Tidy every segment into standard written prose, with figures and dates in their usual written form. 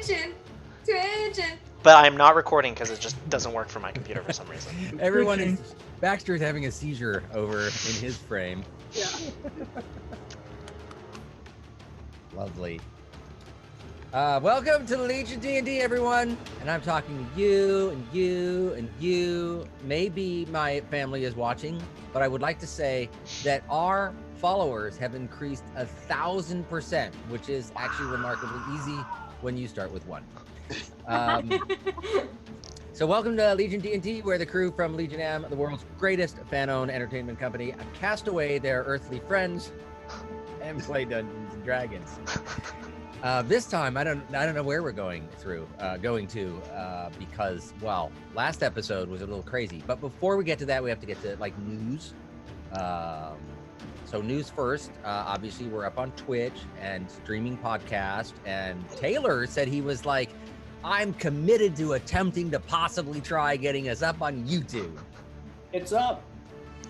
Twitching. But I'm not recording because it just doesn't work for my computer for some reason. Everyone is... Baxter's having a seizure over in his frame. Yeah. Lovely. Welcome to Legion D&D, everyone. And I'm talking to you and you and you. Maybe my family is watching, but I would like to say that our followers have increased 1,000%, which is actually remarkably easy when you start with one. So welcome to Legion D&D, where the crew from Legion M, the world's greatest fan-owned entertainment company, cast away their earthly friends and play Dungeons and Dragons. This time, I don't know where we're going to, because, well, last episode was a little crazy. But before we get to that, we have to get to like news. So news first. Obviously, we're up on Twitch and streaming podcast. And Taylor said he was like, I'm committed to attempting to possibly try getting us up on YouTube. It's up.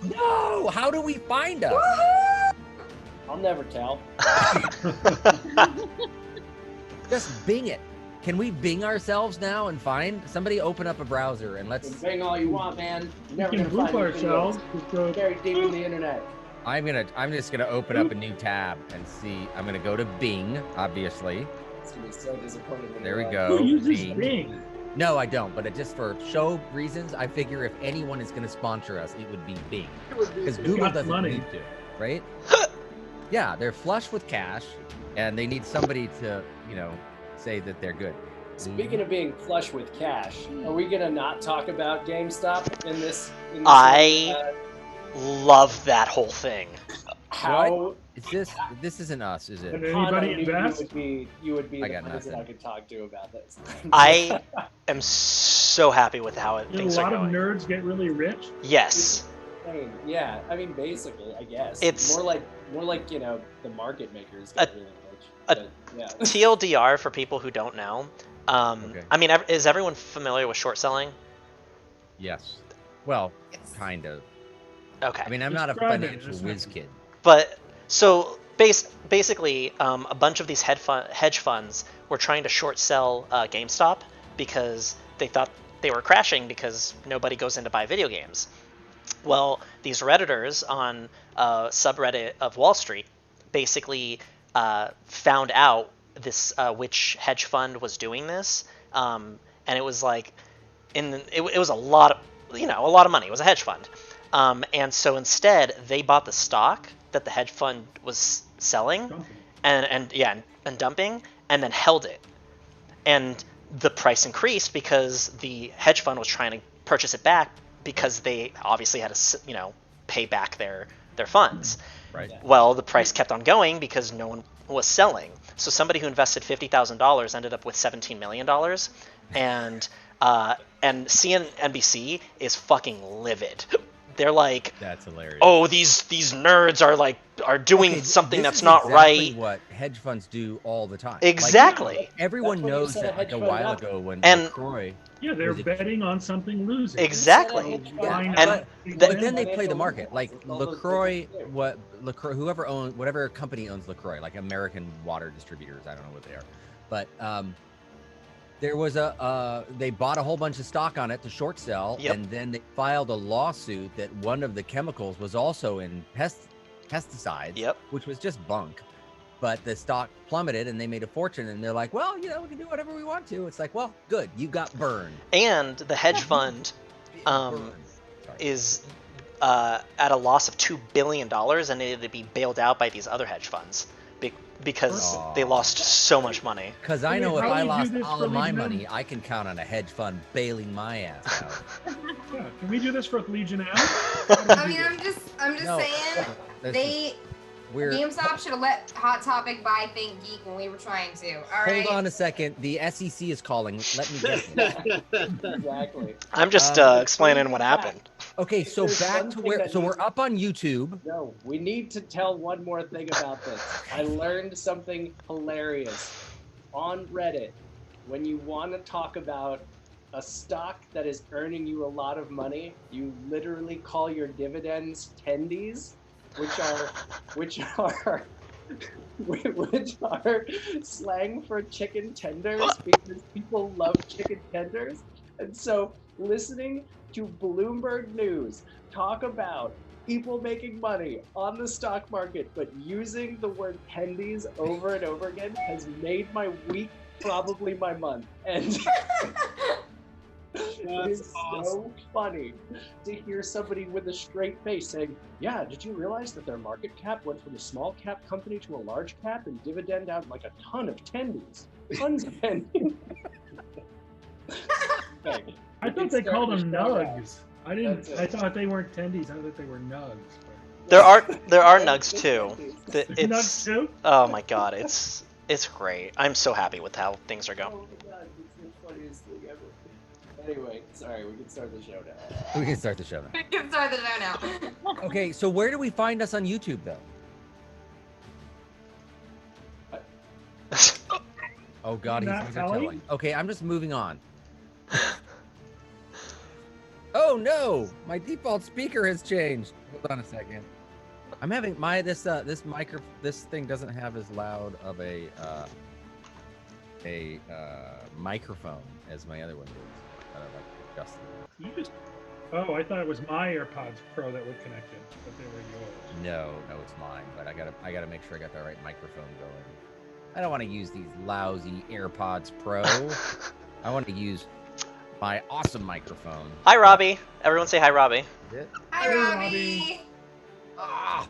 No! How do we find us? I'll never tell. Just Bing it. Can we Bing ourselves now and find? Somebody open up a browser and let's... Bing all you want, man. You're never We can gonna group find ourselves. anything very deep in the internet. I'm just gonna open up a new tab and see. I'm gonna go to Bing, obviously. It's gonna be so disappointing. when There we you're go. Who uses Bing. Bing? No, I don't. But it just for show reasons, I figure if anyone is gonna sponsor us, it would be Bing, because Google got doesn't money. need to, right? Yeah, they're flush with cash, and they need somebody to, say that they're good. Speaking of being flush with cash, are we gonna not talk about GameStop in this I love that whole thing. how This isn't us, is it? Did anybody invest? You would be I the got person nothing. I could talk to about this. I am so happy with how Did a things are lot of going. nerds get really rich? Yes. Yeah, I mean, basically, I guess It's- more like the market makers get really rich. But, yeah. TLDR for people who don't know. Okay. I mean, is everyone familiar with short selling? Yes. Well, kind of. Okay. I mean, I'm not a Describe it. financial whiz kid. But so basically, a bunch of these hedge funds were trying to short sell GameStop because they thought they were crashing because nobody goes in to buy video games. Well, these Redditors on subreddit of Wall Street basically found out this which hedge fund was doing this, and it was like, it was a lot of money. It was a hedge fund, and so instead they bought the stock that the hedge fund was selling, and dumping, and then held it, and the price increased because the hedge fund was trying to purchase it back because they obviously had to pay back their funds. Right. Well, the price kept on going because no one was selling. So somebody who invested $50,000 ended up with $17 million, and CNBC is fucking livid. They're like, That's hilarious. oh, these nerds are doing something this that's is not exactly right. what hedge funds do all the time. Exactly. Like, everyone That's what you knows set a that like hedge a fund while up. ago when And- LaCroix... Yeah, they're Was it- betting on something losing. Exactly. Fine. And But then they play the market. Like LaCroix, whatever company owns LaCroix, like American Water Distributors, I don't know what they are. But there was they bought a whole bunch of stock on it to short sell, Yep. and then they filed a lawsuit that one of the chemicals was also in pesticides, Yep. which was just bunk. But the stock plummeted and they made a fortune, and they're like, well, we can do whatever we want to. It's like, well, good, you got burned. And the hedge fund Burned. Sorry. is at a loss of $2 billion and needed to be bailed out by these other hedge funds because they lost so much money. Because I know if How do I you do lost this all for of my Legion M? money, I can count on a hedge fund bailing my ass out. Yeah. Can we do this for Legion M? I mean, I'm just No. saying We're GameStop should have let Hot Topic buy Think Geek when we were trying to. All right. hold on a second. The SEC is calling. Let me guess. Exactly. I'm just explaining what happened. Okay, so There's back one to thing where. that So we're needs- up on YouTube. No, we need to tell one more thing about this. I learned something hilarious on Reddit. When you want to talk about a stock that is earning you a lot of money, you literally call your dividends tendies, which are which are slang for chicken tenders because people love chicken tenders. And so listening to Bloomberg News talk about people making money on the stock market, but using the word tendies over and over again has made my week, probably my month. And it is so funny to hear somebody with a straight face saying, yeah, did you realize that their market cap went from a small cap company to a large cap and dividend out like a ton of tendies? Tons of tendies. Okay, I we thought can they start called the them show now. nugs. I didn't. That's it. I thought they weren't tendies. I thought they were nugs. There are That's nugs the too. tendies. Nugs It's too. oh my god, it's great. I'm so happy with how things are going. Oh my god, it's the funniest thing ever. Anyway, sorry, we can start the show now. We can start the show now. We can start the show now. Okay, so where do we find us on YouTube though? Oh god, Not he's telling? telling. Okay, I'm just moving on. Oh no, my default speaker has changed. Hold on a second. I'm having this thing doesn't have as loud of a microphone as my other one does. I don't like to adjust it. You just. Oh, I thought it was my AirPods Pro that were connected, but they were yours. No, it's mine. But I gotta make sure I got the right microphone going. I don't want to use these lousy AirPods Pro. I want to use my awesome microphone. Hi, Robbie. Everyone say hi, Robbie. Hi, Hey, Robbie. Robbie. Ah,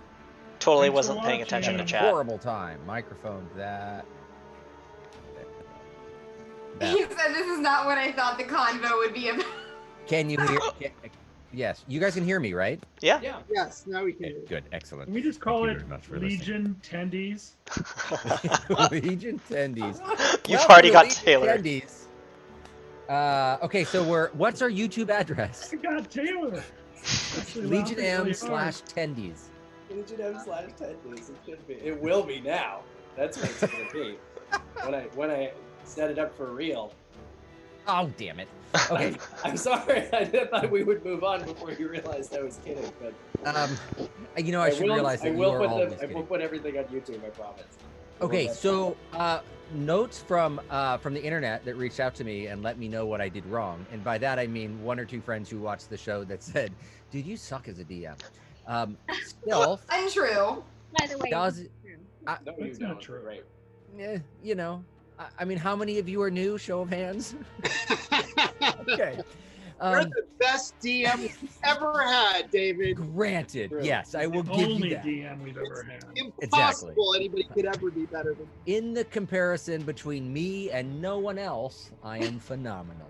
Totally Thanks for wasn't paying attention to watching. chat. horrible time. Microphone that. He said this is not what I thought the convo would be about. Can you hear? Yes, you guys can hear me, right? Yeah. Yeah. Yes, now we can. Okay, good, excellent. Can we just call Thank it you very much for Legion Tendies? Legion Tendies. You've Welcome already to got Legion Taylor. Tendies. Okay, so what's our YouTube address? I got Taylor. Actually, Legion laughing M really / hard. Tendies. Legion M/10s. It should be. It will be now. That's what it's gonna be. When I set it up for real. Oh damn it. Okay. I'm sorry. I thought we would move on before you realized I was kidding, but I should realize that you are always I will kidding. put everything on YouTube. I promise. Okay, so notes from the internet that reached out to me and let me know what I did wrong, and by that I mean one or two friends who watched the show that said, "Dude, you suck as a DM." Stealth Untrue. By the way, does, it's true. No, you That's not don't. true. Right. I mean, how many of you are new? Show of hands. Okay. You're the best DM we've ever had, David. Granted, True. yes, I will The give only you that. DM we've ever had. Impossible anybody could ever be better than In the comparison between me and no one else, I am phenomenal.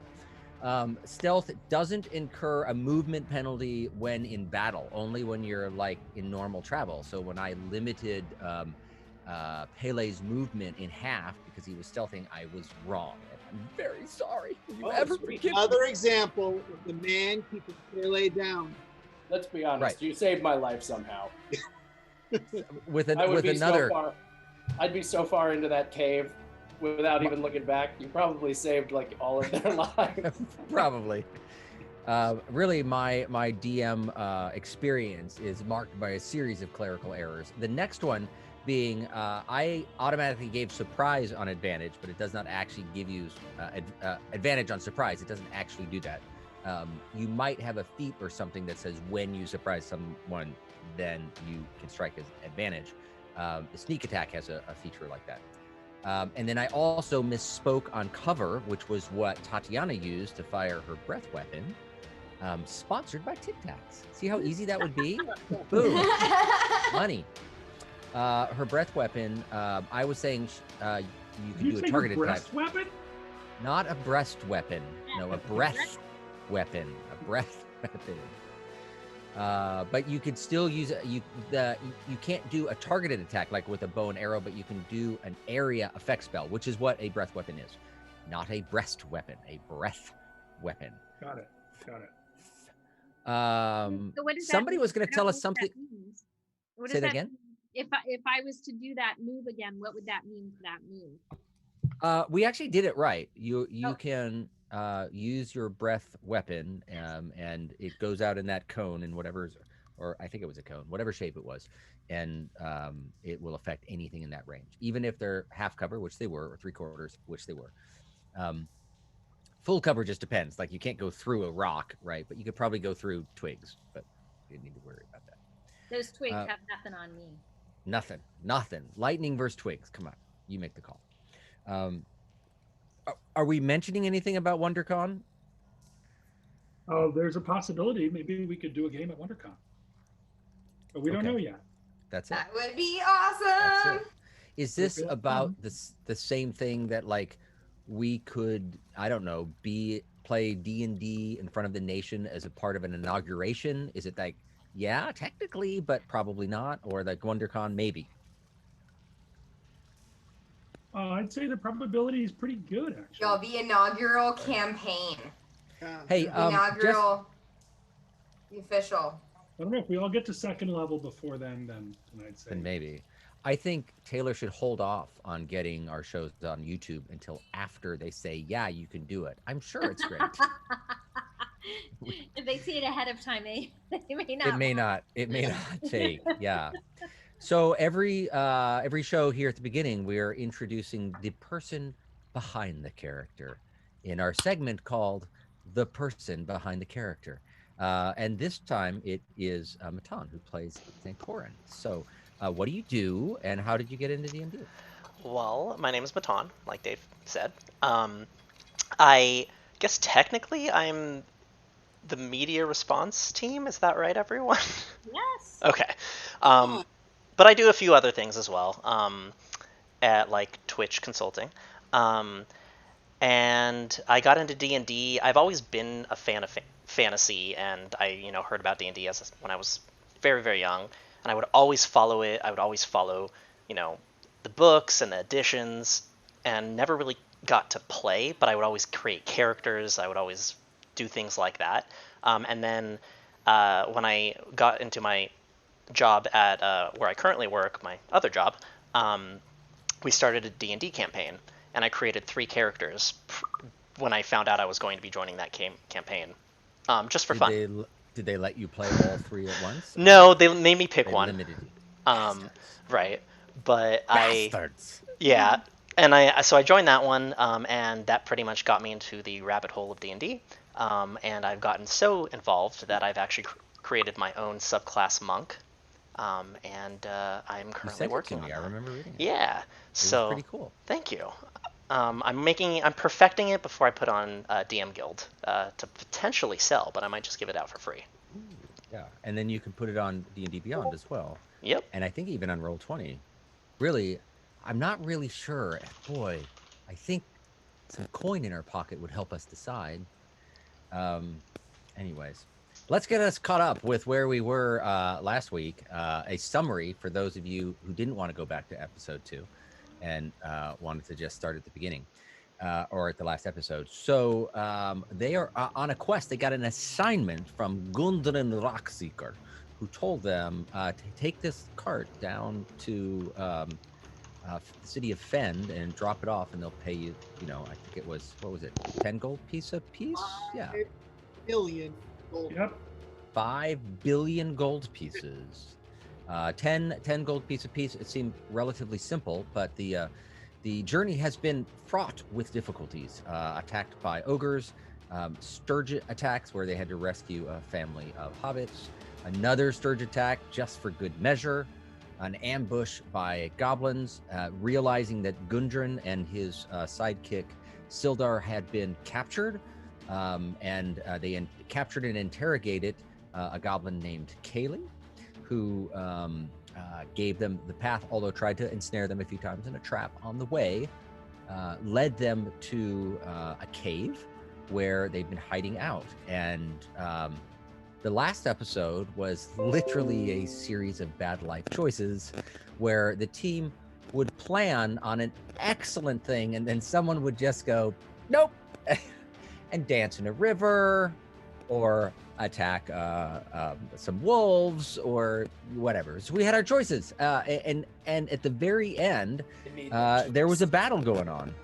Stealth doesn't incur a movement penalty when in battle, only when you're like in normal travel. So when I limited Pele's movement in half because he was stealthing, I was wrong. And I'm very sorry. Will you Oh, ever sweet. forgive me? another example of the man keeping Pele down. Let's be honest. Right. You saved my life somehow. With I would be another. so far. I'd be so far into that cave without even looking back. You probably saved like all of their lives. Probably. Really, my DM experience is marked by a series of clerical errors. The next one being I automatically gave surprise on advantage, but it does not actually give you advantage on surprise. It doesn't actually do that. You might have a feat or something that says when you surprise someone, then you can strike as advantage. The sneak attack has a feature like that. And then I also misspoke on cover, which was what Tatiana used to fire her breath weapon, sponsored by Tic Tacs. See how easy that would be? Boom, money. Her breath weapon, I was saying you can You do say a targeted type. breast weapon? Not a breast weapon. No, a breath weapon. A breath weapon. But you could still use you can't do a targeted attack like with a bow and arrow, but you can do an area effect spell, which is what a breath weapon is. Not a breast weapon, a breath weapon. Got it. Got it. So what does that Somebody mean? was going I to tell don't us know what that something. means. What Say does that that again? mean? If I was to do that move again, what would that mean for that move? We actually did it right. You Oh. can use your breath weapon, and it goes out in that cone and whatever's or I think it was a cone, whatever shape it was, and it will affect anything in that range, even if they're half cover, which they were, or 3/4, which they were. Full cover just depends. Like you can't go through a rock, right? But you could probably go through twigs, but you didn't need to worry about that. Those twigs have nothing on me. Nothing. Lightning versus twigs. Come on, you make the call. Are we mentioning anything about WonderCon? Oh, there's a possibility. Maybe we could do a game at WonderCon, but we don't know yet. That's it. That would be awesome. Is this about the same thing that like we could, I don't know, play D&D in front of the nation as a part of an inauguration? Is it like, yeah, technically, but probably not, or like WonderCon maybe? I'd say the probability is pretty good, actually. Yo, the inaugural campaign. Hey, the inaugural, the official. I don't know if we all get to second level before then I'd say. Then maybe. I think Taylor should hold off on getting our shows on YouTube until after they say, yeah, you can do it. I'm sure it's great. If they see it ahead of time, they may not. It may not take. Yeah. So every show here at the beginning, we are introducing the person behind the character in our segment called The Person Behind the Character. And this time it is Matan who plays St. Corin. So what do you do, and how did you get into D&D? Well, my name is Matan, like Dave said. I guess technically I'm the media response team. Is that right, everyone? Yes. Okay. But I do a few other things as well, at like Twitch consulting. And I got into D&D. I've always been a fan of fantasy, and I, heard about D&D when I was very, very young. And I would always follow it. I would always follow, the books and the editions, and never really got to play, but I would always create characters. I would always do things like that. And then when I got into my job at where I currently work, my other job, we started a D&D campaign, and I created 3 characters when I found out I was going to be joining that campaign, just for fun. Did they let you play all 3 at once? No, they made me pick one. Limited you. Right, but Bastards. Yeah, and so I joined that one, and that pretty much got me into the rabbit hole of D&D, and I've gotten so involved that I've actually created my own subclass monk, and I'm currently working on that. I remember reading it. Yeah, so pretty cool. Thank you. I'm perfecting it before I put on DM Guild to potentially sell, but I might just give it out for free. Yeah, and then you can put it on D&D Beyond as well. Yep. And I think even on Roll20. Really, I'm not really sure. Boy, I think some coin in our pocket would help us decide. Anyways, let's get us caught up with where we were last week. A summary for those of you who didn't want to go back to episode 2 and wanted to just start at the beginning or at the last episode. So they are on a quest. They got an assignment from Gundren Rockseeker, who told them to take this cart down to the city of Fend and drop it off, and they'll pay you, I think it was, 10 gold piece a piece? Yeah. 5 billion gold. Yep. 5 billion gold pieces. 10 gold piece a piece. It seemed relatively simple, but the journey has been fraught with difficulties. Attacked by ogres, Sturge attacks where they had to rescue a family of hobbits, another Sturge attack just for good measure, an ambush by goblins, realizing that Gundren and his sidekick Sildar had been captured, and they captured and interrogated a goblin named Kaylee, who gave them the path, although tried to ensnare them a few times in a trap on the way, led them to a cave where they've been hiding out. And the last episode was literally a series of bad life choices where the team would plan on an excellent thing and then someone would just go, nope, and dance in a river or attack some wolves or whatever. So we had our choices. And at the very end, there was a battle going on.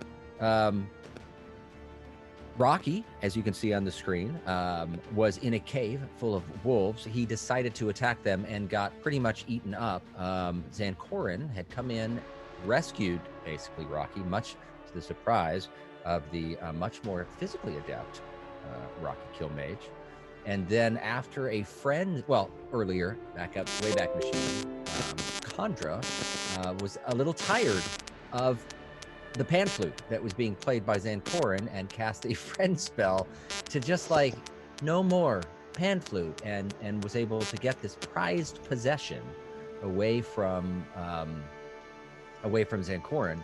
Rocky, as you can see on the screen, was in a cave full of wolves. He decided to attack them and got pretty much eaten up. Zancorin had come in, rescued basically Rocky, much to the surprise of the much more physically adept Rocky Killmage. And then after a friend, well, earlier, Wayback Machine, Chandra was a little tired of the pan flute that was being played by Zancorin and cast a friend spell to just like, no more pan flute, and was able to get this prized possession away from Zancorin.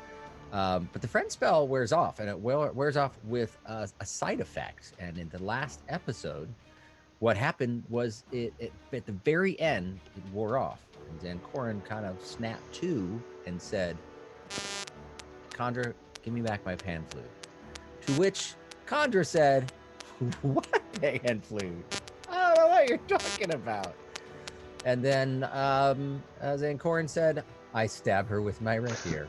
But the friend spell wears off, and it wears off with a side effect. And in the last episode, what happened was it at the very end, it wore off. And Zancorin kind of snapped to and said, Chandra, give me back my pan flute. To which Chandra said, what pan flute? I don't know what you're talking about. And then Zancorin said, I stab her with my rapier.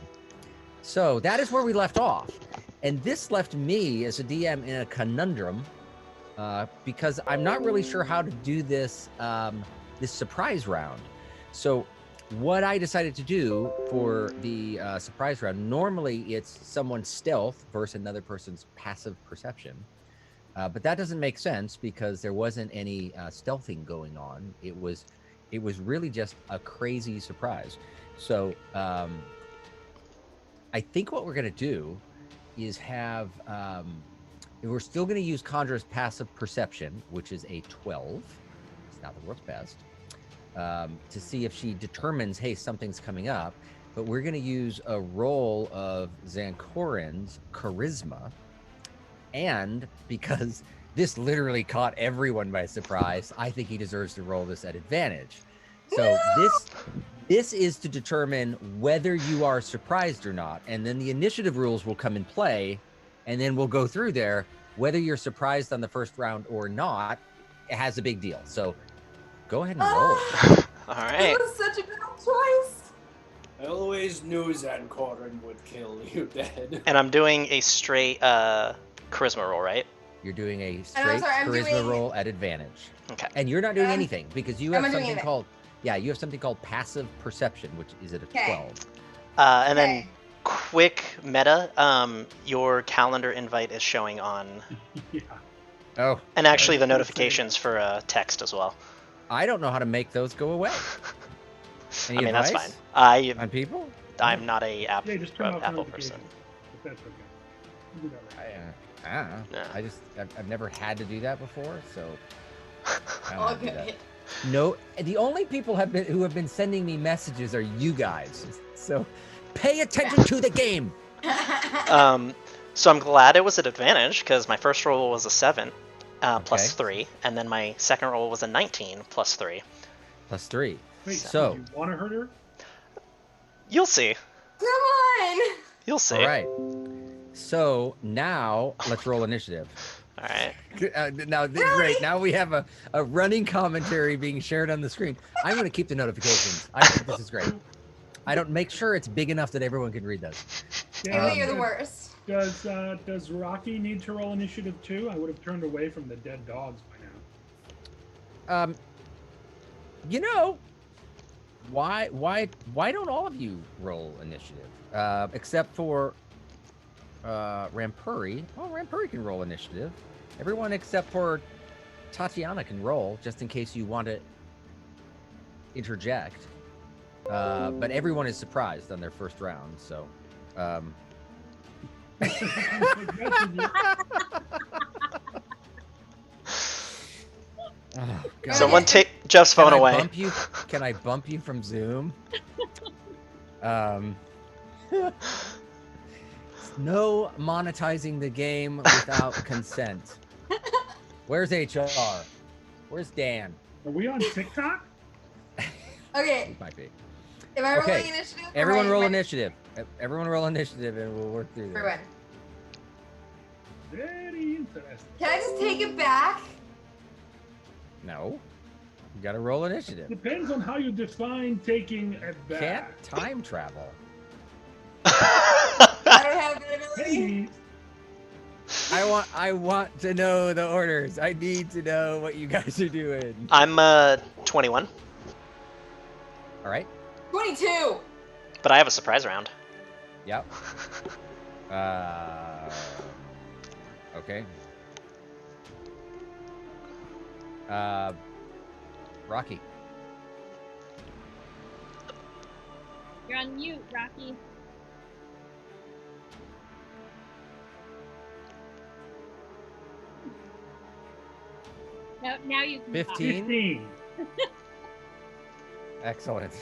So that is where we left off. And this left me as a DM in a conundrum because I'm not really sure how to do this this surprise round. So what I decided to do for the surprise round, normally it's someone's stealth versus another person's passive perception. But that doesn't make sense because there wasn't any stealthing going on. It was really just a crazy surprise. So I think what we're going to do is have, we're still going to use Chandra's passive perception, which is a 12. It's not the world's best. To see if she determines, hey, something's coming up. But we're going to use a roll of Zancorin's charisma. And because this literally caught everyone by surprise, I think he deserves to roll this at advantage. So this is to determine whether you are surprised or not. And then the initiative rules will come in play. And then we'll go through there. Whether you're surprised on the first round or not, it has a big deal. So go ahead and roll. All right. That was such a good choice. I always knew Zancorin would kill you dead. And I'm doing a straight charisma roll, right? You're doing a I'm straight sorry, I'm charisma doing- roll at advantage. Okay. And you're not doing Um, anything because you I'm have not doing something anything. called, you have something called passive perception, which is at a Okay. 12. And then Okay. quick meta, your calendar invite is showing on, Yeah. Oh, and actually the Let's see. notifications for text as well. I don't know how to make those go away. Any I mean, that's advice fine. on people? I'm not a Yeah, just turn off Apple person. notifications. If that's okay. You do that right. I don't know. Yeah. I've never had to do that before, so I don't know All how to do that. good. No, the only people who have been sending me messages are you guys. So pay attention to the game. So I'm glad it was at advantage because my first roll was a 7 plus Okay. 3, and then my second roll was a 19 plus 3. Plus 3. Wait, So- do you want to hurt her? You'll see. Come on. You'll see. All right. So now let's roll initiative. All right. Great. Now we have a running commentary being shared on the screen. I'm going to keep the notifications. I think this is great. I don't make sure it's big enough that everyone can read those. Haley, you're the worst. Does Rocky need to roll initiative too? I would have turned away from the dead dogs by now. You know, why don't all of you roll initiative? Except for Rampuri. Well, Rampuri can roll initiative. Everyone except for Tatiana can roll, just in case you want to interject. But everyone is surprised on their first round, so. Oh, God. Someone take Jeff's phone Can I away. bump you? Can I bump you from Zoom? No monetizing the game without consent. Where's HR? Where's Dan? Are we on TikTok? Okay, He might be. am I Okay, rolling initiative? or Everyone am roll I- initiative. Everyone roll initiative, and we'll work through Everyone. this. Very interesting. Can I just take it back? No, you got to roll initiative. Depends on how you define taking it back. Can't time travel. I don't have that ability. Maybe. I want to know the orders. I need to know what you guys are doing. I'm 21, All right. 22. but I have a surprise round. Yep. Okay. Rocky. You're on mute, Rocky. Now you can talk. 15. 15. Excellent.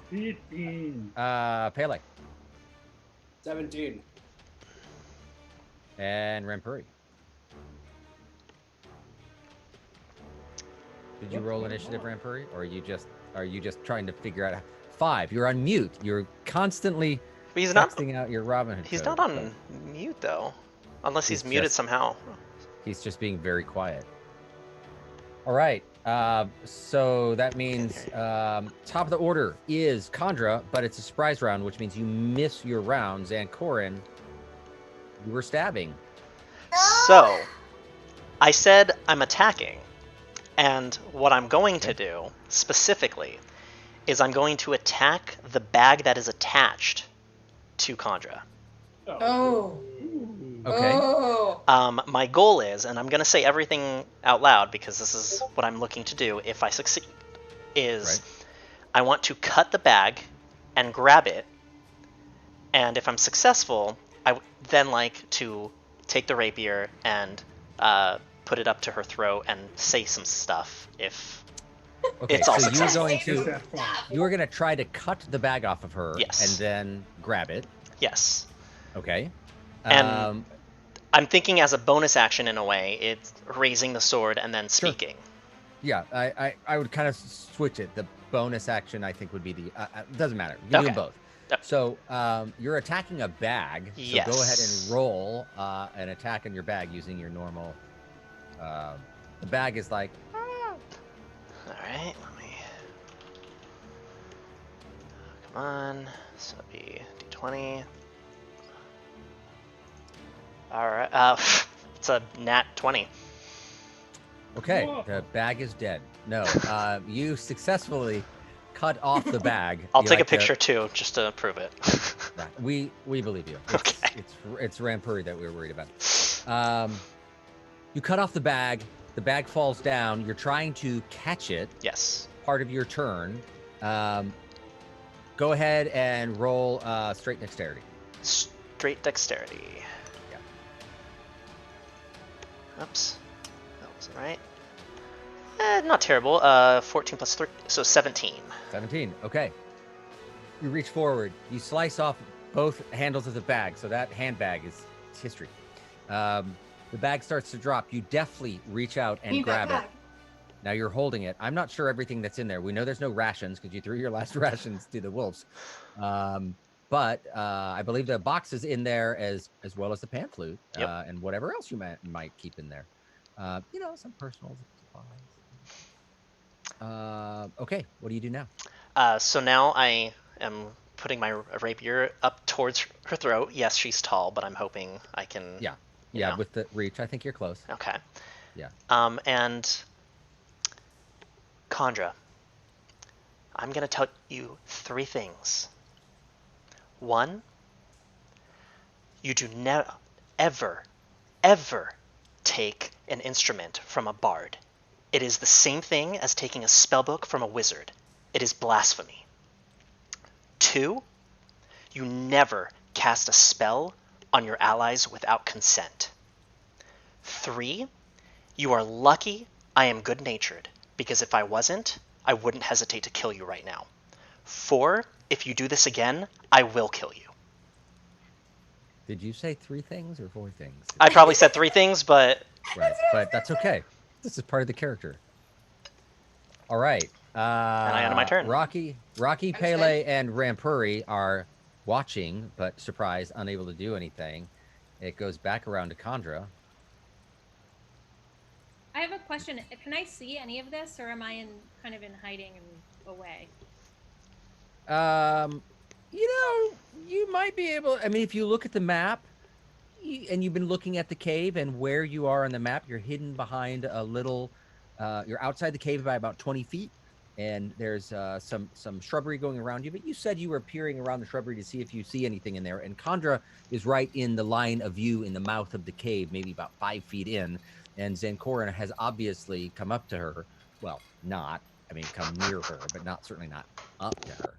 15. Pele 17. and Rampuri. Did you roll initiative, Rampuri, or are you just trying to figure out? 5. You're on mute. You're constantly But he's not. texting out your Robin Hood He's code, not but on mute though, unless he's He's muted just- somehow. He's just being very quiet. All right. So that means top of the order is Kandra, but it's a surprise round, which means you miss your rounds. And Corin, you were stabbing. So, I said I'm attacking, and what I'm going to do specifically is I'm going to attack the bag that is attached to Kandra. Oh. Okay. Oh. My goal is, and I'm going to say everything out loud because this is what I'm looking to do if I succeed, is Right. I want to cut the bag and grab it, and if I'm successful, I would then like to take the rapier and put it up to her throat and say some stuff if Okay. It's So all you're successful. going Get to that far. you're going to try to cut the bag off of her, Yes. and then grab it. yes. Okay. And- I'm thinking as a bonus action in a way, it's raising the sword and then Sure. speaking. Yeah, I would kind of switch it. The bonus action, I think, would be the. Doesn't matter. You can do Okay. them both. Yep. So you're attacking a bag. So go ahead Yes. and roll an attack on your bag using your normal. The bag is like. All right, let me. Come on. So it'd be d20. All right. It's a nat 20. Okay, Whoa. the bag is dead. No, you successfully cut off the bag. I'll You take a like to- picture too, just to prove it. Right. We believe you. It's, Okay. It's Rampuri that we were worried about. You cut off the bag. The bag falls down. You're trying to catch it. Yes. Part of your turn. Go ahead and roll straight dexterity. Straight dexterity. Yeah. Oops. That wasn't right. Not terrible. 14 plus 3, so 17. 17. Okay. You reach forward. You slice off both handles of the bag. So that handbag is history. The bag starts to drop. You deftly reach out and Need that grab it. bag. Now you're holding it. I'm not sure everything that's in there. We know there's no rations because you threw your last rations to the wolves. But I believe the box is in there as well as the pan flute Yep. and whatever else you might keep in there. Some personal supplies. Okay, what do you do now? So now I am putting my rapier up towards her throat. Yes, she's tall, but I'm hoping I can. Yeah. you Yeah, know. with the reach, I think you're close. Okay. Yeah. And Kandra, I'm gonna tell you 3 things. 1, you do never, ever take an instrument from a bard. It is the same thing as taking a spellbook from a wizard. It is blasphemy. 2, you never cast a spell on your allies without consent. 3, you are lucky I am good-natured, because if I wasn't, I wouldn't hesitate to kill you right now. 4, if you do this again, I will kill you. Did you say 3 things or 4 things? I probably said 3 things, but Right, but that's okay. This is part of the character. All right. I end my turn. Rocky, Pele, and Rampuri are watching, but surprised, unable to do anything. It goes back around to Kandra. I have a question. Can I see any of this, or am I kind of in hiding and away? You might be able. I mean, if you look at the map, and you've been looking at the cave, and where you are on the map, you're hidden behind a little. You're outside the cave by about 20 feet, and there's some shrubbery going around you. But you said you were peering around the shrubbery to see if you see anything in there. And Kandra is right in the line of view in the mouth of the cave, maybe about 5 feet in. And Zancorin has obviously come up to her. Well, come near her, but certainly not up to her.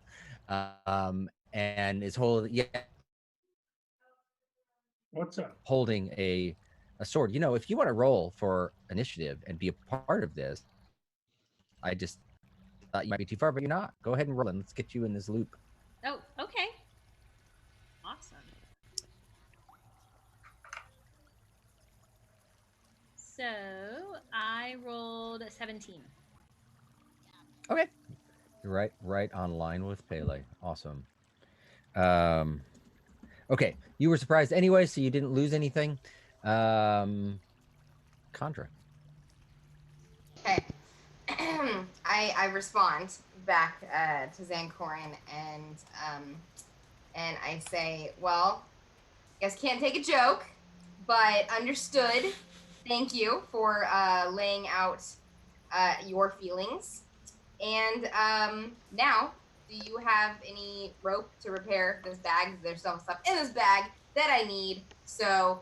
And is What's up? holding a sword. If you want to roll for initiative and be a part of this, I just thought you might be too far, but you're not. Go ahead and roll, and let's get you in this loop. Oh, okay. Awesome. So I rolled a 17. Okay. You're right on line with Pele. Awesome. Okay. You were surprised anyway, so you didn't lose anything. Contra. Okay. I respond back to Zancorin and I say, well, guess can't take a joke, but understood. Thank you for laying out your feelings. And now, do you have any rope to repair this bag? There's some stuff in this bag that I need. So,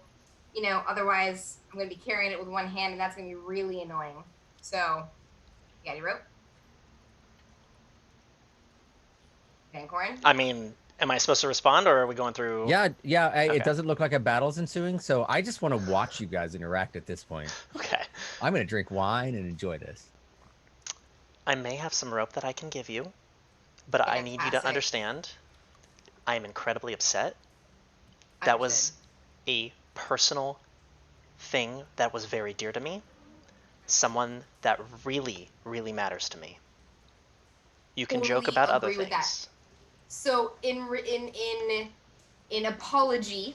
otherwise I'm going to be carrying it with one hand, and that's going to be really annoying. So, you got any rope? Vancorn? I mean, am I supposed to respond, or are we going through? Yeah. Okay. It doesn't look like a battle's ensuing, so I just want to watch you guys interact at this point. Okay. I'm going to drink wine and enjoy this. I may have some rope that I can give you, but I need you to understand, I am incredibly upset. That was a personal thing that was very dear to me. Someone that really, really matters to me. You can joke about other things. With that. So in apology,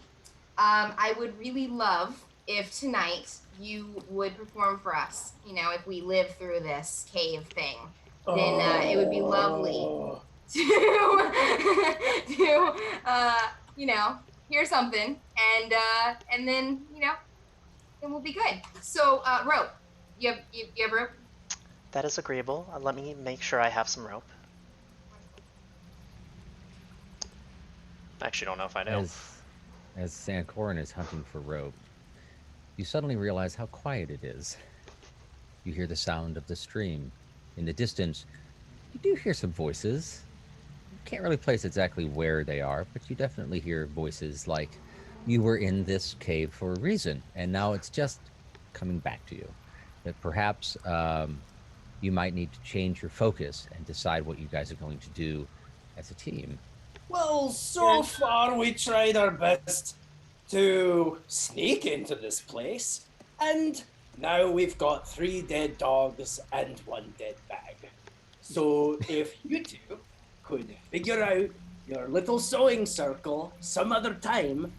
I would really love if tonight you would perform for us. If we live through this cave thing, then it would be lovely to hear something, and then then we'll be good. So rope, you have rope? That is agreeable. Let me make sure I have some rope. I actually don't know if I do. As Zancorin is hunting for rope, you suddenly realize how quiet it is. You hear the sound of the stream. In the distance, you do hear some voices. You can't really place exactly where they are, but you definitely hear voices like, you were in this cave for a reason, and now it's just coming back to you. That perhaps you might need to change your focus and decide what you guys are going to do as a team. Well, so far we tried our best to sneak into this place, and now we've got 3 dead dogs and 1 dead bag. So if you two could figure out your little sewing circle some other time,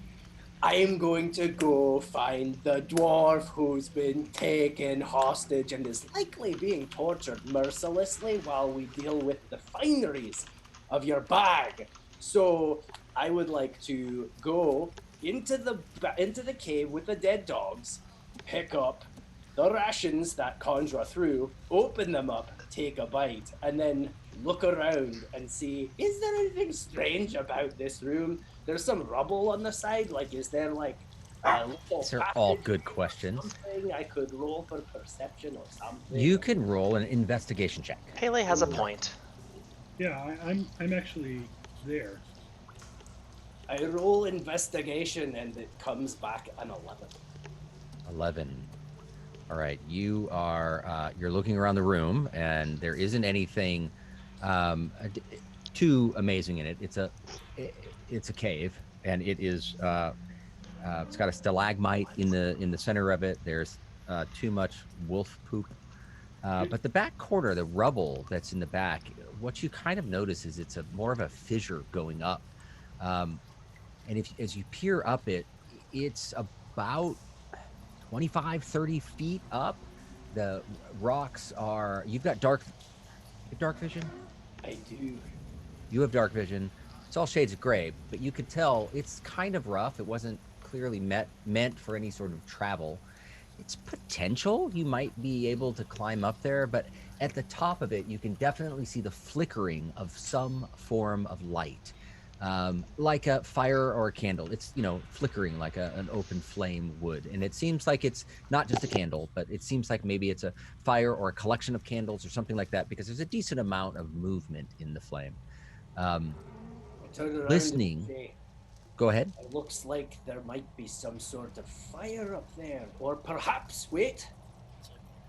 I'm going to go find the dwarf who's been taken hostage and is likely being tortured mercilessly while we deal with the fineries of your bag. So I would like to go into the cave with the dead dogs, pick up the rations that Conjura threw, open them up, take a bite, and then look around and see, is there anything strange about this room? There's some rubble on the side. Is there a little These are all good questions. Something I could roll for perception or something? You can roll an investigation check. Pele has a point. Yeah, I'm actually there. I roll investigation and it comes back an 11. 11. All right, you are you're looking around the room, and there isn't anything too amazing in it. It's a cave, and it is it's got a stalagmite in the center of it. There's too much wolf poop, but the back corner, the rubble that's in the back, what you kind of notice is it's more of a fissure going up, and as you peer up it's about 25-30 feet up. The rocks are, you've got dark vision? I do. You have dark vision. It's all shades of gray, but you could tell it's kind of rough. It wasn't clearly meant for any sort of travel. It's potential you might be able to climb up there, but at the top of it, you can definitely see the flickering of some form of light, like a fire or a candle. It's, flickering like an open flame would. And it seems like it's not just a candle, but it seems like maybe it's a fire or a collection of candles or something like that, because there's a decent amount of movement in the flame. I turn around Listening. and say, Go ahead. it looks like there might be some sort of fire up there. Or perhaps, wait,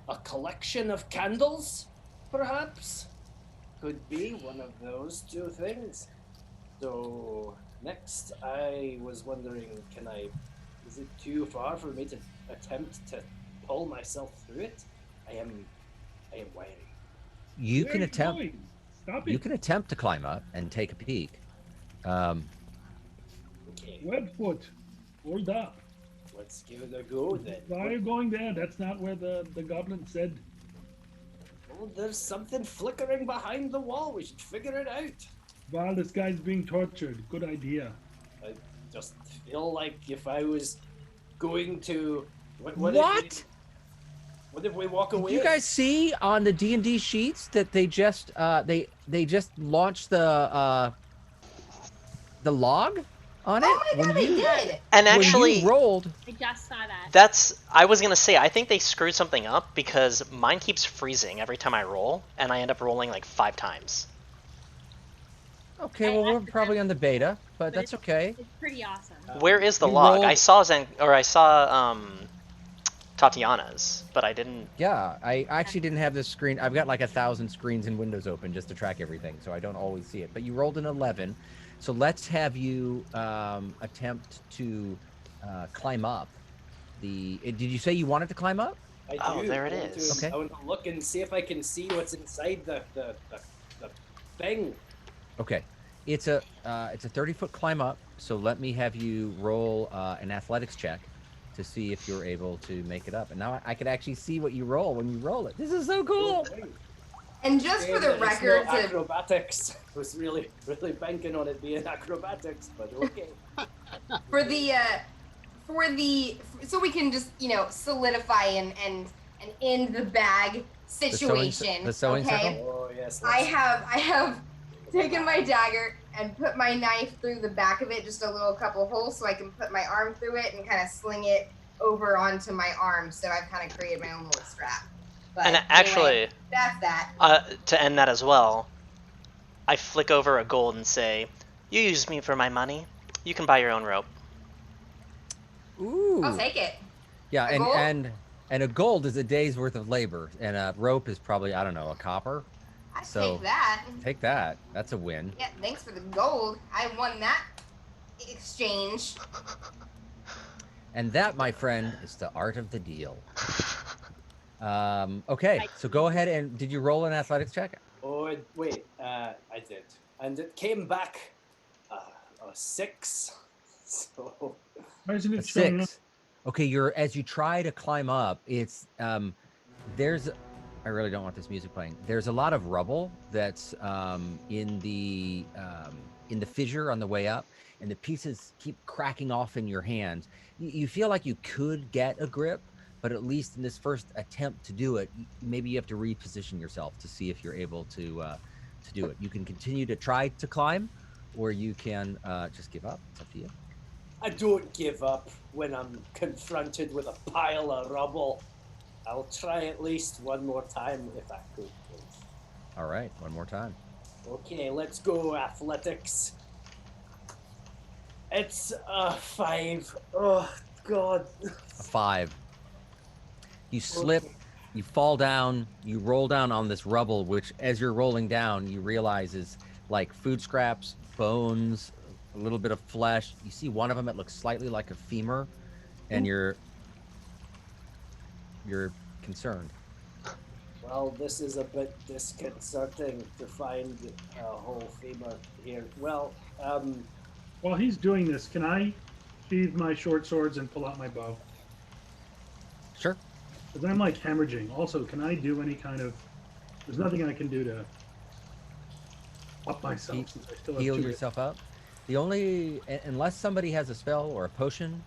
a collection of candles? Perhaps? Could be one of those two things. So, next, I was wondering, is it too far for me to attempt to pull myself through it? I am wary. You Where can are you attempt. going? Stop it. You can attempt to climb up and take a peek. Okay, Webfoot. Hold up. let's give it a go then. Why are you going there? That's not where the goblin said. Oh, there's something flickering behind the wall. We should figure it out. While this guy's being tortured. Good idea. I just feel like if I was going to... What? What if we walk away? Did you guys see on the D&D sheets that they just they just launched the log on it? Oh my god, they did! And When actually, you rolled, I just saw that. I was gonna say, I think they screwed something up because mine keeps freezing every time I roll, and I end up rolling like 5 times. okay, I well we're asked probably them, on the beta, but but that's it's- okay. It's pretty awesome. Where is the you log? rolled- I saw Tatiana's, but I didn't. Yeah, I actually didn't have this screen. I've got like 1,000 screens in Windows open just to track everything, so I don't always see it. But you rolled an 11, so let's have you attempt to climb up. Did you say you wanted to climb up? I Oh, do. there it I want is. to- Okay. I want to look and see if I can see what's inside the thing. Okay, it's a 30-foot climb up. So let me have you roll an athletics check to see if you're able to make it up. And now I can actually see what you roll when you roll it. This is so cool. And just for the It's record, no to acrobatics. I was really banking on it being acrobatics, but okay. so we can just solidify and end the bag situation. the sewing okay. circle? Oh yes. I have taken my dagger and put my knife through the back of it, just a little couple holes, so I can put my arm through it and kind of sling it over onto my arm. So I've kind of created my own little strap. But And anyway, actually, that's that. to end that as well, I flick over a gold and say, "You use me for my money. You can buy your own rope." Ooh. I'll take it. Yeah, A gold? and a gold is a day's worth of labor, and a rope is probably, I don't know, a copper. I So- take that. Take that. That's a win. Yeah, thanks for the gold. I won that exchange. And that, my friend, is the art of the deal. Okay, so go ahead and did you roll an athletics check? Oh wait, I did, and it came back a 6. So Why isn't A it showing up? 6. Okay, as you try to climb up, it's there's I really don't want this music playing. There's a lot of rubble that's in the fissure on the way up, and the pieces keep cracking off in your hands. You feel like you could get a grip, but at least in this first attempt to do it, maybe you have to reposition yourself to see if you're able to do it. You can continue to try to climb, or you can just give up. It's up to you. I don't give up when I'm confronted with a pile of rubble. I'll try at least one more time if I could, please. All right, one more time. Okay, let's go, athletics. It's a 5. Oh, God. A 5. You slip, you fall down, you roll down on this rubble, which as you're rolling down, you realize is like food scraps, bones, a little bit of flesh. You see one of them that looks slightly like a femur, and you're concerned. Well, this is a bit disconcerting to find a whole femur here. Well, While he's doing this, can I sheathe my short swords and pull out my bow? Sure. Because I'm like hemorrhaging. Also, can I do any kind of... There's nothing I can do to up myself since I still have Heal 2 yourself up. The only, unless somebody has a spell or a potion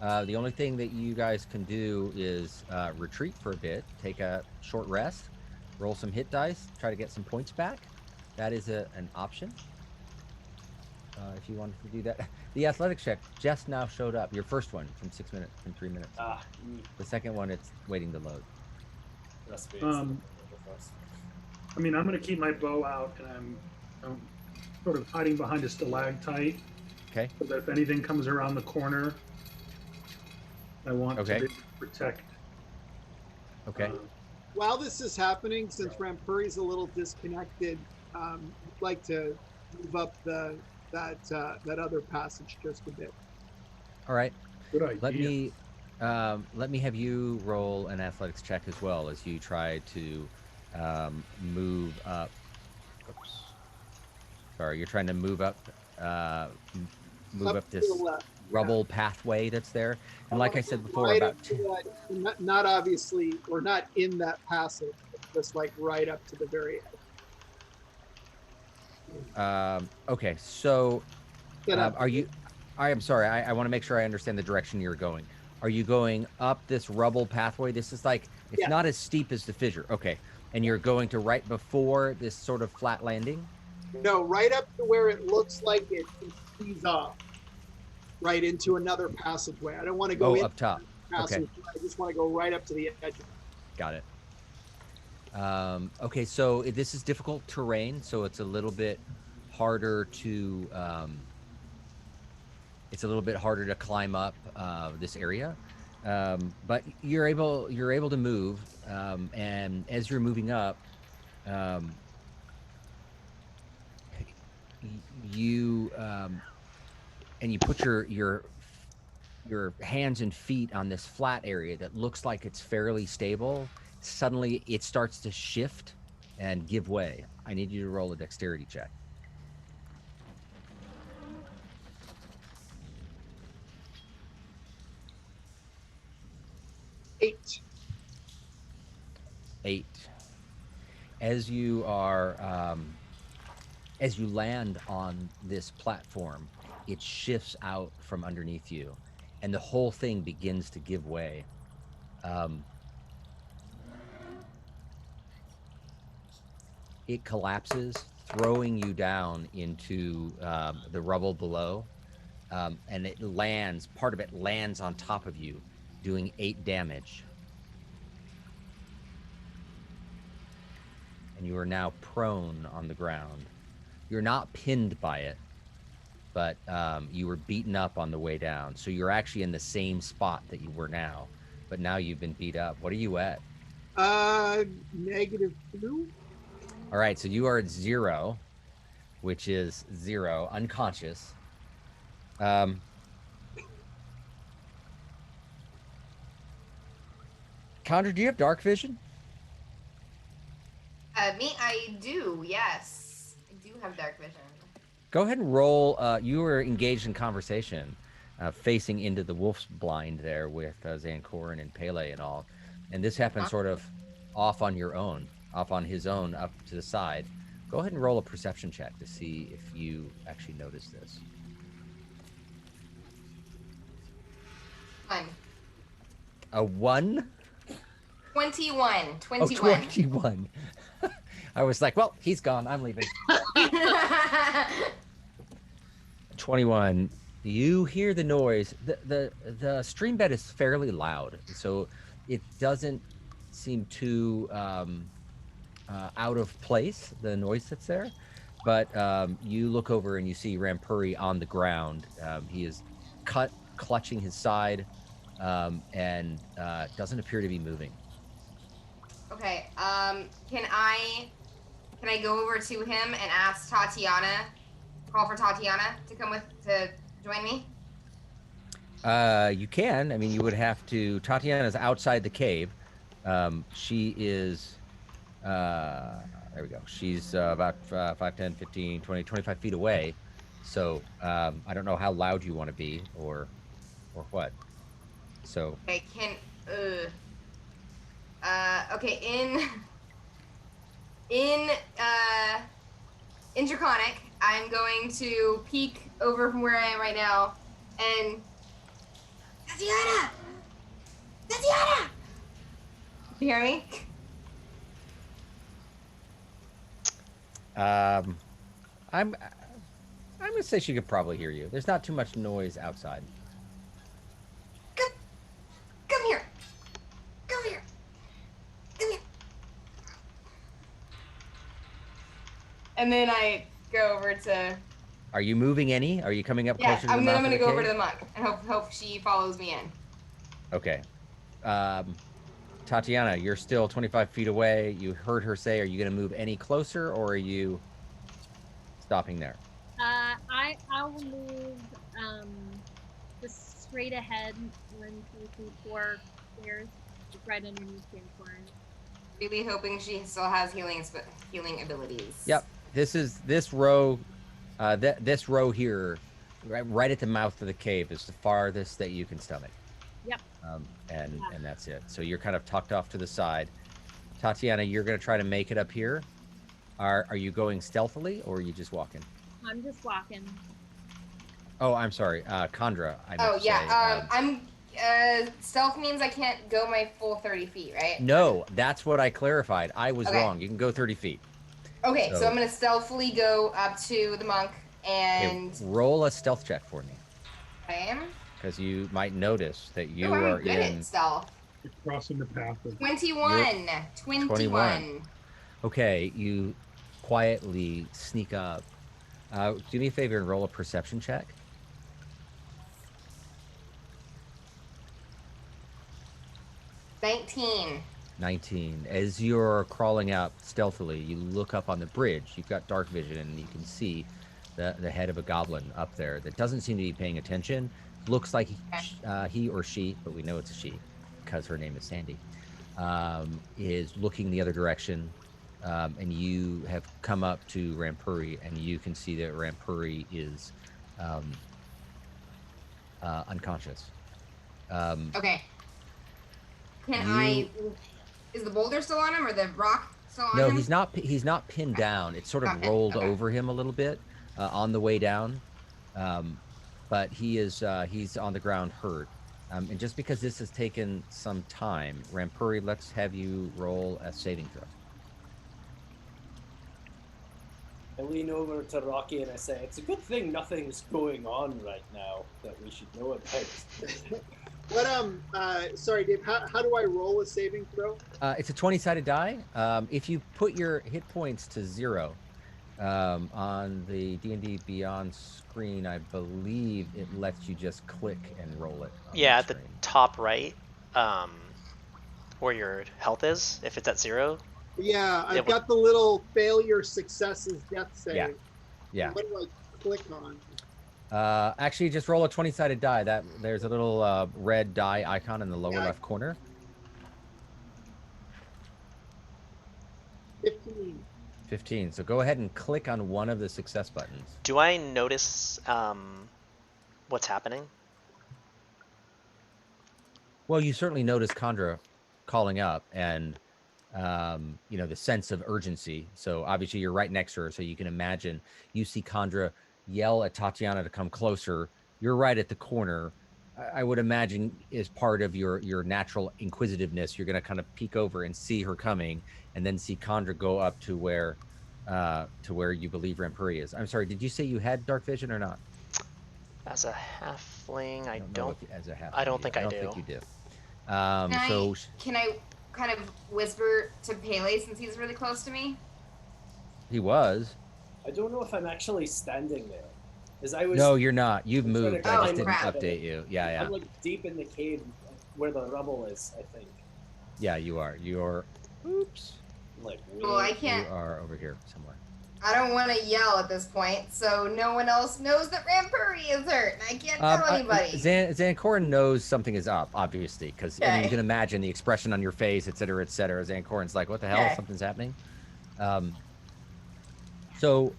The only thing that you guys can do is retreat for a bit, take a short rest, roll some hit dice, try to get some points back. That is an option. If you wanted to do that. The athletics check just now showed up. Your first one from 6 minutes, from 3 minutes. The second one, it's waiting to load. Must be. I mean, I'm going to keep my bow out, and I'm sort of hiding behind a stalactite. Okay. So that if anything comes around the corner, I want to be able to protect. Okay. While this is happening, since Rampuri's a little disconnected, I'd like to move up that other passage just a bit. All right. Good idea. Let me have you roll an athletics check as well as you try to move up. Oops. Sorry, you're trying to move up this rubble pathway that's there. And like I said before, right about not obviously, we're not in that passage, just like right up to the very edge. Okay, so are you? I am sorry. I want to make sure I understand the direction you're going. Are you going up this rubble pathway? This is like it's not as steep as the fissure. Okay, and you're going to right before this sort of flat landing. No, right up to where it looks like it tees off, right into another passageway. I don't want to go up top. Okay. I just want to go right up to the edge. Got it. Okay, so this is difficult terrain, so it's a little bit harder to climb up this area, but you're able to move, and as you're moving up, you put your hands and feet on this flat area that looks like it's fairly stable. Suddenly it starts to shift and give way. I need you to roll a dexterity check. 8. As you land on this platform, it shifts out from underneath you, and the whole thing begins to give way. It collapses, throwing you down into the rubble below, and part of it lands on top of you, doing 8 damage. And you are now prone on the ground. You're not pinned by it, but you were beaten up on the way down. So you're actually in the same spot that you were now, but now you've been beat up. What are you at? -2. All right, so you are at 0, which is 0, unconscious. Condra, do you have dark vision? Me, I do, yes. I do have dark vision. Go ahead and roll. You were engaged in conversation, facing into the wolf's blind there with Zancorin and Pele and all. And this happened sort of off on your own, off on his own, up to the side. Go ahead and roll a perception check to see if you actually notice this. 1. A 1? 21. 21. Oh, 21. I was like, well, he's gone. I'm leaving. 21. You hear the noise. The stream bed is fairly loud, so it doesn't seem too out of place, the noise that's there. But you look over and you see Rampuri on the ground. He is clutching his side, and doesn't appear to be moving. Okay, can I go over to him and ask Tatiana, call for Tatiana to join me? You can. I mean, you would have to. Tatiana's outside the cave. She is, there we go. She's about 5, 10, 15, 20, 25 feet away. So I don't know how loud you want to be or what. So. Okay, okay, in Draconic, I'm going to peek over from where I am right now and Tatiana! Tatiana! You hear me? I'm gonna say she could probably hear you. There's not too much noise outside. Come here. Come here. Come here. And then I go over to. Are you moving any? Are you coming up closer to the I'm mouth of gonna the go cave? over to the monk and hope she follows me in. Okay. Tatiana, you're still 25 feet away. You heard her say, are you going to move any closer or are you stopping there? I'll move just straight ahead 1, 2, 3, 4 stairs, just right underneath Santorin. Really hoping she still has healing abilities. Yep. This row here, right at the mouth of the cave is the farthest that you can stomach. Yep. And that's it. So you're kind of tucked off to the side. Tatiana, you're going to try to make it up here. Are you going stealthily or are you just walking? I'm just walking. Oh, I'm sorry. Kandra, I meant to say. I'm stealth means I can't go my full 30 feet, right? No, that's what I clarified. I was wrong. You can go 30 feet. Okay, so I'm going to stealthily go up to the monk and... Okay, roll a stealth check for me. I am? Because you might notice that you I'm are good in... at stealth. You're crossing the path of 21. 21. Okay, you quietly sneak up. Do me a favor and roll a perception check. 19. As you're crawling out stealthily, you look up on the bridge. You've got dark vision, and you can see the head of a goblin up there that doesn't seem to be paying attention. Looks like he or she, but we know it's a she because her name is Sandy, is looking the other direction. And you have come up to Rampuri, and you can see that Rampuri is unconscious. Okay. Is the boulder still on him or the rock still on him? No, he's not pinned down. It's sort of rolled over him a little bit on the way down. But he's on the ground hurt. And just because this has taken some time, Rampuri, let's have you roll a saving throw. I lean over to Rocky and I say, it's a good thing nothing's going on right now that we should know about. Sorry, Dave, how do I roll a saving throw? It's a 20-sided die. If you put your hit points to 0 on the D&D Beyond screen, I believe it lets you just click and roll it. Yeah, at the top right, where your health is, if it's at 0. Yeah, I've got the little failure, successes, death save. Yeah. What do I click on? Actually, just roll a 20-sided die. There's a little red die icon in the lower left corner. 15. So go ahead and click on one of the success buttons. Do I notice what's happening? Well, you certainly notice Kandra calling up and the sense of urgency. So obviously you're right next to her, so you can imagine you see Kandra yell at Tatiana to come closer. You're right at the corner. I would imagine is part of your natural inquisitiveness. You're going to kind of peek over and see her coming, and then see Kandra go up to where you believe Rampuri is. I'm sorry, did you say you had dark vision or not? As a halfling, I don't think I do. Think you do. Can I kind of whisper to Pele since he's really close to me? He was. I don't know if I'm actually standing there. No, you're not. You've moved. I just didn't crap. update you. Yeah. I'm like deep in the cave where the rubble is, I think. Yeah, you are. You're. Oops. Like, well, I can't. You are over here somewhere. I don't want to yell at this point, so no one else knows that Rampuri is hurt, and I can't tell anybody. Zancorin knows something is up, obviously, because you can imagine the expression on your face, et cetera, et cetera. Zancorin's like, what the hell? Something's happening. So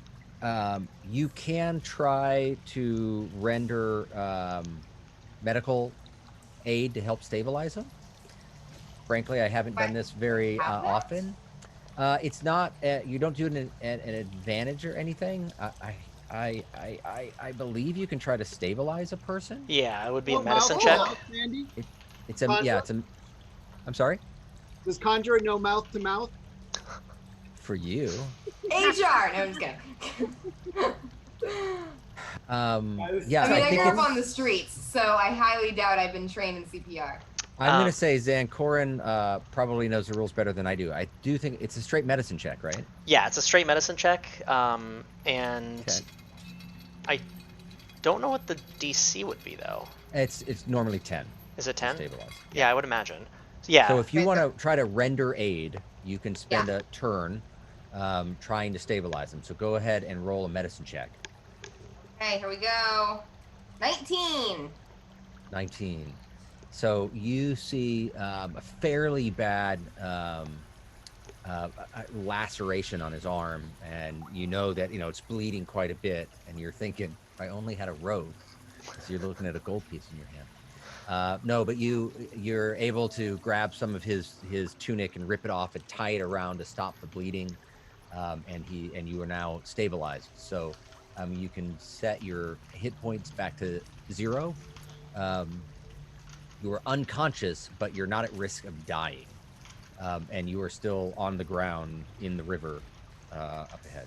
you can try to render medical aid to help stabilize him. Frankly, I haven't done this very often. It's not, you don't do an advantage or anything. I believe you can try to stabilize a person. Yeah, it would be a No mouth medicine to check. mouth, Andy? It's a yeah. It's a. I'm sorry. Does Conjure know mouth to mouth? For you. HR. No, I'm just kidding. Yeah. I mean, I think grew up it's- on the streets, so I highly doubt I've been trained in CPR. I'm gonna say Zancorin probably knows the rules better than I do. I do think it's a straight medicine check, right? Yeah, it's a straight medicine check, and Okay. I don't know what the DC would be though. It's normally 10. Is it to 10? Stabilize. Yeah, I would imagine. Yeah. So if you Okay, want so- to try to render aid, you can spend a turn trying to stabilize them. So go ahead and roll a medicine check. Okay, here we go. 19. 19. So you see a fairly bad laceration on his arm, and you know that it's bleeding quite a bit. And you're thinking, if I only had a robe, because you're looking at a gold piece in your hand. No, but you're able to grab some of his tunic and rip it off and tie it around to stop the bleeding, and you are now stabilized. So you can set your hit points back to 0. You are unconscious, but you're not at risk of dying, and you are still on the ground in the river up ahead.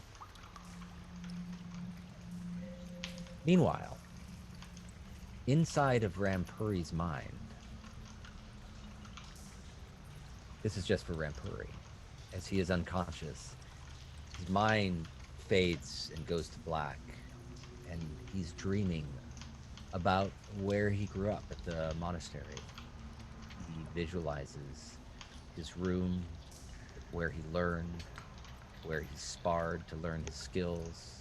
Meanwhile, inside of Rampuri's mind, this is just for Rampuri, as he is unconscious, his mind fades and goes to black, and he's dreaming about where he grew up at the monastery. He visualizes his room, where he learned, where he sparred to learn his skills,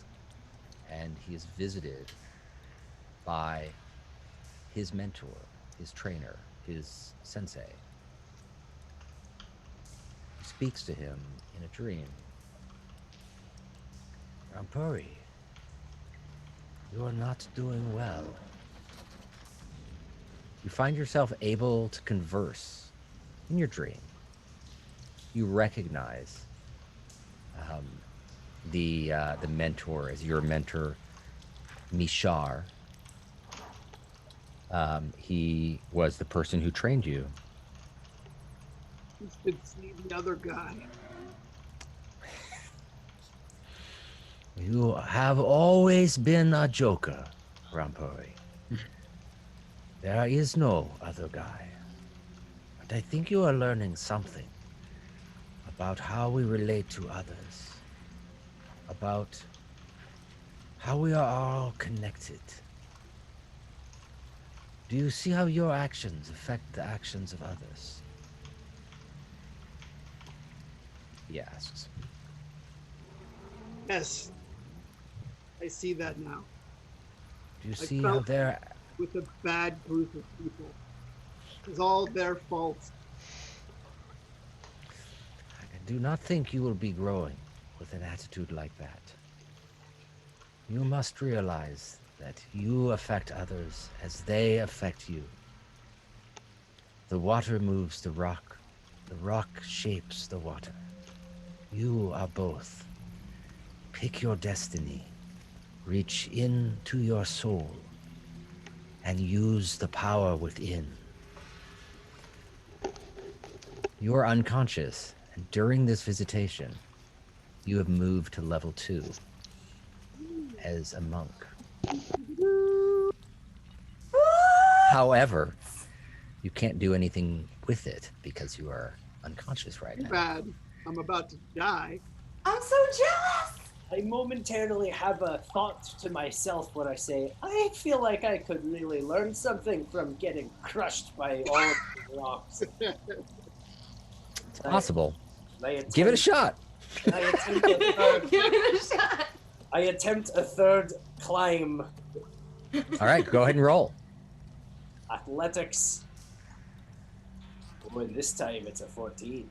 and he is visited by his mentor, his trainer, his sensei. He speaks to him in a dream. Rampuri, you are not doing well. You find yourself able to converse in your dream. You recognize the mentor as your mentor, Mishar. He was the person who trained you. You should see the other guy. You have always been a joker, Rampuri. There is no other guy. But I think you are learning something about how we relate to others, about how we are all connected. Do you see how your actions affect the actions of others? He asks. Yes, I see that now. Do you I see how felt- they're... With a bad group of people. It's all their fault. I do not think you will be growing with an attitude like that. You must realize that you affect others as they affect you. The water moves the rock shapes the water. You are both. Pick your destiny. Reach into your soul and use the power within. You are unconscious, and during this visitation, you have moved to level 2 as a monk. However, you can't do anything with it because you are unconscious right Too now. bad. I'm about to die. I'm so jealous. I momentarily have a thought to myself when I say, I feel like I could really learn something from getting crushed by all of the rocks. It's possible. Give it a shot. I attempt a third, Give it a shot. I attempt a third climb. All right, go ahead and roll. Athletics. Oh, and this time it's a 14.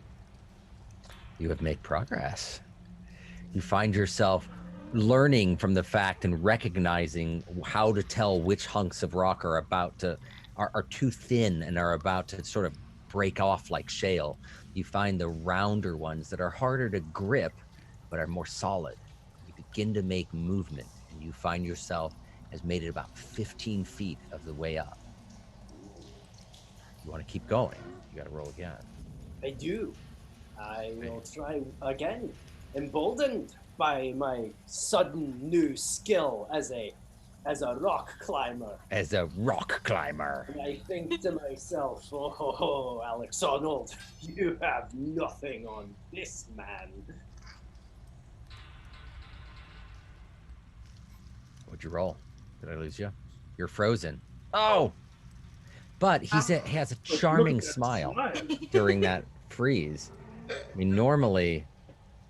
You have made progress. You find yourself learning from the fact and recognizing how to tell which hunks of rock are too thin and are about to sort of break off like shale. You find the rounder ones that are harder to grip but are more solid. You begin to make movement and you find yourself has made it about 15 feet of the way up. You want to keep going? You got to roll again. I do. I will try again, emboldened by my sudden new skill as a rock climber. As a rock climber. And I think to myself, oh, Alex Arnold, you have nothing on this man. What'd you roll? Did I lose you? You're frozen. Oh! But he has a charming smile during that freeze. I mean, normally,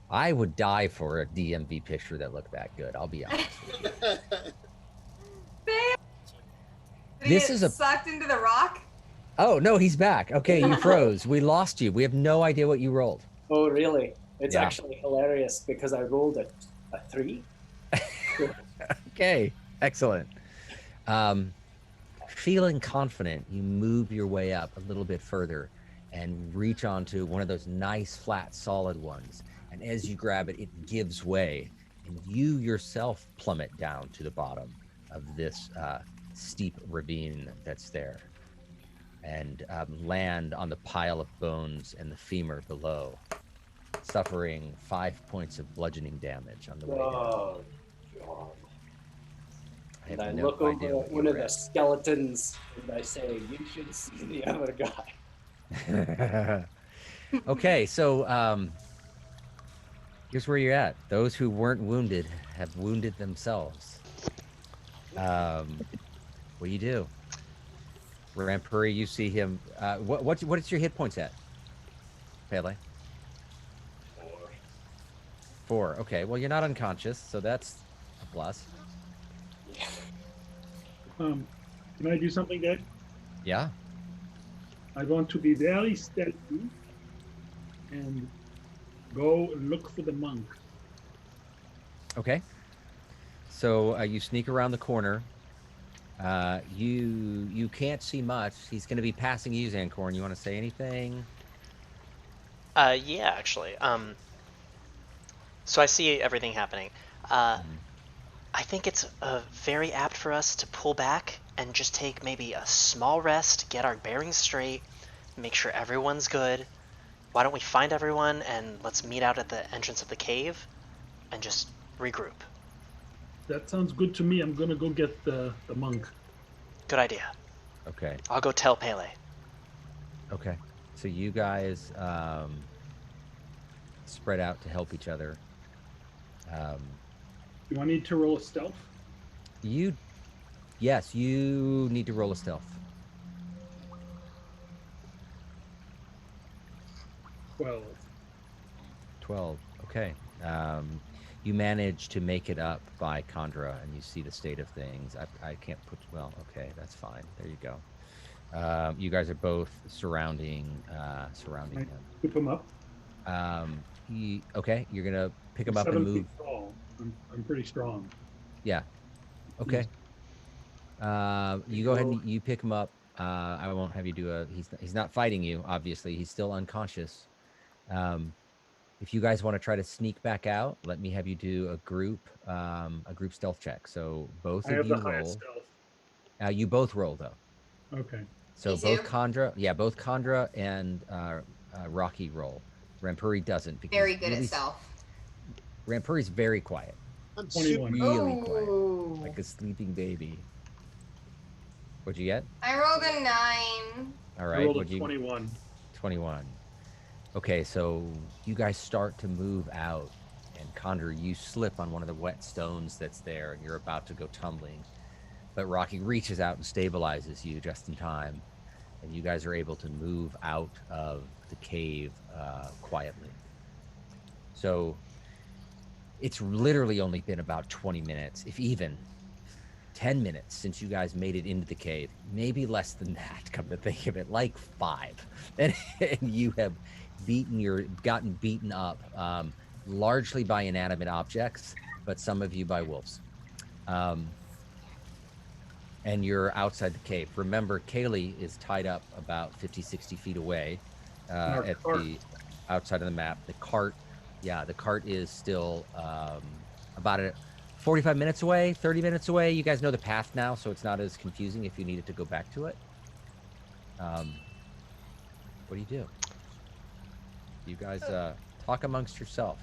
I would die for a DMV picture that looked that good. I'll be honest with you. This is sucked into the rock. Oh no, he's back. Okay, you froze. We lost you. We have no idea what you rolled. Oh, really? It's actually hilarious because I rolled a 3. Okay, excellent. Feeling confident, you move your way up a little bit further and reach onto one of those nice, flat, solid ones. And as you grab it, it gives way, and you yourself plummet down to the bottom of this steep ravine that's there, and land on the pile of bones and the femur below, suffering 5 points of bludgeoning damage on the way down. Oh, God. And I no look over idea at one of the skeletons and I say, you should see the other guy. Okay, so here's where you're at. Those who weren't wounded have wounded themselves. What do you do? Rampuri, you see him. What is your hit points at? Pele? 4. Okay, well, you're not unconscious, so that's a plus. Can I do something, Dad? Yeah. I want to be very stealthy and go look for the monk. Okay. So you sneak around the corner. You can't see much. He's going to be passing you, Zancorn. You want to say anything? Yeah, actually. So I see everything happening. I think it's very apt for us to pull back and just take maybe a small rest, get our bearings straight, make sure everyone's good. Why don't we find everyone and let's meet out at the entrance of the cave and just regroup. That sounds good to me. I'm gonna go get the monk. Good idea. Okay. I'll go tell Pele. Okay. So you guys spread out to help each other. Do I need to roll a stealth? Yes, you need to roll a stealth. 12. Okay. You manage to make it up by Khandra, and you see the state of things. I can't put. Well, okay, that's fine. There you go. You guys are both surrounding him. Scoop him up. Okay, you're gonna pick him up and 7 move. feet tall. I'm pretty strong. Yeah. Okay. You go ahead and you pick him up. I won't have you do a. He's not fighting you. Obviously, he's still unconscious. If you guys want to try to sneak back out, let me have you do a group stealth check. So both of you roll. You both roll though. Okay. So both Khandra and Rocky roll. Rampuri doesn't. Because Very good at stealth. Rampuri's very quiet. I'm 21. Really quiet, like a sleeping baby. What'd you get? I rolled a 9. All right. I rolled a 21. 21. Okay, so you guys start to move out, and Khandra, you slip on one of the wet stones that's there, and you're about to go tumbling. But Rocky reaches out and stabilizes you just in time, and you guys are able to move out of the cave quietly. So it's literally only been about 20 minutes, if even 10 minutes, since you guys made it into the cave. Maybe less than that, come to think of it, like 5. And you have gotten beaten up, largely by inanimate objects, but some of you by wolves. And you're outside the cave. Remember, Kaylee is tied up about 50, 60 feet away at the outside of the map. The cart is still about 45 minutes away, 30 minutes away. You guys know the path now, so it's not as confusing if you needed to go back to it. What do you do? You guys talk amongst yourself.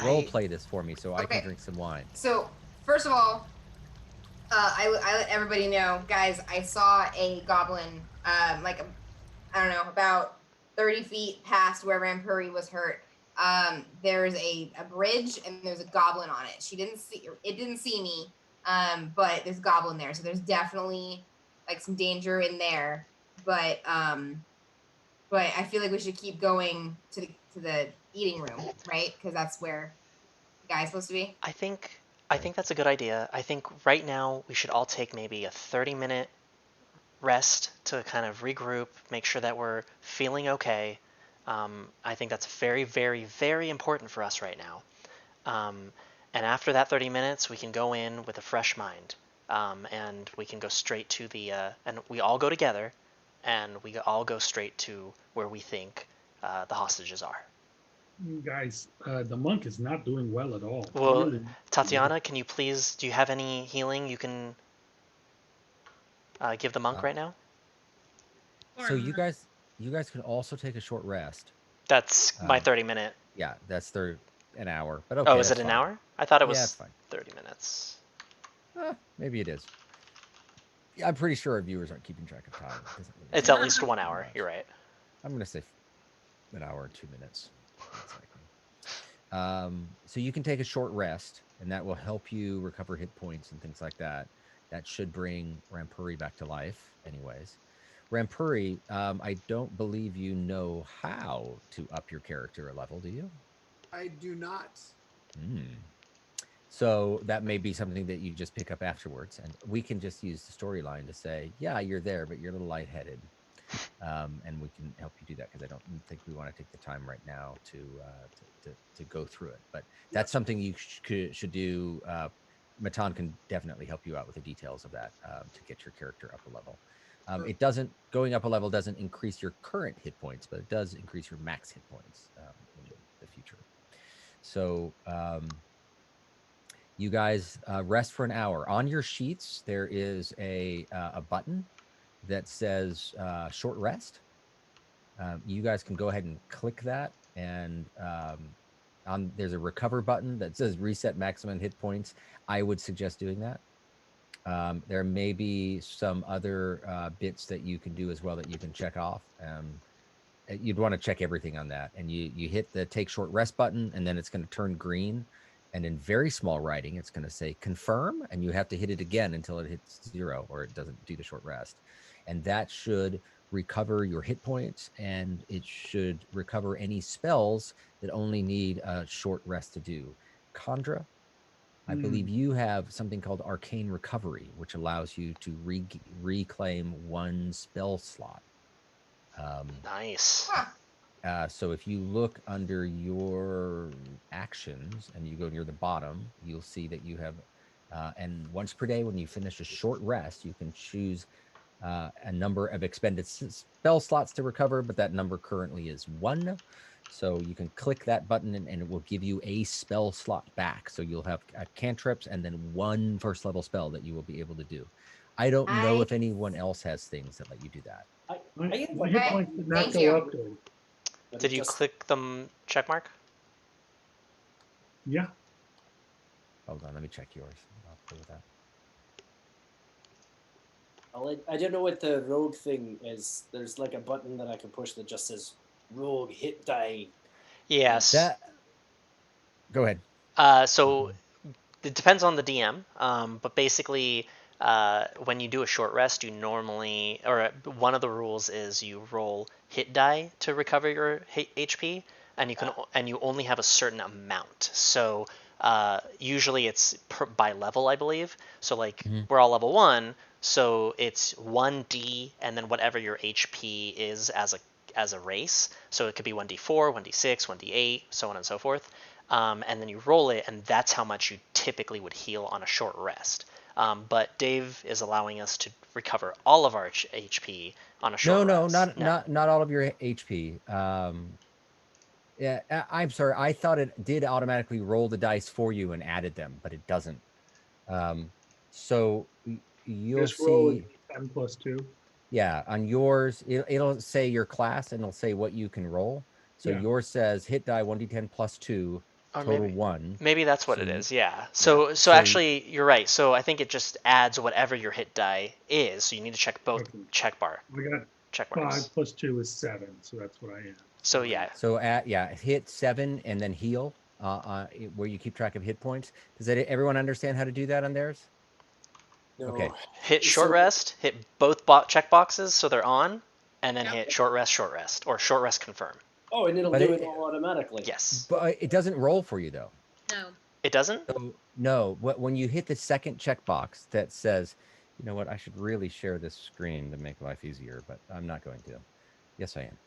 Role play this for me so I can drink some wine. So, first of all, I let everybody know, guys, I saw a goblin, I don't know, about 30 feet past where Rampuri was hurt. There's a bridge and there's a goblin on it. It didn't see me, but there's a goblin there. So there's definitely like some danger in there. But I feel like we should keep going to the eating room, right? Because that's where the guy's supposed to be. I think that's a good idea. I think right now we should all take maybe a 30-minute rest to kind of regroup, make sure that we're feeling okay. I think that's very, very, very important for us right now. And after that 30 minutes, we can go in with a fresh mind, and we can go straight to and we all go together, and we all go straight to where we think the hostages are. Guys, the monk is not doing well at all. Well, Really. Tatiana, can you please, do you have any healing you can give the monk right now? So you guys can also take a short rest. That's my 30-minute. Yeah, that's an hour. But okay. Oh, is it an hour? I thought it was 30 minutes. Maybe it is. Yeah, I'm pretty sure our viewers aren't keeping track of time. It's at least 1 hour. You're right. I'm going to say an hour and 2 minutes. So you can take a short rest, and that will help you recover hit points and things like that. That should bring Rampuri back to life anyways. Rampuri, I don't believe you know how to up your character a level, do you? I do not. So that may be something that you just pick up afterwards, and we can just use the storyline to say, yeah, you're there, but you're a little lightheaded. And we can help you do that, because I don't think we want to take the time right now to go through it. But that's something you should do. Matan can definitely help you out with the details of that to get your character up a level. Going up a level doesn't increase your current hit points, but it does increase your max hit points in the future. So you guys rest for an hour. On your sheets, there is a button that says short rest. You guys can go ahead and click that, and there's a recover button that says reset maximum hit points. I would suggest doing that. There may be some other bits that you can do as well that you can check off. You'd want to check everything on that, and you hit the take short rest button, and then it's going to turn green, and in very small writing it's going to say confirm, and you have to hit it again until it hits 0 or it doesn't do the short rest. And that should recover your hit points, and it should recover any spells that only need a short rest to do. Chandra, I believe you have something called Arcane Recovery, which allows you to reclaim 1 spell slot. Nice. So if you look under your actions and you go near the bottom, you'll see that you have, and once per day when you finish a short rest, you can choose a number of expended spell slots to recover, but that number currently is 1. So you can click that button and it will give you a spell slot back. So you'll have cantrips and then 1 first level spell that you will be able to do. I don't know if anyone else has things that let you do that. My hit points did not go up though. Did you click the check mark? Yeah. Hold on, let me check yours. I'll play with that. I don't know what the rogue thing is. There's like a button that I can push that just says rogue hit die. Yes. Go ahead. So it depends on the DM, but basically when you do a short rest, you normally, or one of the rules is you roll hit die to recover your HP, and you only have a certain amount. So usually it's by level, I believe. So we're all level 1, so it's 1d and then whatever your HP is as a race. So it could be 1d4, 1d6, 1d8, so on and so forth. And then you roll it, and that's how much you typically would heal on a short rest. But Dave is allowing us to recover all of our HP on a short rest. Not all of your HP. Yeah, I'm sorry. I thought it did automatically roll the dice for you and added them, but it doesn't. So you'll Just roll a see, d10 plus 2. yeah, on yours, it'll say your class and it'll say what you can roll. So Yeah. yours says hit die 1d10 plus 2, Or total 1. maybe that's what So it you- is. Yeah. yeah. So So actually, you're right. So I think it just adds whatever your hit die is. So you need to check both Okay. check We got marks. 5 plus 2 is 7, so that's what I am. So yeah, So hit 7 and then heal where you keep track of hit points. Does everyone understand how to do that on theirs? No. Okay. hit short So- rest, hit both check boxes so they're on, and then Yep. hit short rest, or short rest confirm. Oh, and it'll But do it- it all automatically. Yes. But it doesn't roll for you though. No. It doesn't? So no, when you hit the second checkbox that says, you know what, I should really share this screen to make life easier, but I'm not going to. Yes, I am.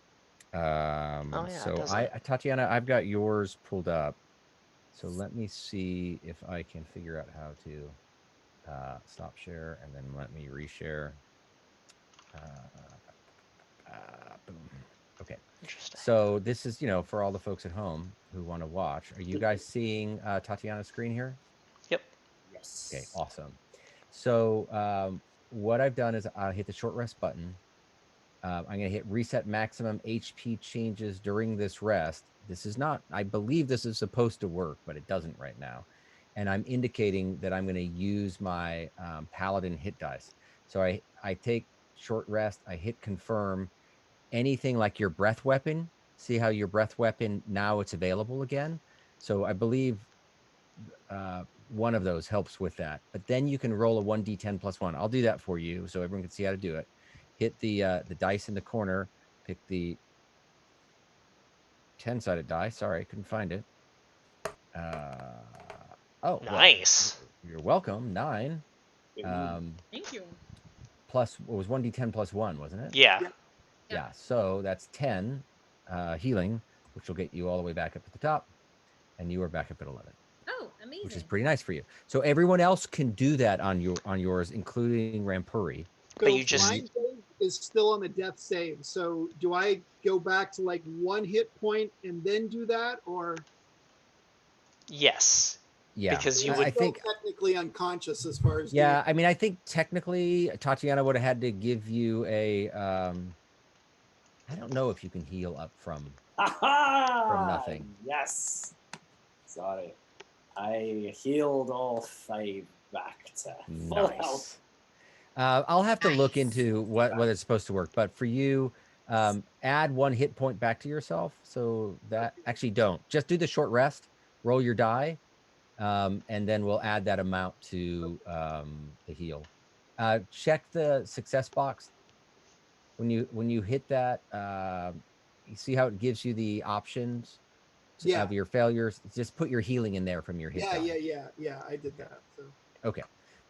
Oh, yeah, it So doesn't. Tatiana, I've got yours pulled up. So let me see if I can figure out how to stop share and then let me reshare. Boom. Okay. Interesting. So this is, for all the folks at home who want to watch. Are you guys seeing Tatiana's screen here? Yep. Yes. Okay, awesome. So what I've done is I hit the short rest button. I'm going to hit reset maximum HP changes during this rest. This is not, I believe this is supposed to work, but it doesn't right now. And I'm indicating that I'm going to use my paladin hit dice. So I take short rest, I hit confirm. Anything like your breath weapon, see how your breath weapon, now it's available again. So I believe one of those helps with that. But then you can roll a 1d10 plus 1. I'll do that for you so everyone can see how to do it. Hit the dice in the corner, pick the 10-sided die. Sorry, I couldn't find it. Oh, Nice. Well, you're welcome. 9. Thank you. Plus, it was 1d10 plus 1, wasn't it? Yeah. Yeah. So that's 10 healing, which will get you all the way back up at the top. And you are back up at 11. Oh, amazing. Which is pretty nice for you. So everyone else can do that on yours, including Rampuri. But So you just- my save is still on the death save. So do I go back to like 1 hit point and then do that, or Yes. Yeah, Because you I'm would- I still think. technically unconscious as far as Yeah, I mean, I think technically Tatiana would have had to give you a. I don't know if you can heal up from. From nothing. Yes. Sorry. I healed all 5 back to full health. Nice. I'll have to look Nice. into what it's supposed to work, but for you, add 1 hit point back to yourself. So that actually don't just do the short rest, roll your die, and then we'll add that amount to the heal. Check the success box when you hit that. You see how it gives you the options Yeah. of your failures. Just put your healing in there from your hit die. Yeah. I did that. So Okay.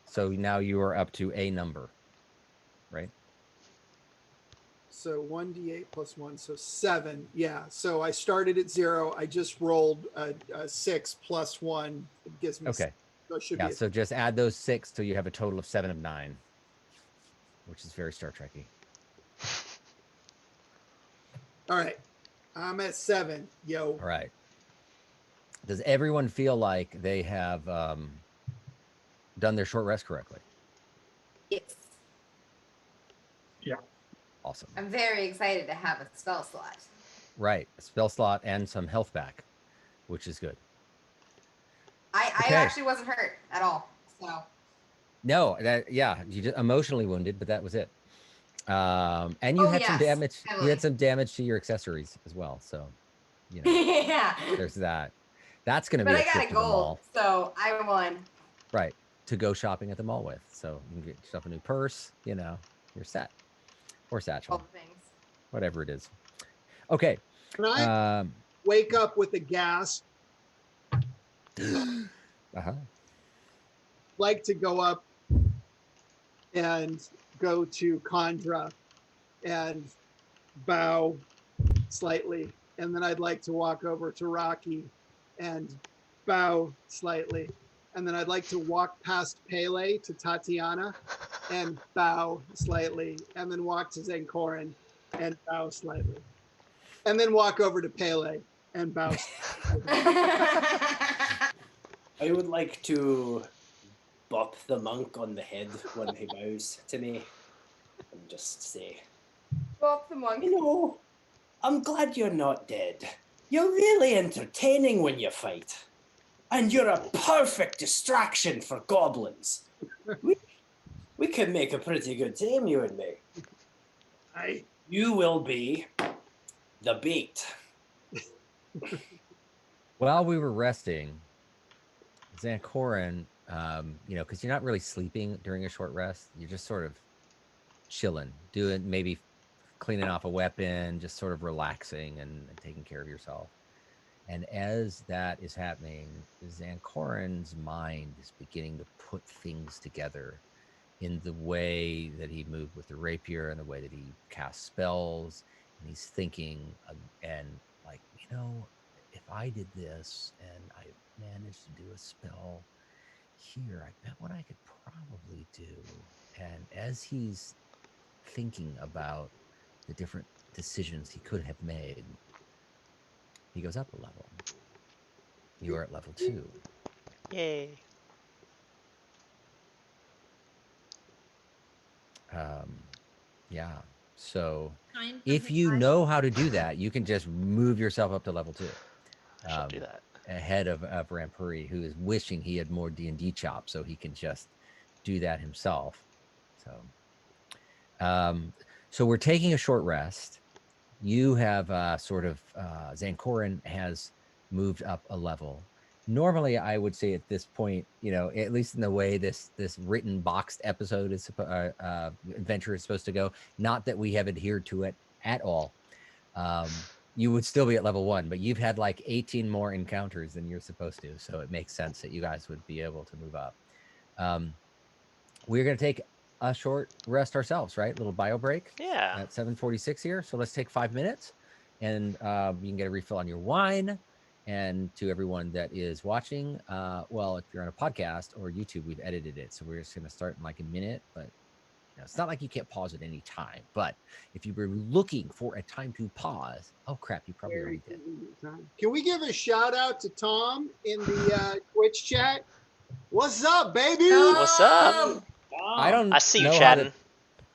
So now you are up to a number, right? so 1d8 plus 1, so 7. Yeah. So I started at 0. I just rolled a 6 plus 1. It gives me. Okay. So it should Yeah. be. So just add those 6 till you have a total of 7 of 9, which is very Star Trek-y. All right. I'm at 7. Yo. All right. Does everyone feel like they have done their short rest correctly? Yes. Awesome. I'm very excited to have a spell slot. Right. A spell slot and some health back, which is good. I Okay. actually wasn't hurt at all. So No, you just emotionally wounded, but that was it. And you Oh, had some yes, damage. You heavily. had some damage to your accessories as well. So, yeah. there's that. That's going to be But a I got trip a to the mall. gold, so I won. Right. To go shopping at the mall with. So you can get yourself a new purse, you're set. Or All satchel, the things. whatever it is. Okay. Can I wake up with a gasp? Uh-huh. Like to go up and go to Condra and bow slightly. And then I'd like to walk over to Rocky and bow slightly. And then I'd like to walk past Pele to Tatiana and bow slightly. And then walk to Zenkoran and bow slightly. And then walk over to Pele and bow slightly. I would like to bop the monk on the head when he bows to me and just say, Bop the monk. You know, I'm glad you're not dead. You're really entertaining when you fight. And you're a perfect distraction for goblins. We could make a pretty good team, you and me. You will be the bait. While we were resting, Zancorin, because you're not really sleeping during a short rest, you're just sort of chilling, doing maybe cleaning off a weapon, just sort of relaxing and taking care of yourself. And as that is happening, Zancorin's mind is beginning to put things together in the way that he moved with the rapier and the way that he cast spells. And he's thinking, and like, if I did this and I managed to do a spell here, I bet what I could probably do. And as he's thinking about the different decisions he could have made, he goes up a level. You are at level 2. Yay. Yeah. So Time for if the you time. know how to do that, you can just move yourself up to level 2. I shall do that. Ahead of Rampuri, who is wishing he had more D&D chops so he can just do that himself. So we're taking a short rest. You have Zancorin has moved up a level. Normally, I would say at this point, at least in the way this written boxed episode is adventure is supposed to go, not that we have adhered to it at all. You would still be at level 1, but you've had like 18 more encounters than you're supposed to. So it makes sense that you guys would be able to move up. We're going to take a short rest ourselves, right? Little bio break. Yeah. At 7:46 here. So let's take 5 minutes and you can get a refill on your wine. And to everyone that is watching, well, if you're on a podcast or YouTube, we've edited it. So we're just going to start in like a minute, but it's not like you can't pause at any time. But if you were looking for a time to pause, oh crap, you probably already did. Can we give a shout out to Tom in the Twitch chat? What's up, baby? What's up? I see you chatting.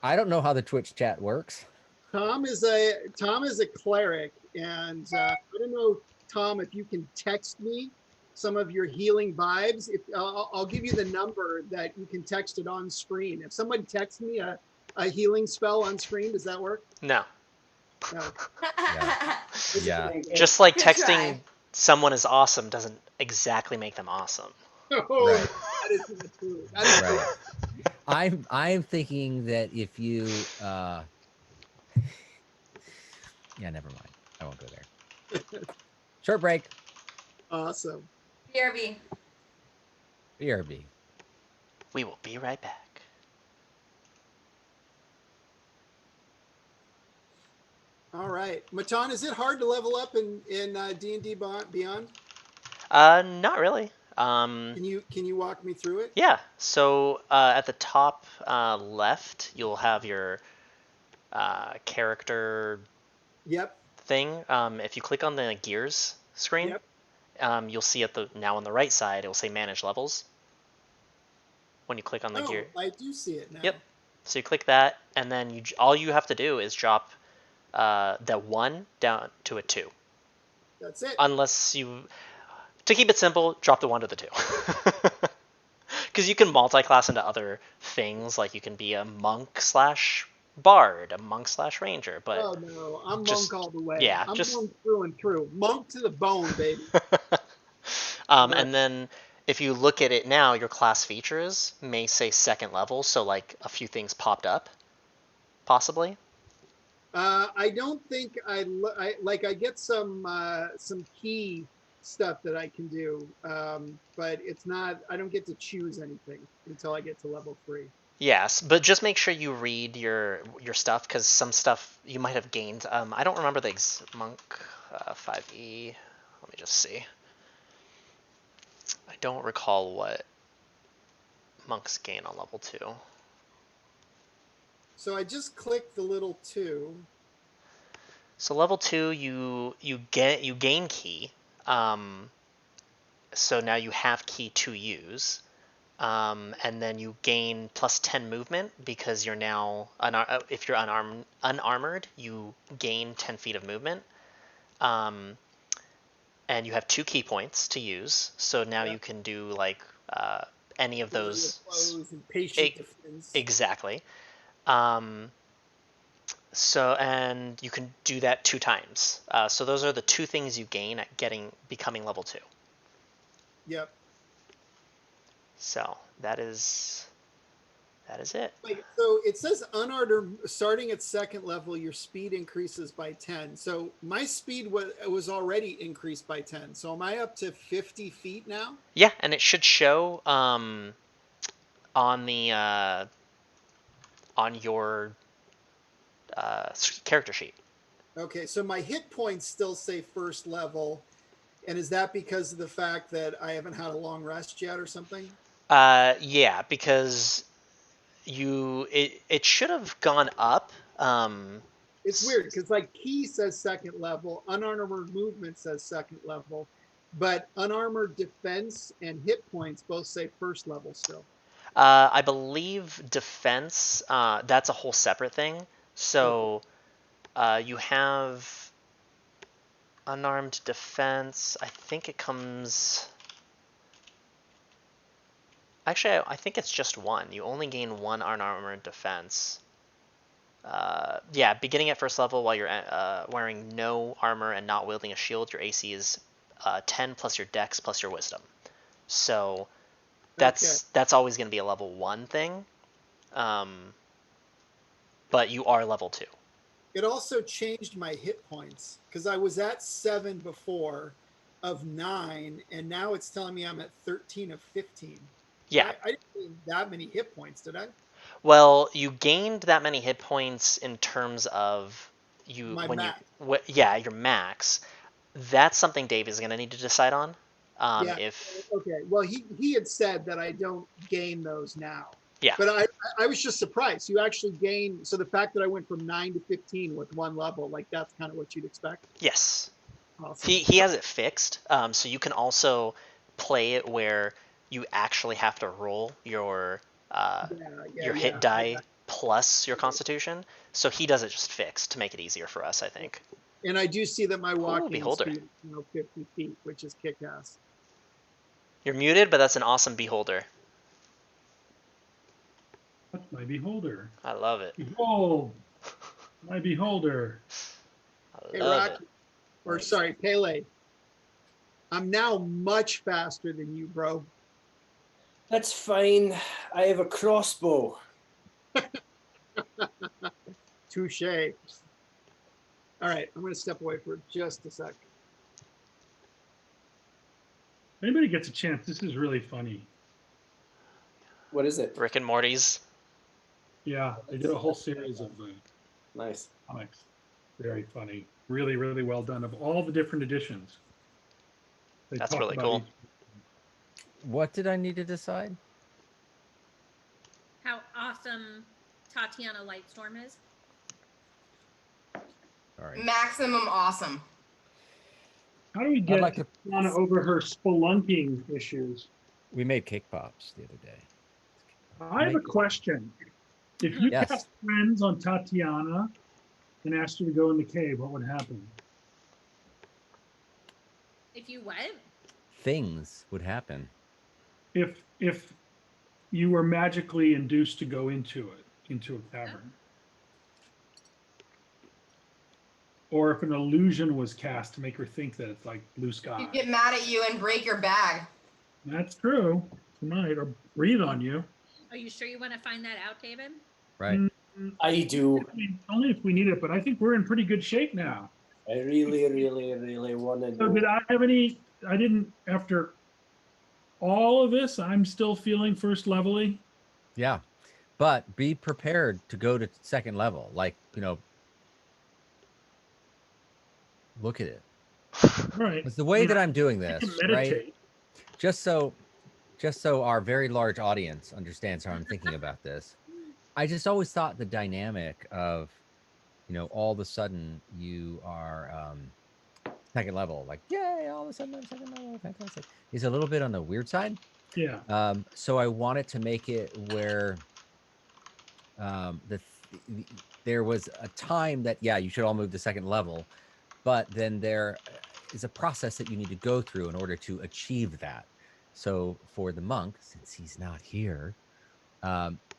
I don't know how the Twitch chat works. Tom is a cleric, and I don't know, Tom, if you can text me some of your healing vibes. If I'll give you the number that you can text it on screen. If someone texts me a healing spell on screen, does that work? No. No. Yeah. Just like Good texting try. someone is awesome doesn't exactly make them awesome. Oh, Right. that is not true. That is Right. I'm thinking that if you yeah, never mind. I won't go there. Short break. awesome. BRB. BRB. We will be right back. All right, Matan, is it hard to level up in D&D Beyond? Not really. Can you walk me through it? Yeah. So at the top left, you'll have your character Yep. thing. If you click on the gears screen, Yep. you'll see now on the right side, it will say manage levels. When you click on the gear. I do see it now. Yep. So you click that, and then all you have to do is drop the 1 down to a 2. That's it. Unless to keep it simple, drop the 1 to the 2. Because you can multi-class into other things, like you can be a monk / bard, a monk / ranger. But oh no, I'm monk all the way. Yeah, I'm monk through and through. Monk to the bone, baby. And then if you look at it now, your class features may say 2nd level, so like a few things popped up, possibly. I don't think I get some key stuff that I can do, but it's not. I don't get to choose anything until I get to level 3. Yes, but just make sure you read your stuff, because some stuff you might have gained. I don't remember the monk 5e. Let me just see. I don't recall what monks gain on level 2. So I just clicked the little 2. So level 2, you gain key. So now you have key to use. and then you gain plus 10 movement because you're now if you're unarmored, you gain 10 feet of movement. And you have 2 key points to use, so now you can do like any of those. Close and patient defense. Exactly. So, and you can do that 2 times. So those are the 2 things you gain at becoming level 2. Yep. So that is it. Like, so it says unarmored starting at 2nd level, your speed increases by 10. So my speed was already increased by 10. So am I up to 50 feet now? Yeah, and it should show on the on your character sheet. Okay, so my hit points still say 1st level. And is that because of the fact that I haven't had a long rest yet or something? Yeah, because it should have gone up. It's weird because like key says 2nd level, unarmored movement says 2nd level, but unarmored defense and hit points both say 1st level still. I believe defense, that's a whole separate thing. So you have unarmed defense. I think it comes. Actually, I think it's just 1. You only gain 1 unarmored defense. Yeah, beginning at 1st level while you're wearing no armor and not wielding a shield, your AC is 10 plus your dex plus your wisdom. So that's always going to be a level 1 thing. But you are level 2. It also changed my hit points because I was at 7 before of 9, and now it's telling me I'm at 13 of 15. Yeah. I didn't gain that many hit points, did I? Well, you gained that many hit points in terms of My when max. your max. That's something Dave is going to need to decide on. Yeah. If Okay. Well, he had said that I don't gain those now. Yeah. But I was just surprised. You actually gain. So the fact that I went from 9 to 15 with 1 level, like that's kind of what you'd expect. Yes. Awesome. He has it fixed. So you can also play it where you actually have to roll your hit die plus your constitution. So he does it just fixed to make it easier for us, I think. And I do see that my walking Beholder. speed is 50 feet, which is kick-ass. You're muted, but that's an awesome beholder. That's my beholder. I love it. Behold, my beholder. I love it. Or sorry, Pele. I'm now much faster than you, bro. That's fine. I have a crossbow. Touche. All right, I'm going to step away for just a sec. If anybody gets a chance, this is really funny. What is it? Rick and Morty's. Yeah, they did a whole series of Nice comics. Very funny. Really, really well done. Of all the different editions. That's really cool. What did I need to decide? How awesome Tatiana Lightstorm is. All right. Maximum awesome. How do we get Tatiana over her spelunking issues? We made cake pops the other day. I have a question. If you cast friends on Tatiana and asked her to go in the cave, what would happen? If you what? Things would happen. If you were magically induced to go into a cavern. Or if an illusion was cast to make her think that it's like blue sky. She'd get mad at you and break your bag. That's true. She might, or breathe on you. Are you sure you want to find that out, David? Right. I do. Only if we need it, but I think we're in pretty good shape now. I really, really, really want to So do. did I have any? I didn't. After all of this, I'm still feeling first level-y. Yeah, but be prepared to go to 2nd level. Like, look at it. Right. It's the way that I'm doing this, right? Just so our very large audience understands how I'm thinking about this. I just always thought the dynamic of, all of a sudden you are 2nd level, like, yay, all of a sudden I'm 2nd level, fantastic. Is a little bit on the weird side. Yeah. So I wanted to make it where there was a time that, yeah, you should all move to second level, but then there is a process that you need to go through in order to achieve that. So for the monk, since he's not here,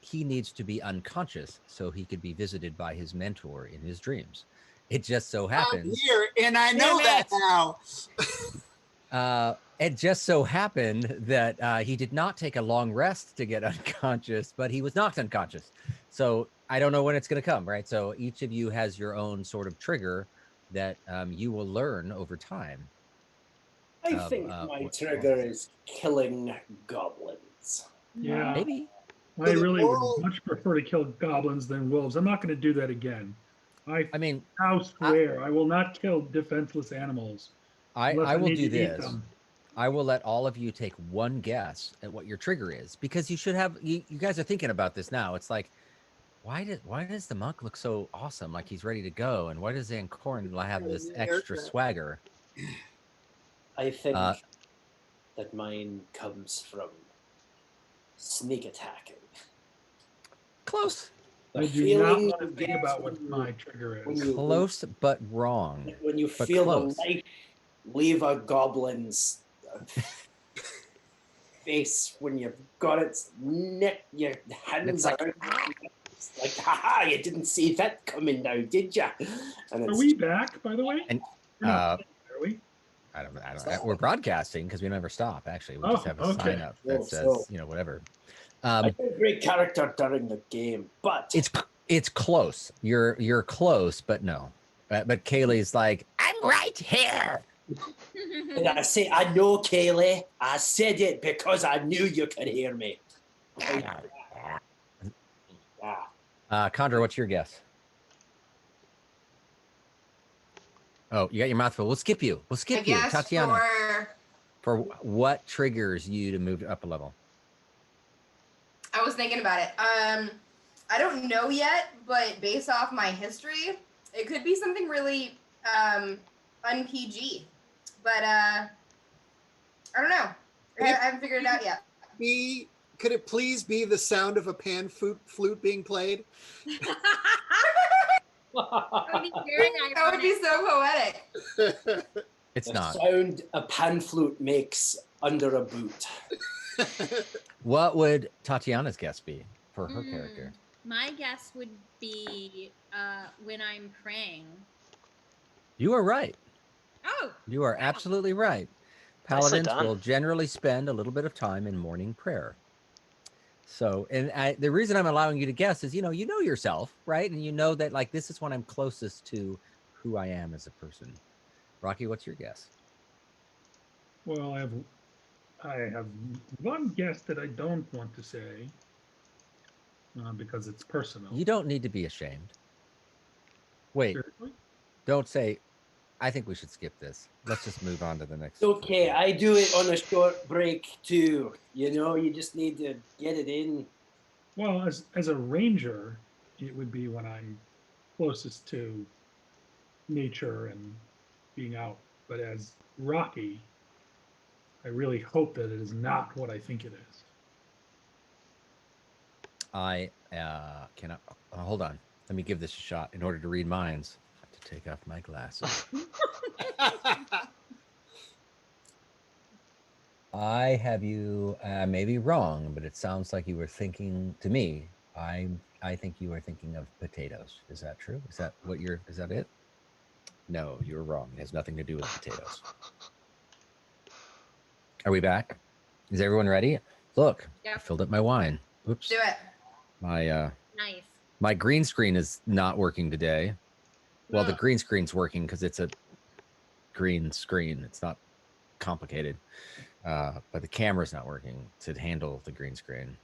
he needs to be unconscious so he could be visited by his mentor in his dreams. It just so happens. I'm here, and I know that now. It just so happened that he did not take a long rest to get unconscious, but he was knocked unconscious. So I don't know when it's going to come, right? So each of you has your own sort of trigger that you will learn over time. I think my trigger is killing goblins. Yeah. Maybe. I really would much prefer to kill goblins than wolves. I'm not going to do that again. I mean, now swear I will not kill defenseless animals. I will do this. I will let all of you take one guess at what your trigger is, because you should have, you guys are thinking about this now. It's like, why does the monk look so awesome? Like he's ready to go. And why does Ancorn have this extra swagger? I think that mine comes from sneak attacking. Close. I do not want to think about what my trigger is. Close, but wrong. When you feel the life leave a goblin's face when you've got its neck, your hands are like, haha, you didn't see that coming now, did ya? And are we back, by the way? And are we? I don't. We're broadcasting because we never stop. Actually, we just have a sign up that says, whatever. I had a great character during the game, but it's close. You're close, but no. But Kaylee's like, I'm right here. And I say, I know, Kaylee. I said it because I knew you could hear me. Condor, what's your guess? Oh, you got your mouth full. We'll skip you. Tatiana. For what triggers you to move up a level? I was thinking about it. I don't know yet, but based off my history, it could be something really un-PG. But I don't know. I haven't figured it out yet. Could it please be the sound of a pan flute being played? That would be so poetic. It's not. The sound a pan flute makes under a boot. What would Tatiana's guess be for her character? My guess would be when I'm praying. You are right. Oh. You are absolutely right. Paladins will generally spend a little bit of time in morning prayer. So, and the reason I'm allowing you to guess is, you know yourself, right? And you know that, like, this is when I'm closest to who I am as a person. Rocky, what's your guess? Well, I have one guess that I don't want to say because it's personal. You don't need to be ashamed. Wait, Seriously? Don't say, I think we should skip this. Let's just move on to the next. Okay, I do it on a short break too. You just need to get it in. Well, as a ranger, it would be when I'm closest to nature and being out. But as Rocky, I really hope that it is not what I think it is. I cannot. Hold on. Let me give this a shot. In order to read minds, I have to take off my glasses. I have you. I may be wrong, but it sounds like you were thinking. To me, I think you were thinking of potatoes. Is that true? Is that what you're? Is that it? No, you were wrong. It has nothing to do with potatoes. Are we back? Is everyone ready? Look, I filled up my wine. Oops. Do it. Nice. My green screen is not working today. Well, the green screen's working because it's a green screen. It's not complicated. But the camera's not working to handle the green screen.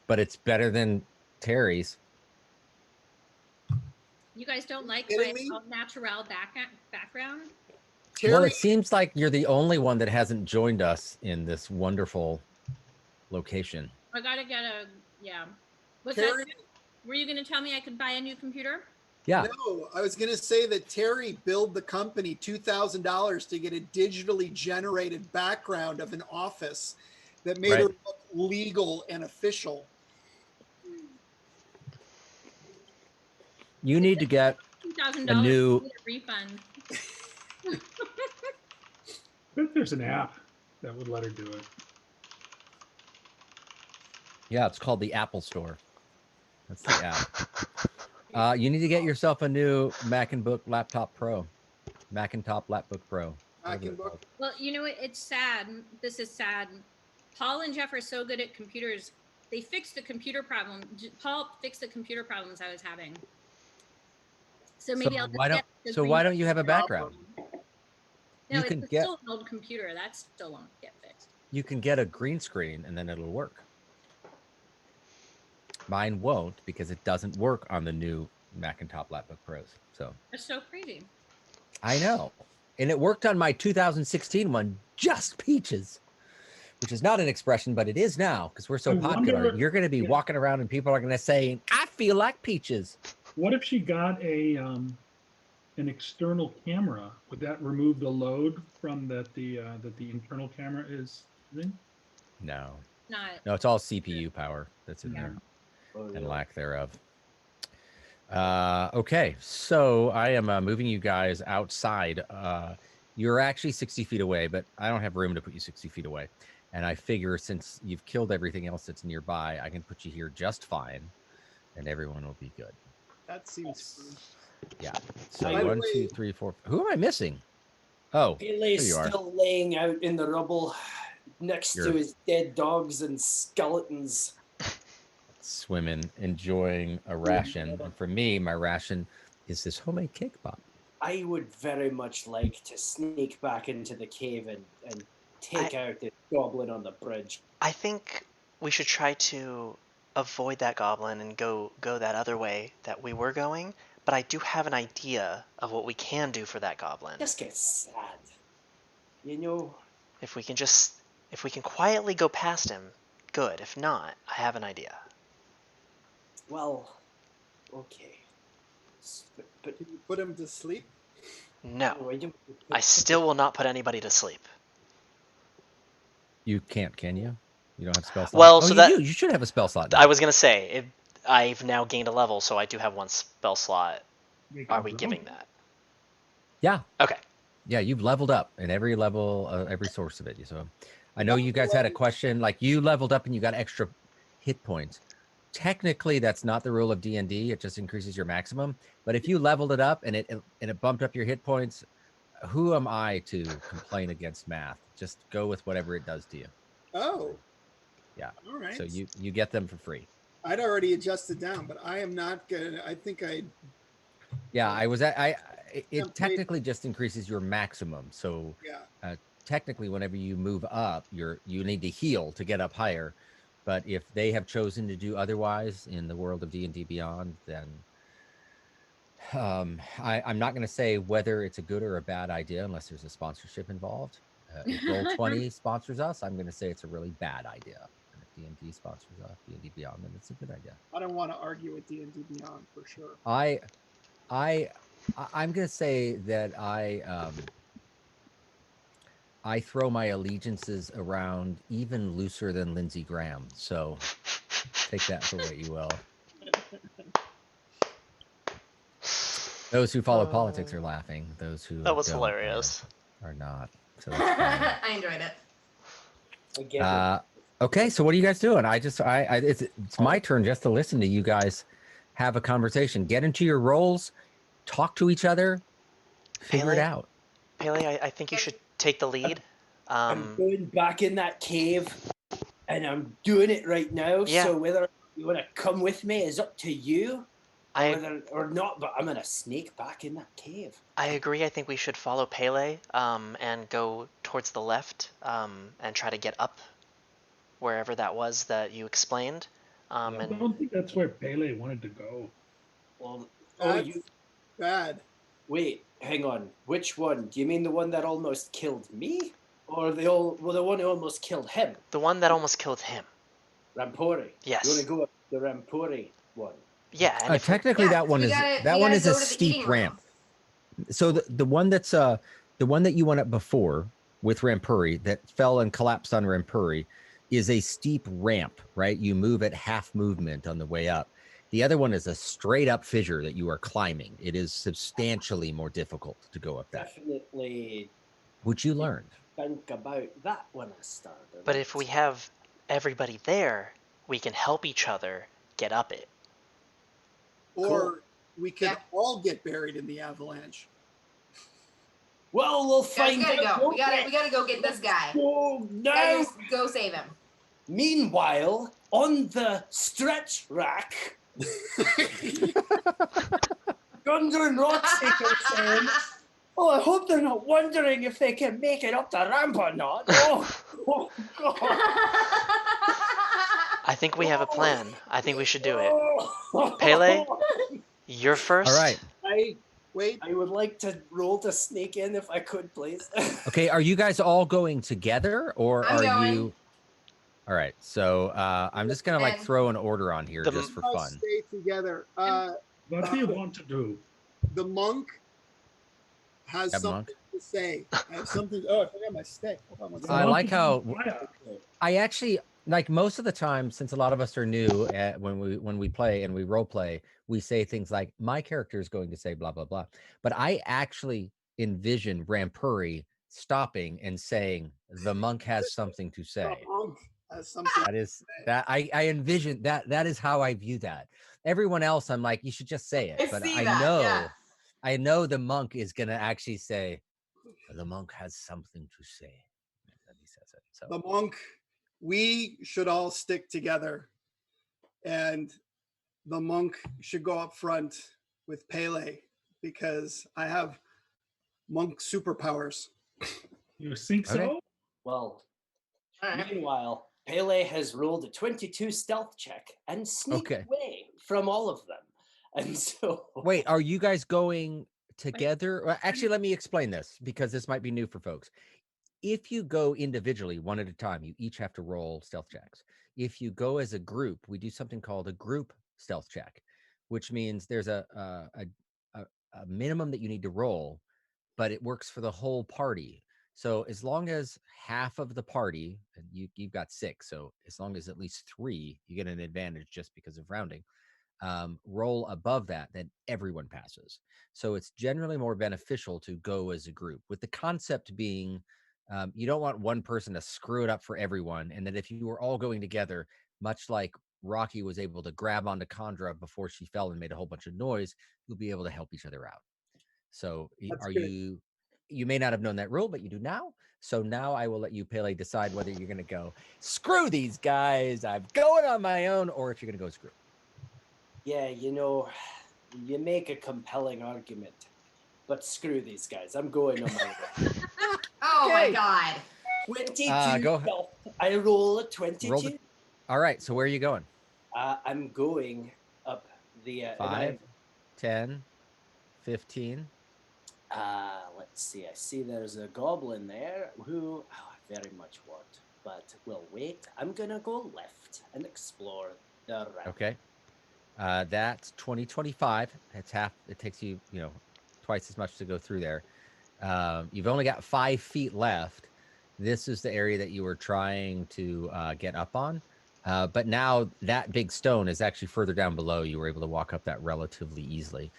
But it's better than Terry's. You guys don't like my natural background? Terry, well, it seems like you're the only one that hasn't joined us in this wonderful location. I gotta get What's Terry, that? Were you gonna tell me I could buy a new computer? Yeah. No, I was going to say that Terry billed the company $2,000 to get a digitally generated background of an office. that made her look legal and official. You need to get $2,000 a new refund. I bet there's an app that would let her do it. Yeah, it's called the Apple Store. That's the app. You need to get yourself a new MacBook Laptop Pro. Macintosh Lapbook Pro. MacBook. Well, you know, it's sad. This is sad. Paul and Jeff are so good at computers. They fixed the computer problem. Paul fixed the computer problems I was having. So maybe I'll just why don't you have a background? No, it's still an old computer. That still won't get fixed. You can get a green screen and then it'll work. Mine won't because it doesn't work on the new Macintosh Lapbook Pros. So that's so crazy. I know. And it worked on my 2016 one, just peaches, which is not an expression, but it is now because we're so popular. You're going to be walking around and people are going to say, I feel like peaches. What if she got an external camera? Would that remove the load from that the internal camera is using? No. Not. No, it's all CPU power that's in there and lack thereof. Okay, so I am moving you guys outside. You're actually 60 feet away, but I don't have room to put you 60 feet away. And I figure since you've killed everything else that's nearby, I can put you here just fine, and everyone will be good. That seems fun. Yeah. So 1, 2, 3, 4. Who am I missing? Oh, Pele's still laying out in the rubble next to his dead dogs and skeletons. Swimming, enjoying a ration. And for me, my ration is this homemade cake pop. I would very much like to sneak back into the cave and take out this goblin on the bridge. I think we should try to avoid that goblin and go that other way that we were going, but I do have an idea of what we can do for that goblin. Just get sad. You know? If we can quietly go past him, good. If not, I have an idea. Well, okay. But can you put him to sleep? No. I still will not put anybody to sleep. You can't, can you? You don't have spell slot? Well, you should have a spell slot now. I was going to say, I've now gained a level, so I do have one spell slot. Are we giving that? Yeah. Okay. Yeah, you've leveled up in every level, every source of it. So I know you guys had a question, like you leveled up and you got extra hit points. Technically, that's not the rule of D&D. It just increases your maximum. But if you leveled it up and it bumped up your hit points, who am I to complain against math? Just go with whatever it does to you. Oh. Yeah. All right. So you get them for free. I'd already adjusted down, but I am not gonna. I think I. Yeah, it technically just increases your maximum. So technically, whenever you move up, you need to heal to get up higher. But if they have chosen to do otherwise in the world of D&D Beyond, then I'm not going to say whether it's a good or a bad idea unless there's a sponsorship involved. If Roll20 sponsors us, I'm going to say it's a really bad idea. And if D&D sponsors us, D&D Beyond, then it's a good idea. I don't want to argue with D&D Beyond for sure. I'm going to say that I throw my allegiances around even looser than Lindsey Graham. So take that for what you will. Those who follow politics are laughing. Those who that was hilarious are not. So I enjoyed it. Okay, so what are you guys doing? It's my turn just to listen to you guys have a conversation. Get into your roles, talk to each other, figure it out. Pele, I think you should take the lead. I'm going back in that cave, and I'm doing it right now. Yeah. So whether you want to come with me is up to you. Whether or not, but I'm gonna sneak back in that cave. I agree. I think we should follow Pele and go towards the left and try to get up wherever that was that you explained. I don't think that's where Pele wanted to go. Well, bad. Wait, hang on. Which one? Do you mean the one that almost killed me, or the one who almost killed him? The one that almost killed him. Rampori. Yes. You want to go up the Rampori one? Yeah. And technically, that one is a steep ramp. So the one that's the one that you went up before with Rampuri that fell and collapsed on Rampuri is a steep ramp, right? You move at half movement on the way up. The other one is a straight up fissure that you are climbing. It is substantially more difficult to go up that, Definitely which you learned. think about that when I started. But if we have everybody there, we can help each other get up it. Or we could Yeah. all get buried in the avalanche. Well, we'll Guys, find we gotta out. go. We gotta go get this guy. Go now. Guys, go save him. Meanwhile, on the stretch rack, Gunder and Rockseeker saying, "Oh, I hope they're not wondering if they can make it up the ramp or not." Oh God. I think we have a plan. I think we should do it. Oh. Pele? You're first. All right. Wait, I would like to roll to sneak in if I could, please. Okay. Are you guys all going together or I'm are going. you? All right. So I'm just going to like Then- throw an order on here just for let's fun. stay together. What do you want to do? The monk has Yeah, something monk. to say. I have something. Oh, I forgot my stick. Hold on one I second. like how Fire. I actually like most of the time, since a lot of us are new when we play and we role play, we say things like my character is going to say blah blah blah. But I actually envision Rampuri stopping and saying the monk has something to say. The monk has something. That is that I envision that is how I view that. Everyone else, I'm like, you should just say it. I But see I that, know yeah. I know the monk is gonna actually say the monk has something to say. And he says it. So The monk. We should all stick together, and the monk should go up front with Pele because I have monk superpowers. You think Okay. so? Well, Alright. meanwhile, Pele has rolled a 22 stealth check and sneaked Okay. away from all of them. And so wait, are you guys going together? Well, actually, let me explain this because this might be new for folks. If you go individually, one at a time, you each have to roll stealth checks. If you go as a group, we do something called a group stealth check, which means there's a minimum that you need to roll, but it works for the whole party. So as long as half of the party, and you've got 6, so as long as at least 3, you get an advantage just because of rounding. Roll above that, then everyone passes. So it's generally more beneficial to go as a group, with the concept being you don't want one person to screw it up for everyone. And then if you were all going together, much like Rocky was able to grab onto Condra before she fell and made a whole bunch of noise, you'll be able to help each other out. So That's are good. you may not have known that rule, but you do now. So now I will let you, Pele, decide whether you're going to go, screw these guys, I'm going on my own, or if you're going to go screw. yeah, you make a compelling argument. But screw these guys. I'm going on my own. Oh my Okay. god. 22 go ahead. stealth. I roll a 22. All right. So where are you going? I'm going up the 5, 10, 15. let's see. I see there's a goblin there who I very much want, but we'll wait. I'm gonna go left and explore the ramp. Okay. That's 2025. It's half. It takes you, twice as much to go through there. You've only got 5 feet left. This is the area that you were trying to get up on. But now that big stone is actually further down below. You were able to walk up that relatively easily.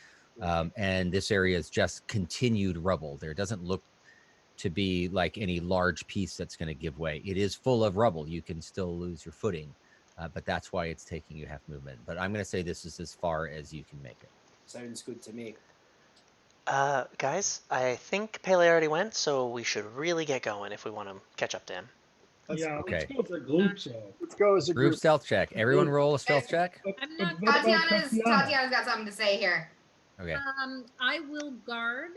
And this area is just continued rubble. There doesn't look to be like any large piece that's going to give way. It is full of rubble. You can still lose your footing, but that's why it's taking you half movement. But I'm going to say this is as far as you can make it. Sounds good to me. Guys, I think Pele already went, so we should really get going if we want to catch up to him. Yeah, okay. let's go as a group. So, Let's go as a Group group. stealth check. Everyone roll a stealth check. but, I'm but not- what about Tatiana's got something to say here. Okay. I will guard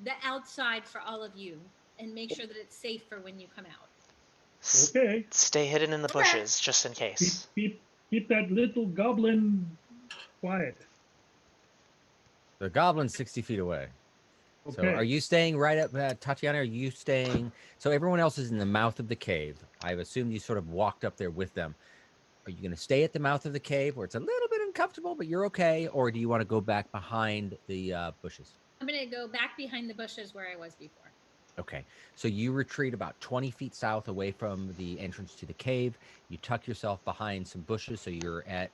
the outside for all of you and make sure that it's safe for when you come out. Okay. Stay hidden in the Okay. bushes, just in case. Keep that little goblin quiet. The goblin's 60 feet away. So Okay. are you staying right up, Tatiana? Are you staying? So everyone else is in the mouth of the cave. I've assumed you sort of walked up there with them. Are you going to stay at the mouth of the cave where it's a little bit uncomfortable, but you're okay? Or do you want to go back behind the bushes? I'm going to go back behind the bushes where I was before. Okay, so you retreat about 20 feet south away from the entrance to the cave. You tuck yourself behind some bushes, so you're at,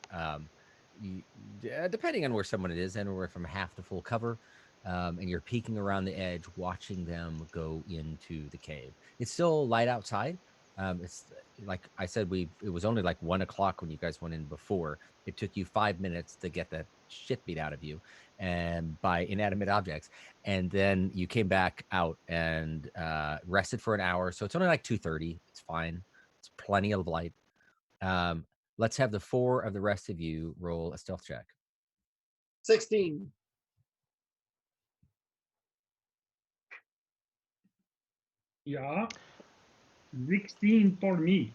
depending on where someone it is, anywhere from half to full cover. And you're peeking around the edge, watching them go into the cave. It's still light outside. It's like I said, it was only like 1 o'clock when you guys went in before. It took you 5 minutes to get the shit beat out of you, and by inanimate objects, and then you came back out and rested for an hour. So it's only like 2:30. It's fine. It's plenty of light. Um, let's have the four of the rest of you roll a stealth check. 16. Yeah. 16 for me.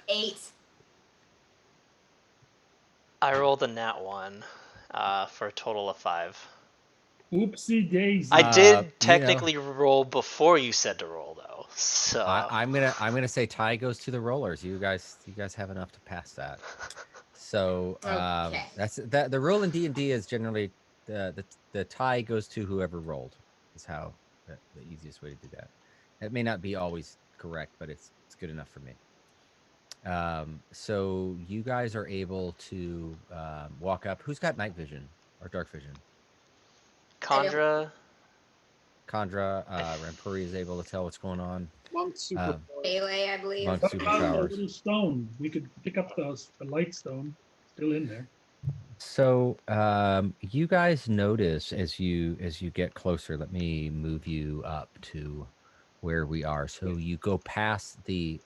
8. I rolled a nat 1 for a total of 5. Oopsie daisy. I did you technically roll before you said to roll, though. So I'm gonna say tie goes to the rollers. You guys have enough to pass that. So Okay. that's that. The rule in D&D is generally the tie goes to whoever rolled. Is how the easiest way to do that. It may not be always correct, but it's good enough for me. So you guys are able to walk up. Who's got night vision or dark vision? Chandra, Chandra, Rampuri is able to tell what's going on. Monk super. Melee, I believe. Monk What about the superpowers. little stone? We could pick up the light stone. Still in there. So you guys notice as you get closer. Let me move you up to where we are. So you go past the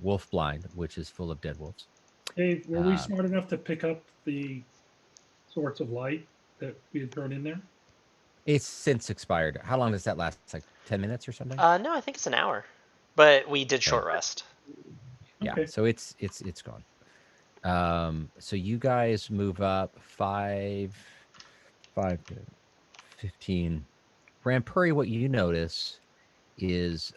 wolf blind, which is full of dead wolves. Dave, were we smart enough to pick up the sorts of light that we had thrown in there? It's since expired. How long does that last? It's like 10 minutes or something? no, I think it's an hour, but we did short rest. Yeah, Okay. so it's gone. So you guys move up 5 to 15. Rampuri, what you notice is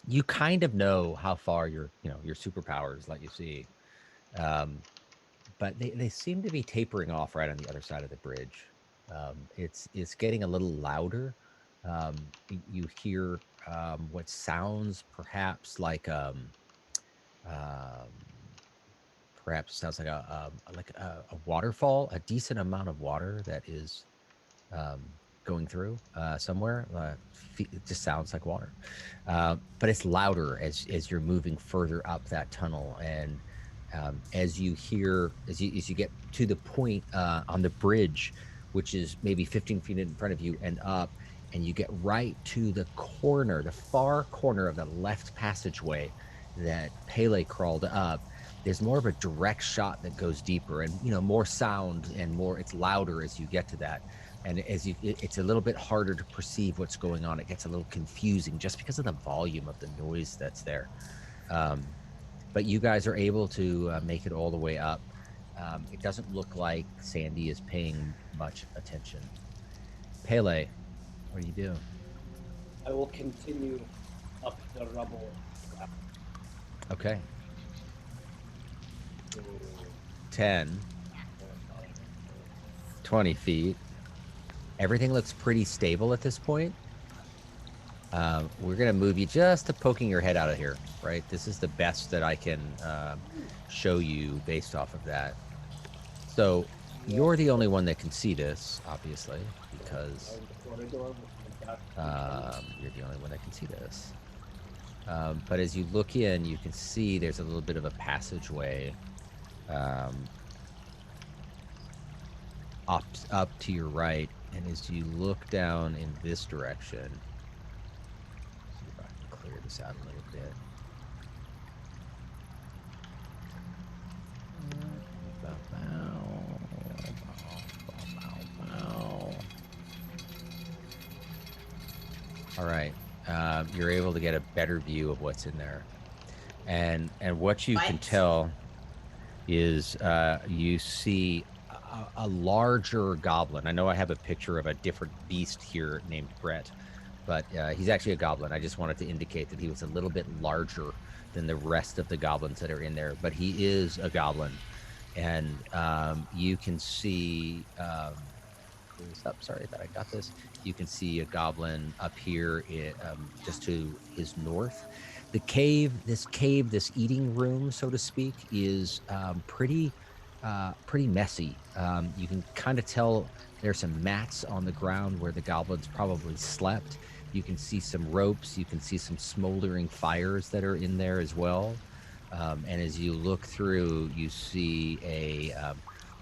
you kind of know how far your superpowers let you see, but they seem to be tapering off right on the other side of the bridge. It's getting a little louder. You hear what sounds perhaps like a waterfall, a decent amount of water that is going through somewhere. It just sounds like water, but it's louder as you're moving further up that tunnel, and as you get to the point on the bridge, which is maybe 15 feet in front of you and up, and you get right to the far corner of the left passageway that Pele crawled up. There's more of a direct shot that goes deeper, and more sound, and it's louder as you get to that. And it's a little bit harder to perceive what's going on. It gets a little confusing just because of the volume of the noise that's there. But you guys are able to make it all the way up. It doesn't look like Sandy is paying much attention. Pele, what do you do? I will continue up the rubble. Okay. 10, 20 feet. Everything looks pretty stable at this point. We're going to move you just to poking your head out of here, right? This is the best that I can show you based off of that. So you're the only one that can see this, obviously, because you're the only one that can see this. But as you look in, you can see there's a little bit of a passageway up to your right. And as you look down in this direction, see if I can clear this out a little bit. All right, you're able to get a better view of what's in there, and what you can tell is you see a larger goblin. I know I have a picture of a different beast here named Brett, but he's actually a goblin. I just wanted to indicate that he was a little bit larger than the rest of the goblins that are in there, but he is a goblin. And you can see this up. Sorry, I thought I got this. You can see a goblin up here, just to his north. The cave, this eating room, so to speak, is pretty messy. You can kind of tell there's some mats on the ground where the goblins probably slept. You can see some ropes. You can see some smoldering fires that are in there as well. And as you look through, you see a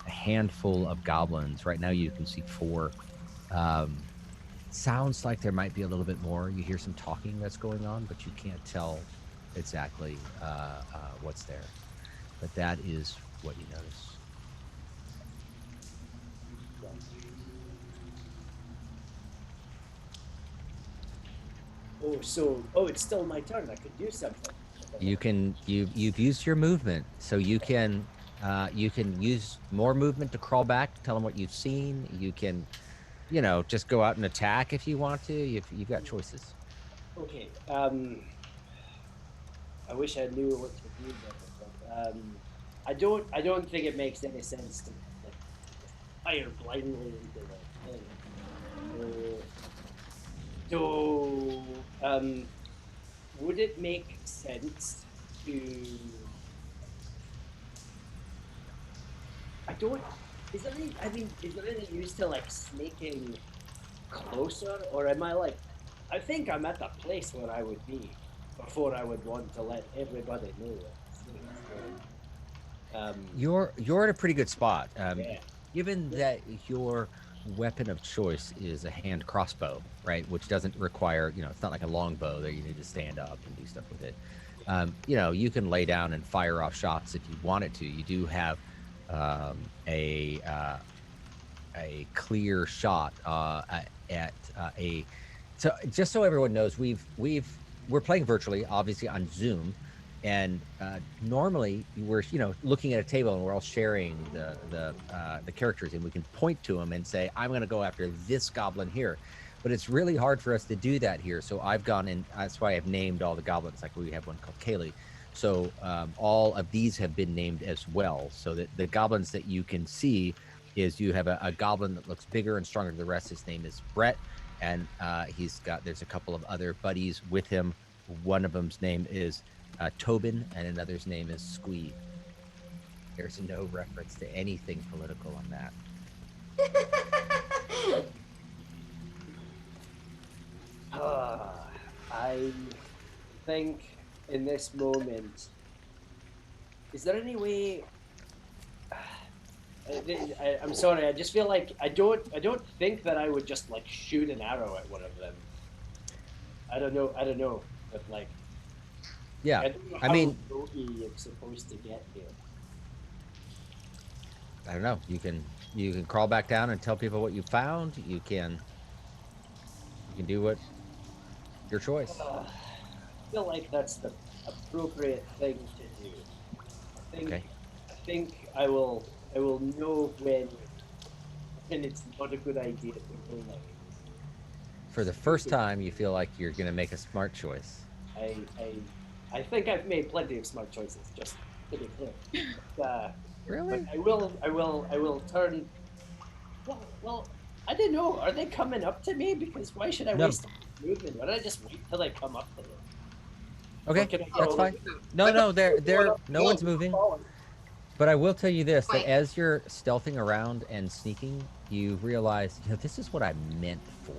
handful of goblins. Right now, you can see 4. Sounds like there might be a little bit more. You hear some talking that's going on, but you can't tell exactly what's there. But that is what you notice. It's still my turn. I could do something. You've used your movement, so you can use more movement to crawl back, tell them what you've seen. You can, just go out and attack if you want to. You've got choices. Okay. I wish I knew what to do better, but I don't think it makes any sense to like fire blindly into the thing. So, would it make sense to? Is there any use to like sneaking closer, or am I like? I think I'm at the place where I would be before I would want to let everybody know it. You're in a pretty good spot. Yeah. Given that your weapon of choice is a hand crossbow, right, which doesn't require, it's not like a longbow that you need to stand up and do stuff with it. You can lay down and fire off shots if you wanted to. You do have a clear shot at a. So just so everyone knows, we're playing virtually, obviously on Zoom, and normally we're looking at a table and we're all sharing the characters, and we can point to them and say, I'm going to go after this goblin here. But it's really hard for us to do that here. So I've gone in. That's why I've named all the goblins. Like we have one called Kaylee. So all of these have been named as well. So that the goblins that you can see is you have a goblin that looks bigger and stronger than the rest. His name is Brett, and there's a couple of other buddies with him. One of them's name is Tobin, and another's name is Squeeb. There's no reference to anything political on that. I think in this moment, is there any way? I'm sorry. I just feel like I don't think that I would just like shoot an arrow at one of them. I don't know, but like. Yeah, I don't know I how mean, low you're supposed to get here. I don't know. You can crawl back down and tell people what you found. You can do what your choice. I feel like that's the appropriate thing to do. I think I will know when it's not a good idea to go like. For the first time, you feel like you're going to make a smart choice. I think I've made plenty of smart choices, just to be clear. Really? But I will turn. Well, I don't know. Are they coming up to me? Because why should I waste movement? Why don't I just wait till they come up to me? Okay, that's fine. No, they're no one's moving. But I will tell you this: that as you're stealthing around and sneaking, you realize, this is what I'm meant for.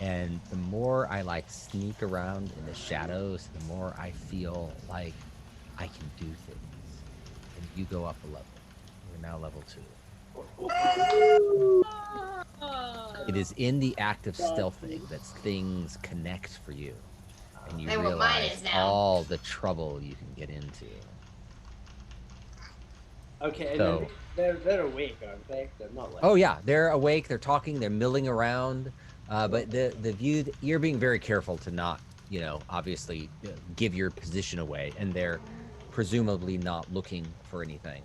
And the more I sneak around in the shadows, the more I feel like I can do things. And you go up a level. You're now level 2. It is in the act of stealthing that things connect for you. And you realize all the trouble you can get into. Okay, and then they're awake, aren't they? They're not like. Oh yeah, they're awake. They're talking. They're milling around. But the view, you're being very careful to not, obviously give your position away, and they're presumably not looking for anything.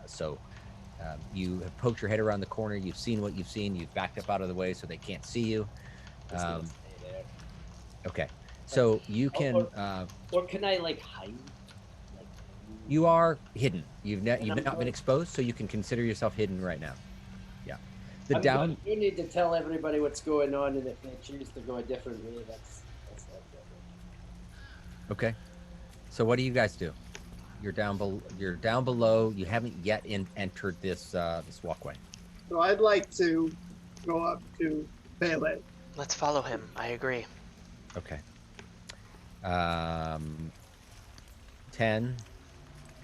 So you have poked your head around the corner. You've seen what you've seen. You've backed up out of the way so they can't see you. Okay, so you can. Or can I hide? You are hidden. You've not been exposed, so you can consider yourself hidden right now. Yeah. You need to tell everybody what's going on, and if they choose to go a different way, that's their problem. Okay. So what do you guys do? You're down below. You haven't yet entered this this walkway. So I'd like to go up to Pele. Let's follow him. I agree. Okay. 10,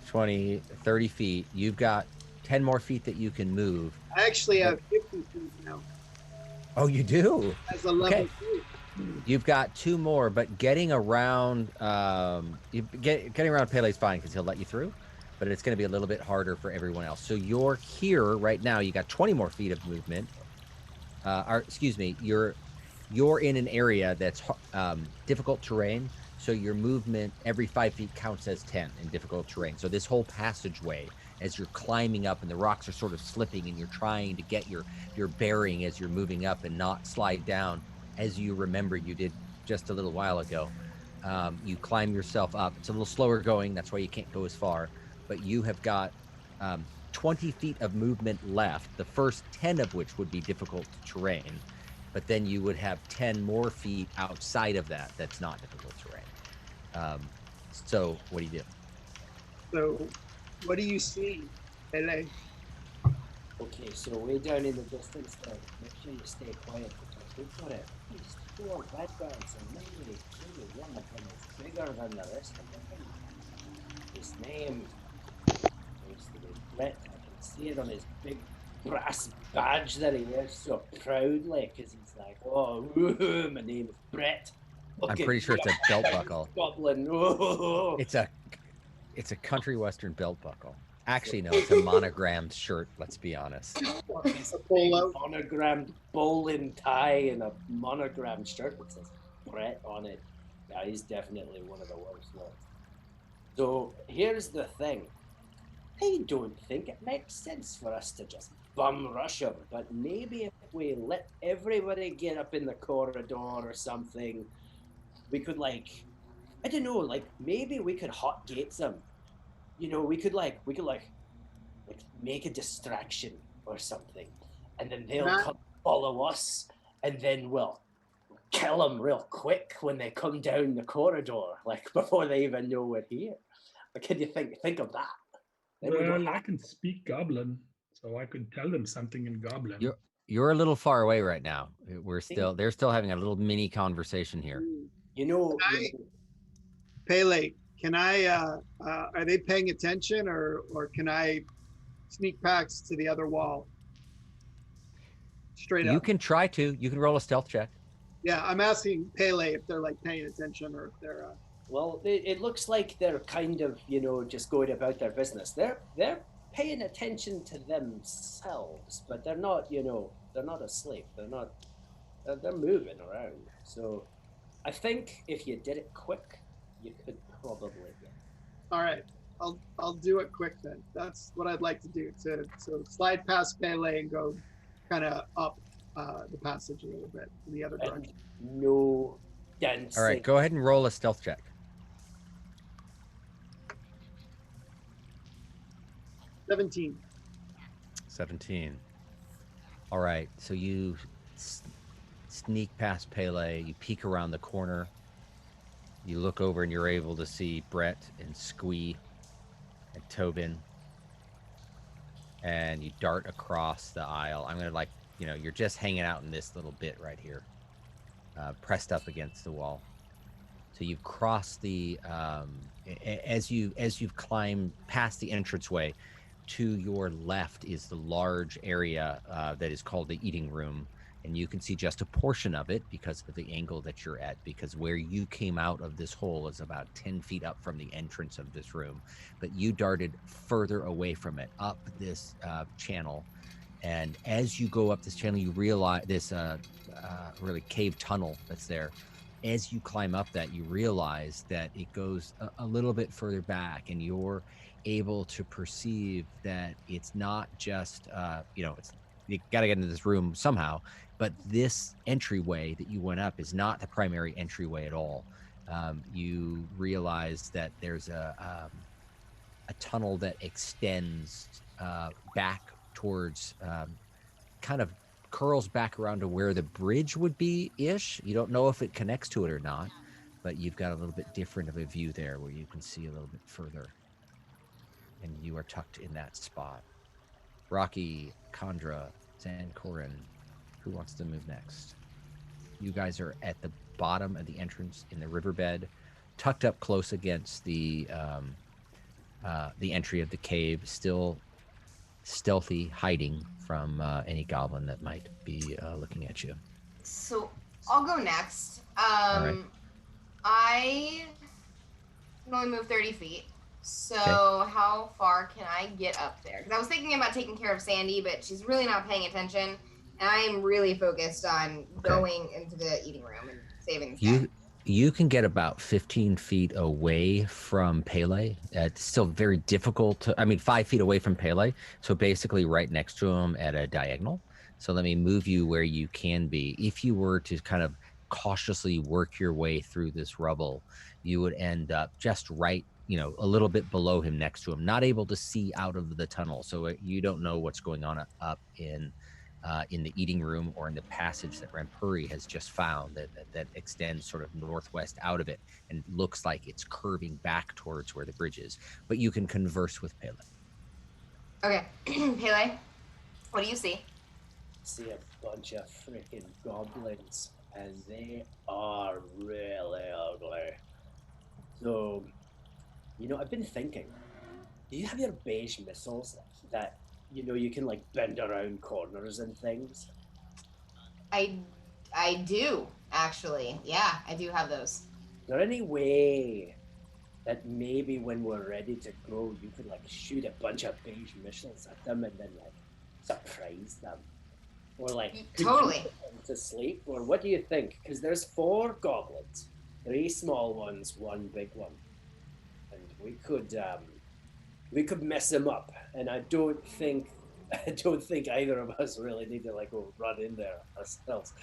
20, 30 feet. You've got 10 more feet that you can move. I actually have 50 feet now Oh, you do? as a level Okay. 3. You've got 2 more, but getting around getting around Pele's fine because he'll let you through, but it's going to be a little bit harder for everyone else. So you're here right now. You got 20 more feet of movement. Or excuse me, you're in an area that's difficult terrain. So your movement every 5 feet counts as 10 in difficult terrain. So this whole passageway, as you're climbing up and the rocks are sort of slipping and you're trying to get your bearing as you're moving up and not slide down, as you remember you did just a little while ago. You climb yourself up. It's a little slower going. That's why you can't go as far. But you have got 20 feet of movement left, the first 10 of which would be difficult terrain. But then you would have 10 more feet outside of that that's not difficult terrain. So what do you do? So what do you see, Pele? Okay, so way down in the distance there, make sure you stay quiet because we've got at least 4 bad guys, and maybe one of them is bigger than the rest of them. His name seems to be Brett. I can see it on his big brass badge that he wears so proudly because he's like, oh, woo, my name is Brett. I'm pretty sure it's a belt buckle. Scotland. Oh. It's a country western belt buckle. Actually, no, it's a monogrammed shirt. Let's be honest. It's A polo. monogrammed bowling tie and a monogrammed shirt that says Brett on it. Yeah, he's definitely one of the worst ones. So here's the thing. I don't think it makes sense for us to just bum rush him, but maybe if we let everybody get up in the corridor or something, we could I don't know, maybe we could hot gates him. You know, we could make a distraction or something, and then they'll come follow us, and then we'll kill them real quick when they come down the corridor, before they even know we're here. What can you think of that? Then we Well, don't I have- can speak Goblin, so I could tell them something in Goblin. You're a little far away right now. They're still having a little mini conversation here. You know, Pele, can I, are they paying attention or can I sneak past to the other wall? Straight up. You can try to. You can roll a stealth check. Yeah, I'm asking Pele if they're paying attention or if they're. well, it looks like they're kind of, just going about their business. They're paying attention to themselves, but they're not, they're not asleep. They're moving around. So I think if you did it quick, you could probably get. All right, I'll do it quick then. That's what I'd like to do. To slide past Pele and go kind of up the passage a little bit in the other direction. No dancing. All right, go ahead and roll a stealth check. 17. 17. All right, so you sneak past Pele. You peek around the corner. You look over and you're able to see Brett and Squee and Tobin. And you dart across the aisle. I'm going to you're just hanging out in this little bit right here, pressed up against the wall. So you've crossed the, as you've climbed past the entranceway, to your left is the large area that is called the eating room. And you can see just a portion of it because of the angle that you're at, because where you came out of this hole is about 10 feet up from the entrance of this room. But you darted further away from it, up this channel. And as you go up this channel, you realize this really cave tunnel that's there. As you climb up that, you realize that it goes a little bit further back, and you're able to perceive that it's not just, it's, you got to get into this room somehow, but this entryway that you went up is not the primary entryway at all. You realize that there's a tunnel that extends back towards kind of curls back around to where the bridge would be ish. You don't know if it connects to it or not, but you've got a little bit different of a view there where you can see a little bit further. And you are tucked in that spot. Rocky, Chandra, Zancorin, who wants to move next? You guys are at the bottom of the entrance in the riverbed, tucked up close against the entry of the cave, still stealthy, hiding from any goblin that might be looking at you. So I'll go next. right. I can only move 30 feet. So how far can I get up there? Because I was thinking about taking care of Sandy, but she's really not paying attention. And I am really focused on going into the eating room and saving this guy. You can get about 15 feet away from Pele. It's still very difficult to, 5 feet away from Pele. So basically right next to him at a diagonal. So let me move you where you can be. If you were to kind of cautiously work your way through this rubble, you would end up just right, a little bit below him, next to him, not able to see out of the tunnel. So you don't know what's going on up in the eating room or in the passage that Rampuri has just found that extends sort of northwest out of it and looks like it's curving back towards where the bridge is. But you can converse with Pele. Okay, Pele, what do you see? See a bunch of freaking goblins, and they are really ugly. So, I've been thinking, do you have your beige missiles that you can like bend around corners and things? I do, actually. Yeah, I do have those. Is there any way that maybe when we're ready to go, you could like shoot a bunch of beige missiles at them and then like surprise them? Or like Totally. Put them to sleep? Or what do you think? Because there's 4 goblins, 3 small ones, 1 big one. And we could mess them up, and I don't think either of us really need to like go run in there ourselves.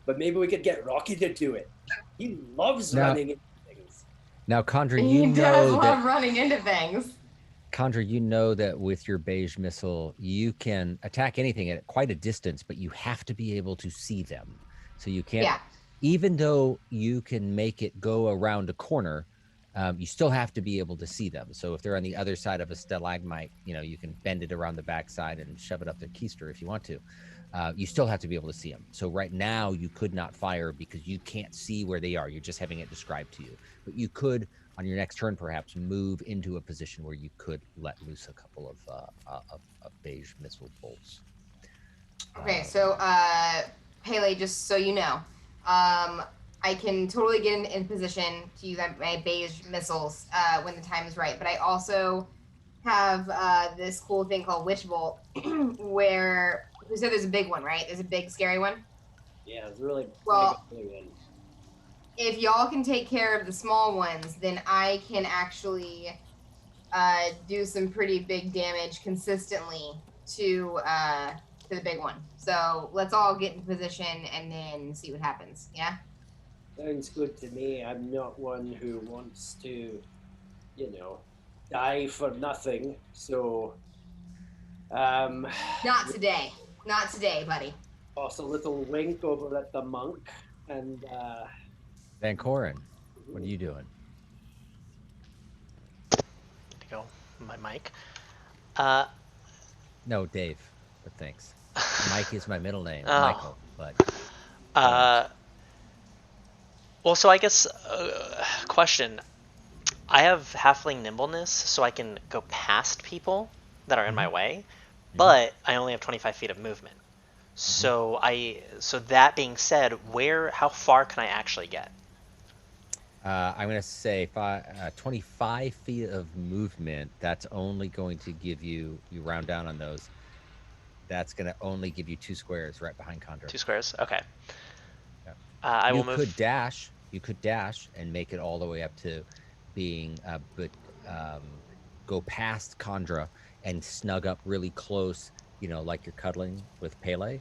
But maybe we could get Rocky to do it. He loves running into things. Now, Chandra, He does love running into things. Chandra, you know that with your beige missile, you can attack anything at quite a distance, but you have to be able to see them. So you can't, even though you can make it go around a corner, you still have to be able to see them. So if they're on the other side of a stalagmite, you can bend it around the backside and shove it up their keister if you want to. You still have to be able to see them. So right now you could not fire because you can't see where they are. You're just having it described to you. But you could, on your next turn, perhaps move into a position where you could let loose a couple of beige missile bolts. Okay, so Pele, just so you know, I can totally get in position to use my beige missiles when the time is right. But I also have this cool thing called Witch Bolt, where we said there's a big one, right? There's a big, scary one. Yeah, it's really big one. If y'all can take care of the small ones, then I can actually do some pretty big damage consistently to the big one. So let's all get in position and then see what happens. Yeah. Sounds good to me. I'm not one who wants to, die for nothing. So, not today. Not today, buddy. Toss a little wink over at the monk and. Van Corin, what are you doing? To go, my mic. No, Dave. But thanks. Mike is my middle name, Oh. Michael. But. Well, so I guess question. I have halfling nimbleness, so I can go past people that are in my way, but I only have 25 feet of movement. So so that being said, how far can I actually get? I'm going to say 25 feet of movement. That's only going to give you round down on those. That's going to only give you 2 squares right behind Condor. 2 squares? Okay. Yeah. I will move. You could dash and make it all the way up to being, go past Condra and snug up really close, like you're cuddling with Pele,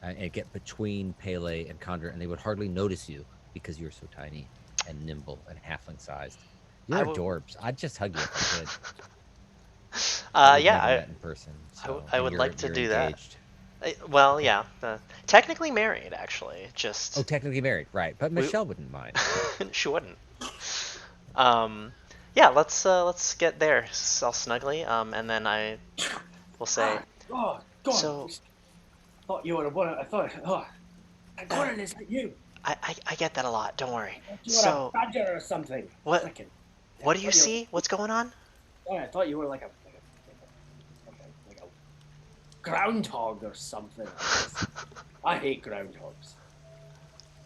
and get between Pele and Condra, and they would hardly notice you because you're so tiny and nimble and halfling sized. You're adorbs. I'd just hug you if I could. Yeah, never met in person, so, I would like to do engaged. Well, yeah. Technically married, actually. Just Oh, technically married, right? But We- Michelle wouldn't mind. she wouldn't. Yeah. Let's get there, all snugly. And then I will say. Oh, God. So Thought you were one. I thought. Oh, Gordon, is that you? I get that a lot. Don't worry. I thought you were So a badger or something. what Frickin'. what do you see? What's going on? I thought you were like a groundhog or something. I hate groundhogs.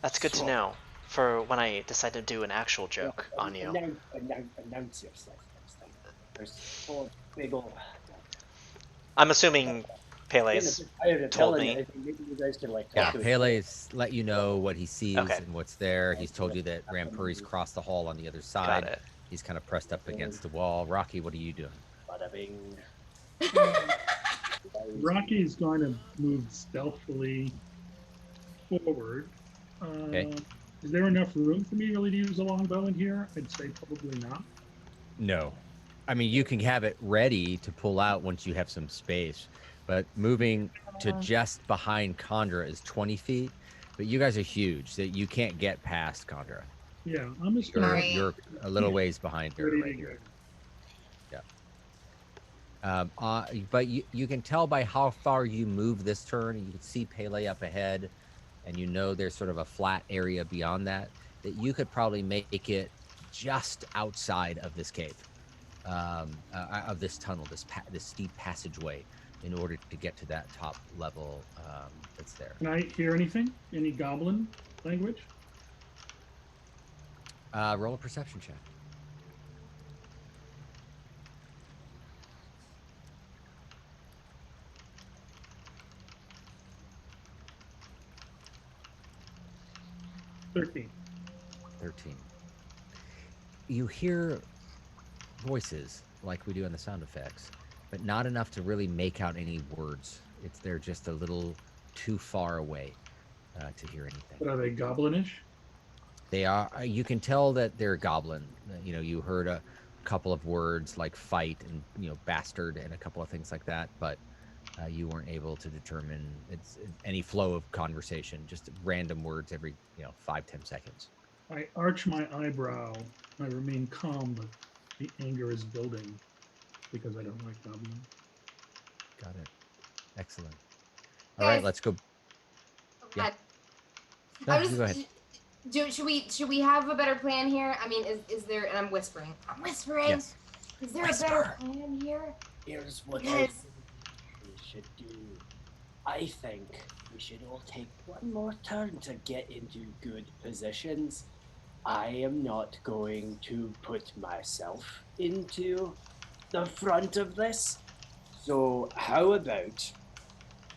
That's good to So- know for when I decide to do an actual joke on you. Announce yourself next time. There's 4 big old. I'm assuming Pele's told me. Maybe you guys can like. Yeah, talk to each Pele's let you know what he sees Okay. and what's there. He's told you that Rampuri's crossed the hall on the other Got side. it. He's kind of pressed up against the wall. Rocky, what are you doing? other. Bada bing. Rocky's going to move stealthily forward. Okay. Is there enough room for me really to use a longbow in here? I'd say probably not. No. I mean, you can have it ready to pull out once you have some space, but moving to just behind Condra is 20 feet. But you guys are huge, that you can't get past Condra. Yeah, I'm just You're, gonna Alright. you're a little ways behind her ready right to here. go. But you can tell by how far you move this turn, you can see Pele up ahead, and you know there's sort of a flat area beyond that you could probably make it just outside of this cave, of this tunnel, this steep passageway, in order to get to that top level that's there. Can I hear anything? Any goblin language? Roll a perception check. $13. 13. You hear voices like we do in the sound effects, but not enough to really make out any words. They're just a little too far away to hear anything. But are they goblinish? They are. You can tell that they're goblin. You know, you heard a couple of words like fight and bastard and a couple of things like that, but you weren't able to determine any flow of conversation. Just random words every 5-10 seconds. I arch my eyebrow. I remain calm, but the anger is building because I don't like goblins. Got it. Excellent. All right, Guys. let's go. Yeah. God. No, I'm you go ahead. Should we have a better plan here? I mean, is there? And I'm whispering. Yes. Is there a better plan here? Here's what I Yes. think we should do. I think we should all take one more turn to get into good positions. I am not going to put myself into the front of this. So how about,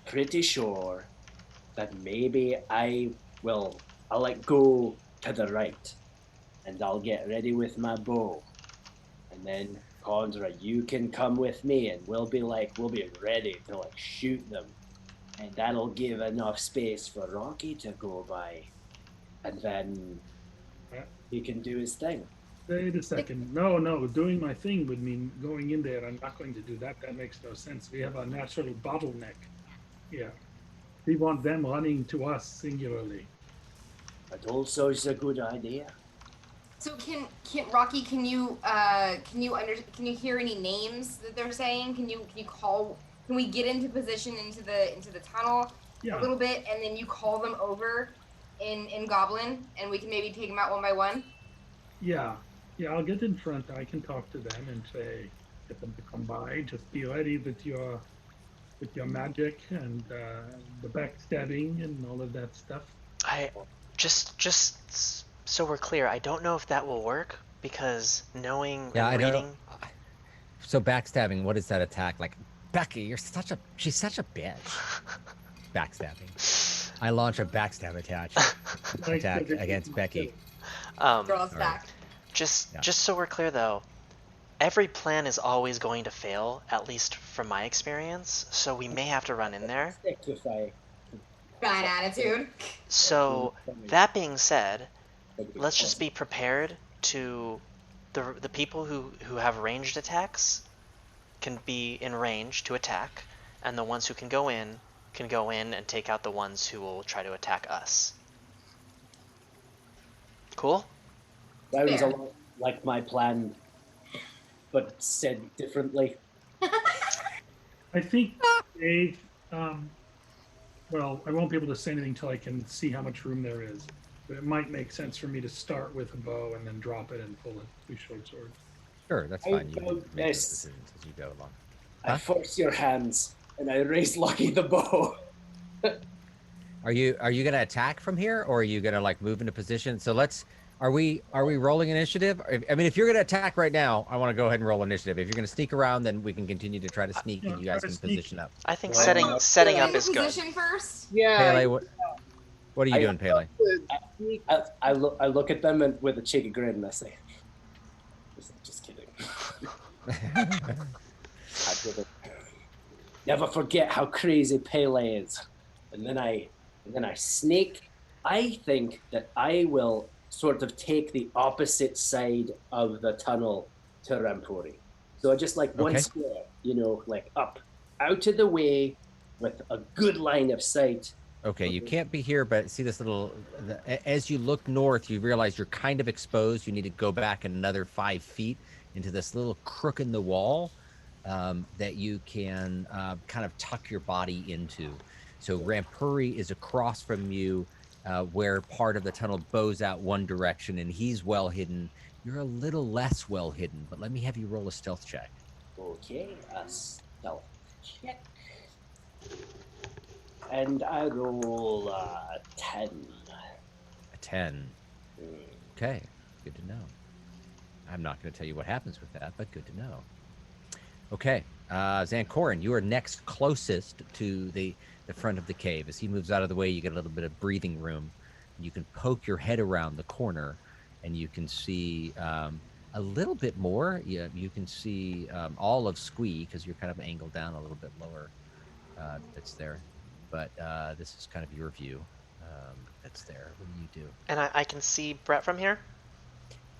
pretty sure that maybe I'll like go to the right and I'll get ready with my bow. And then Condra, you can come with me and we'll be ready to like shoot them. And that'll give enough space for Rocky to go by. And then he can do his thing. Wait a second. No. Doing my thing would mean going in there. I'm not going to do that. That makes no sense. We have a natural bottleneck. Yeah. We want them running to us singularly. But also it's a good idea. So can Rocky? Can you hear any names that they're saying? Can you call? Can we get into position into the tunnel Yeah. a little bit, and then you call them over in Goblin, and we can maybe take them out one by one? Yeah. I'll get in front. I can talk to them and say, get them to come by. Just be ready with your magic and the backstabbing and all of that stuff. I just so we're clear, I don't know if that will work because knowing Yeah, I and don't reading. know. So backstabbing, what is that attack? Like, Becky, she's such a bitch. Backstabbing. I launch a backstab attack against Becky. Draw stack. Just Yeah. just so we're clear though, every plan is always going to fail, at least from my experience. So we may have to run in there. Bad attitude. So that being said, let's just be prepared to the people who have ranged attacks can be in range to attack, and the ones who can go in can go in and take out the ones who will try to attack us. Cool? Sounds a Fair. lot like my plan, but said differently. I think Dave. Well, I won't be able to say anything until I can see how much room there is. But it might make sense for me to start with a bow and then drop it and pull a 2 short swords. Sure, that's I fine. You vote can make those yes. decisions as you go along. I Huh? force your hands, and I raise Lucky the bow. Are you gonna attack from here, or are you gonna like move into position? So are we rolling initiative? I mean, if you're gonna attack right now, I want to go ahead and roll initiative. If you're gonna sneak around, then we can continue to try to sneak, Yeah, and you try guys to can sneak. position up. I think Well, setting well, setting Get up into is good. position first. Yeah. Pele, what are you I- doing, Pele? I look at them and with a cheeky grin, and I say, "Just kidding." I didn't. Never forget how crazy Pele is. And then I sneak. I think that I will sort of take the opposite side of the tunnel to Rampuri. So I just like one Okay. square, like up, out of the way with a good line of sight. Okay, you can't be here, but see this as you look north, you realize you're kind of exposed. You need to go back another 5 feet into this little crook in the wall that you can kind of tuck your body into. So Rampuri is across from you, where part of the tunnel bows out one direction, and he's well hidden. You're a little less well hidden, but let me have you roll a stealth check. Okay, a stealth check. And I roll a 10. A 10. Mm. Okay, good to know. I'm not going to tell you what happens with that, but good to know. Okay, Zancorin, you are next closest to the front of the cave. As he moves out of the way, you get a little bit of breathing room. You can poke your head around the corner, and you can see a little bit more. You can see all of Squee, because you're kind of angled down a little bit lower. That's there. But this is kind of your view. That's there. What do you do? And I can see Brett from here?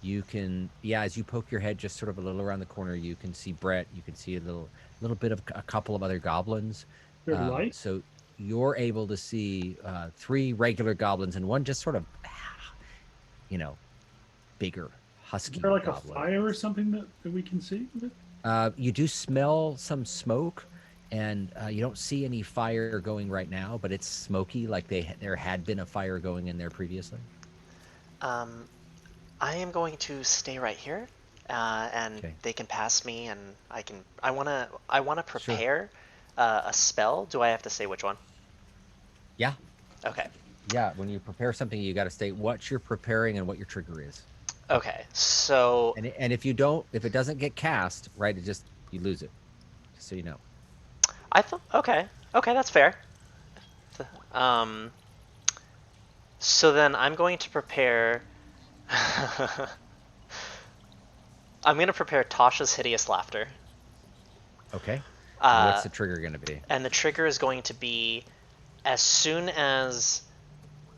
You can, as you poke your head just sort of a little around the corner, you can see Brett. You can see a little bit of a couple of other goblins. Good light. So you're able to see 3 regular goblins and one just sort of, bigger, husky Is there like goblin. a fire or something that we can see? You do smell some smoke, and you don't see any fire going right now, but it's smoky, like there had been a fire going in there previously. I am going to stay right here, and Okay. they can pass me, and I wanna prepare a spell. Do I have to say which one? Yeah. Okay. Yeah, when you prepare something, you got to state what you're preparing and what your trigger is. Okay. So And if it doesn't get cast, right, you lose it. Just so you know. I thought okay, that's fair. So then I'm going to prepare. I'm going to prepare Tasha's hideous laughter. Okay. What's the trigger going to be? And the trigger is going to be as soon as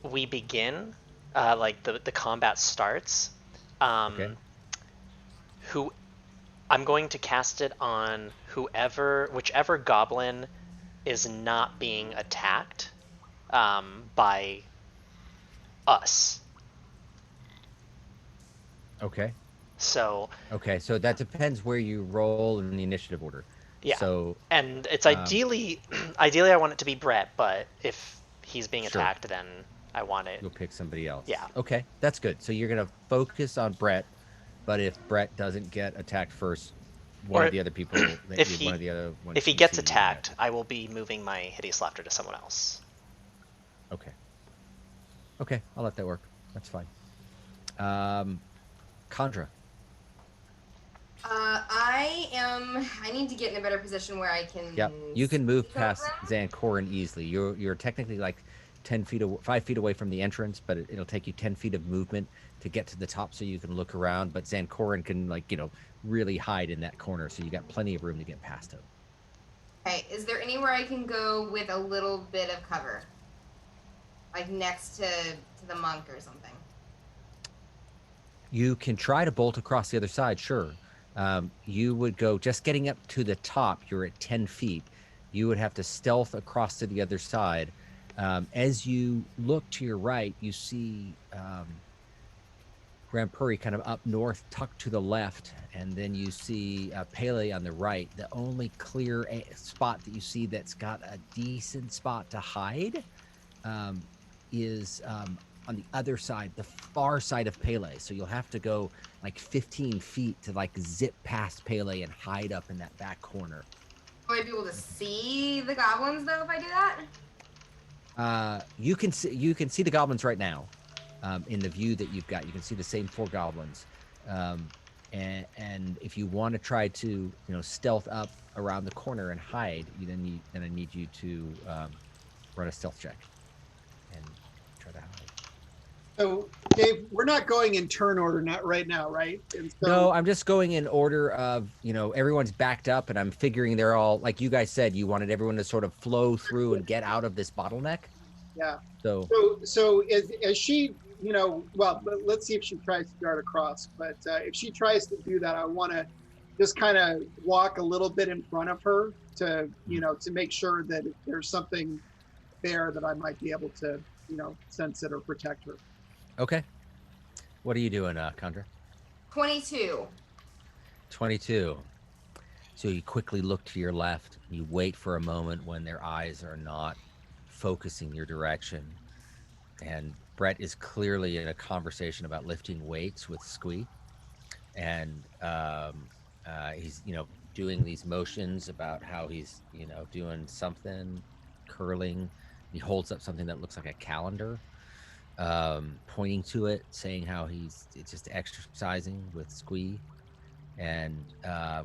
we begin, like the combat starts. Okay. I'm going to cast it on whichever goblin is not being attacked by us. Okay. So that depends where you roll in the initiative order. yeah. So and it's ideally I want it to be Brett, but if he's being Sure. attacked, then I want it. you'll pick somebody else. Yeah. Okay, that's good. So you're going to focus on Brett, but if Brett doesn't get attacked first, one of the other people, if he gets attacked, I will be moving my hideous laughter to someone else. Okay, I'll let that work. That's fine. Chandra. I need to get in a better position where I can. Yeah, you can move sneak past over. Zancorin easily. You're technically like 5 feet away from the entrance, but it'll take you 10 feet of movement to get to the top so you can look around. But Zancorin can really hide in that corner, so you got plenty of room to get past him. Okay, is there anywhere I can go with a little bit of cover, like next to the monk or something? You can try to bolt across the other side, sure. You would go just getting up to the top. You're at 10 feet. you would have to stealth across to the other side. As you look to your right, you see Grand Prairie kind of up north, tucked to the left, and then you see Pele on the right. The only clear spot that you see that's got a decent spot to hide is on the other side, the far side of Pele. So you'll have to go like 15 feet to like zip past Pele and hide up in that back corner. Will I be able to see the goblins though if I do that? You can see the goblins right now. In the view that you've got, you can see the same 4 goblins. And if you want to try to, stealth up around the corner and hide, then I need you to run a stealth check and try to hide. So, Dave, we're not going in turn order, not right now, right? And so, No, I'm just going in order of, everyone's backed up, and I'm figuring they're all, like you guys said, you wanted everyone to sort of flow through and get out of this bottleneck. yeah. So As she, well, let's see if she tries to dart across. But if she tries to do that, I want to just kind of walk a little bit in front of her to, to make sure that if there's something there that I might be able to, sense it or protect her. Okay. What are you doing, Chandra? 22. 22. So you quickly look to your left. You wait for a moment when their eyes are not focusing your direction. And Brett is clearly in a conversation about lifting weights with Squee. And he's, doing these motions about how he's, doing something, curling. He holds up something that looks like a calendar, pointing to it, saying how he's just exercising with Squee. And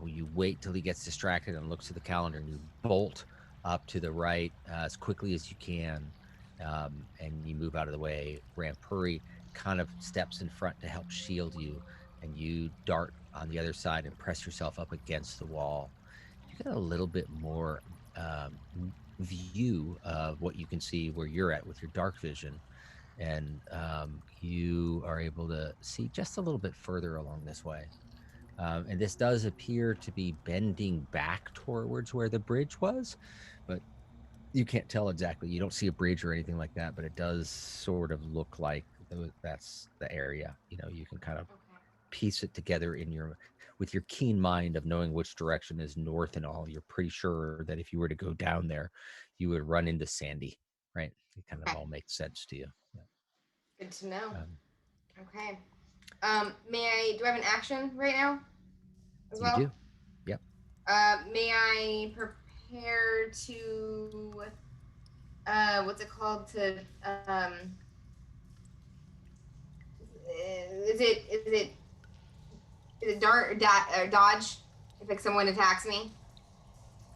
when you wait till he gets distracted and looks at the calendar, and you bolt up to the right as quickly as you can, and you move out of the way. Rampuri kind of steps in front to help shield you, and you dart on the other side and press yourself up against the wall. You get a little bit more view of what you can see where you're at with your dark vision, and you are able to see just a little bit further along this way. And this does appear to be bending back towards where the bridge was, but you can't tell exactly. You don't see a bridge or anything like that, but it does sort of look like that's the area. You can kind of piece it together with your keen mind of knowing which direction is north and all. You're pretty sure that if you were to go down there, you would run into Sandy, right? It kind of all makes sense to you. Yeah. Good to know. Okay. Do I have an action right now as well? You do. Yep. May I prepare to what's it called, to is it dodge if someone attacks me?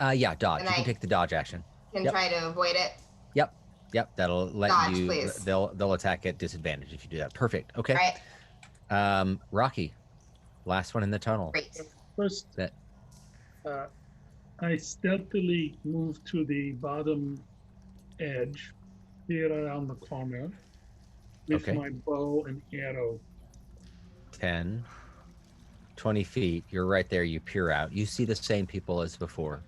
Yeah, dodge. And you can I take the dodge action. Can Yep. try to avoid it. Yep, that'll let Dodge, you. please. They'll attack at disadvantage if you do that. Perfect. Okay. All right. Rocky, last one in the tunnel. Great. First, That I stealthily move to the bottom edge, here around the corner, with Okay. my bow and arrow. 10, 20 feet. You're right there. You peer out. You see the same people as before.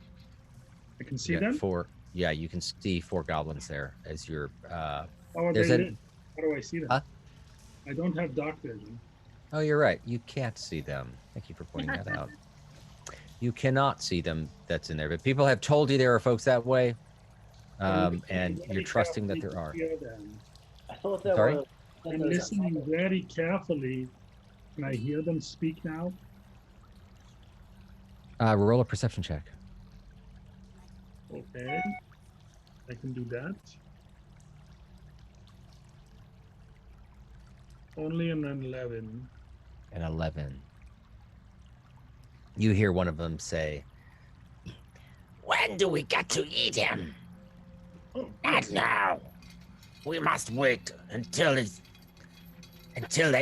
I can see You got them. 4. Yeah, you can see 4 goblins there as you're. How are there's they a- lit? How do I see them? Huh? I don't have dark vision. Oh, you're right. You can't see them. Thank you for pointing that out. You cannot see them. That's in there. But people have told you there are folks that way, I'm listening and very you're trusting that carefully there to are. hear them. I thought that Sorry? was. I'm listening very carefully. Can I hear them speak now? Roll a perception check. Okay. I can do that. Only an 11. An 11. You hear one of them say, When do we get to eat him? Oh, Not now. We must wait until they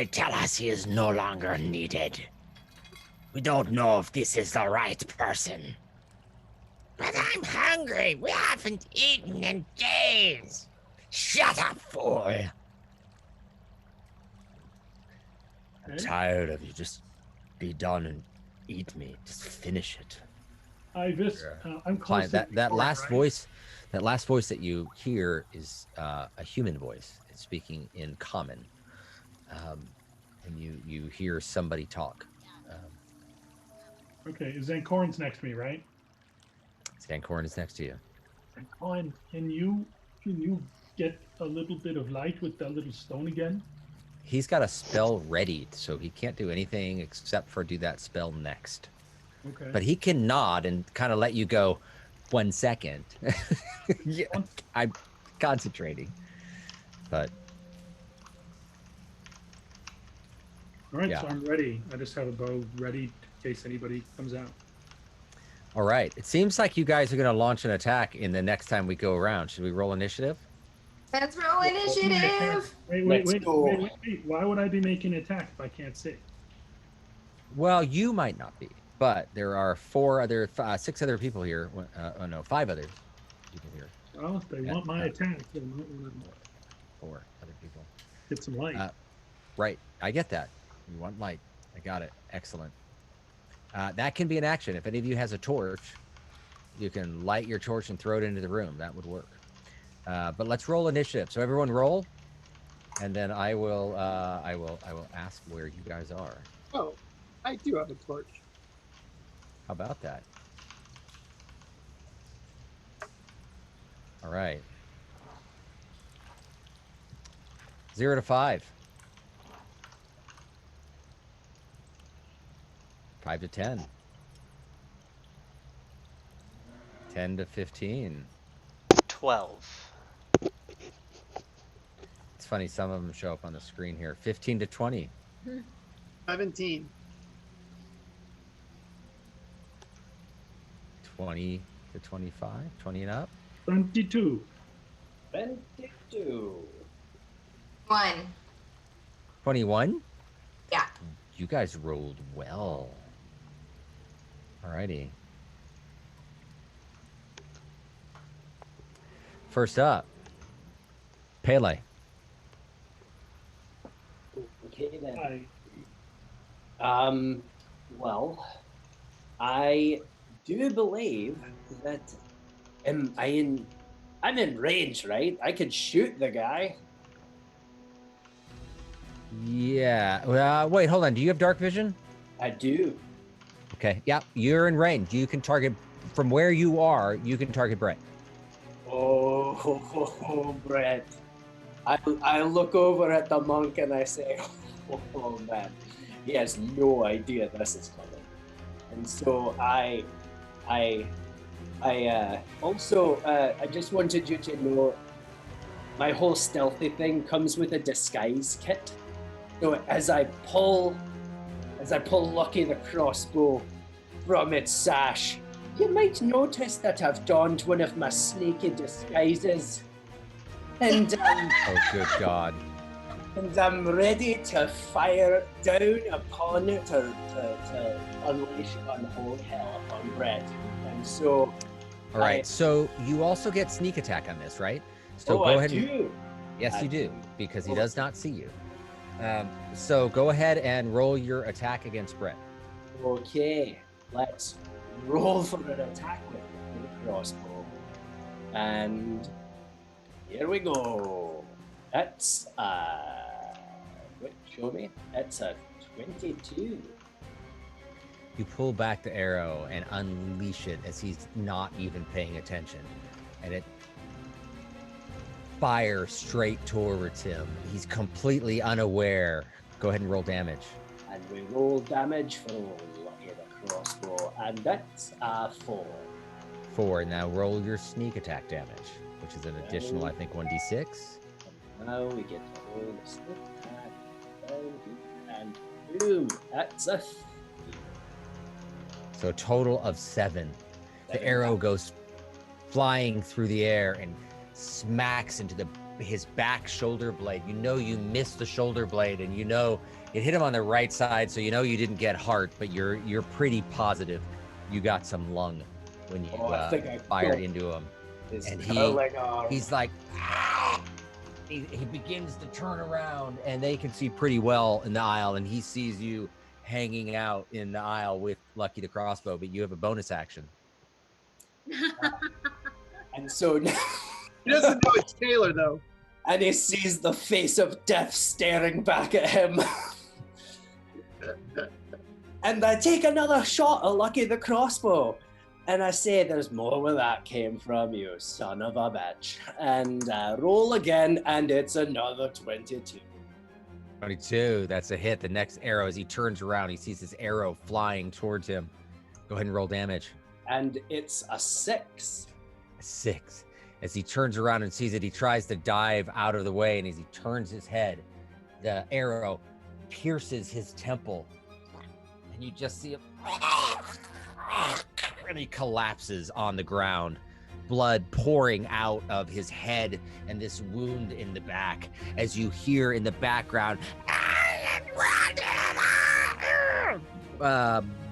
tell us he is no longer needed. We don't know if this is the right person. But I'm hungry. We haven't eaten in days. Shut up, fool. I'm okay. tired of you. Just be done and eat me. Just finish it. I'm close. Fine. To That Corin, last right? voice, that last voice that you hear is a human voice. It's speaking in common, and you hear somebody talk. Okay, Zancorin's next to me, right? Sancorn is next to you. Zancorin, can you get a little bit of light with that little stone again? He's got a spell ready, so he can't do anything except for do that spell next. Okay. But he can nod and kind of let you go 1 second. Yeah, I'm concentrating. But All right, yeah. so I'm ready. I just have a bow ready in case anybody comes out. All right. It seems like you guys are going to launch an attack in the next time we go around. Should we roll initiative? Let's roll Wait, initiative. Let's go. wait. Why would I be making an attack if I can't see? Well, you might not be, but there are 6 other people here. Oh no, 5 other people here. Well, if they Yeah, want my attack, they might want to 4 other people. get some light. Right. I get that. You want light. I got it. Excellent. That can be an action. If any of you has a torch, you can light your torch and throw it into the room. That would work. But let's roll initiative. So everyone roll, and then I will ask where you guys are. Oh, I do have a torch. How about that? All right. 0 to 5. 5 to 10. 10 to 15. 12. It's funny, some of them show up on the screen here. 15 to 20. 17. 20 to 25. 20 and up. 22. 22. 1. 21. Yeah. You guys rolled well. Alrighty. First up, Pele. Okay then. I Well, I do believe that I'm in range, right? I could shoot the guy. Yeah. Wait, hold on. Do you have dark vision? I do. Okay. Yeah, you're in range. You can target from where you are. You can target Brett. Oh, Brett. I look over at the monk and I say, oh man, he has no idea this is coming. And so I just wanted you to know my whole stealthy thing comes with a disguise kit. So as I pull Lucky the crossbow from its sash, you might notice that I've donned one of my sneaky disguises. And Oh, good God. and I'm ready to fire down upon it to unleash on whole hell upon Brett. And so All right. So you also get sneak attack on this, right? So go I ahead. do. Yes, I you do, do. because he does not see you. So go ahead and roll your attack against Brett. Okay, let's roll for an attack with the crossbow. And here we go. That's wait, show me. That's a 22. You pull back the arrow and unleash it as he's not even paying attention. And it fires straight towards him. He's completely unaware. Go ahead and roll damage. And we roll damage for Lucky the crossbow, and that's a 4. 4. Now roll your sneak attack damage, which is an additional, I think, 1d6. And now we get to roll the sneak attack down here, and boom, that's a 3. So a total of 7. The arrow goes flying through the air and smacks into his back shoulder blade. You know you missed the shoulder blade, and you know it hit him on the right side, so you know you didn't get heart, but you're pretty positive you got some lung when you I think I fired got into him. his And curling arm. he's like, ah! He begins to turn around, and they can see pretty well in the aisle, and he sees you hanging out in the aisle with Lucky the crossbow, but you have a bonus action. And so He doesn't know it's Taylor though. and he sees the face of death staring back at him. And I take another shot at Lucky the crossbow. And I say, there's more where that came from, you son of a bitch. And roll again, and it's another 22. 22, that's a hit. The next arrow, as he turns around, he sees this arrow flying towards him. Go ahead and roll damage. And it's a 6. A 6. As he turns around and sees it, he tries to dive out of the way, and as he turns his head, the arrow pierces his temple. And you just see him, and he collapses on the ground, blood pouring out of his head and this wound in the back, as you hear in the background,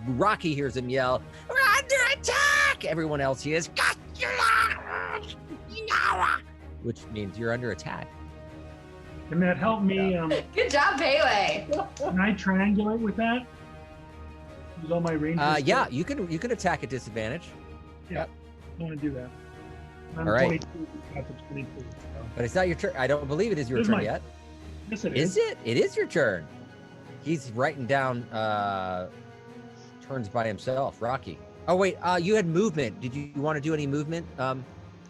Rocky hears him yell, "We're under attack!" Everyone else hears, which means you're under attack. Can that help me? Good job, Pele. Can I triangulate with that? Use all my ranges. Yeah, you can attack at disadvantage. I want to do that. I'm All right. 22, got the 22. So. But it's not your turn. I don't believe it is your It's turn my- yet. Yes, it Is it? It is your turn. He's writing down turns by himself. Rocky. Oh wait, you had movement. Did you want to do any movement,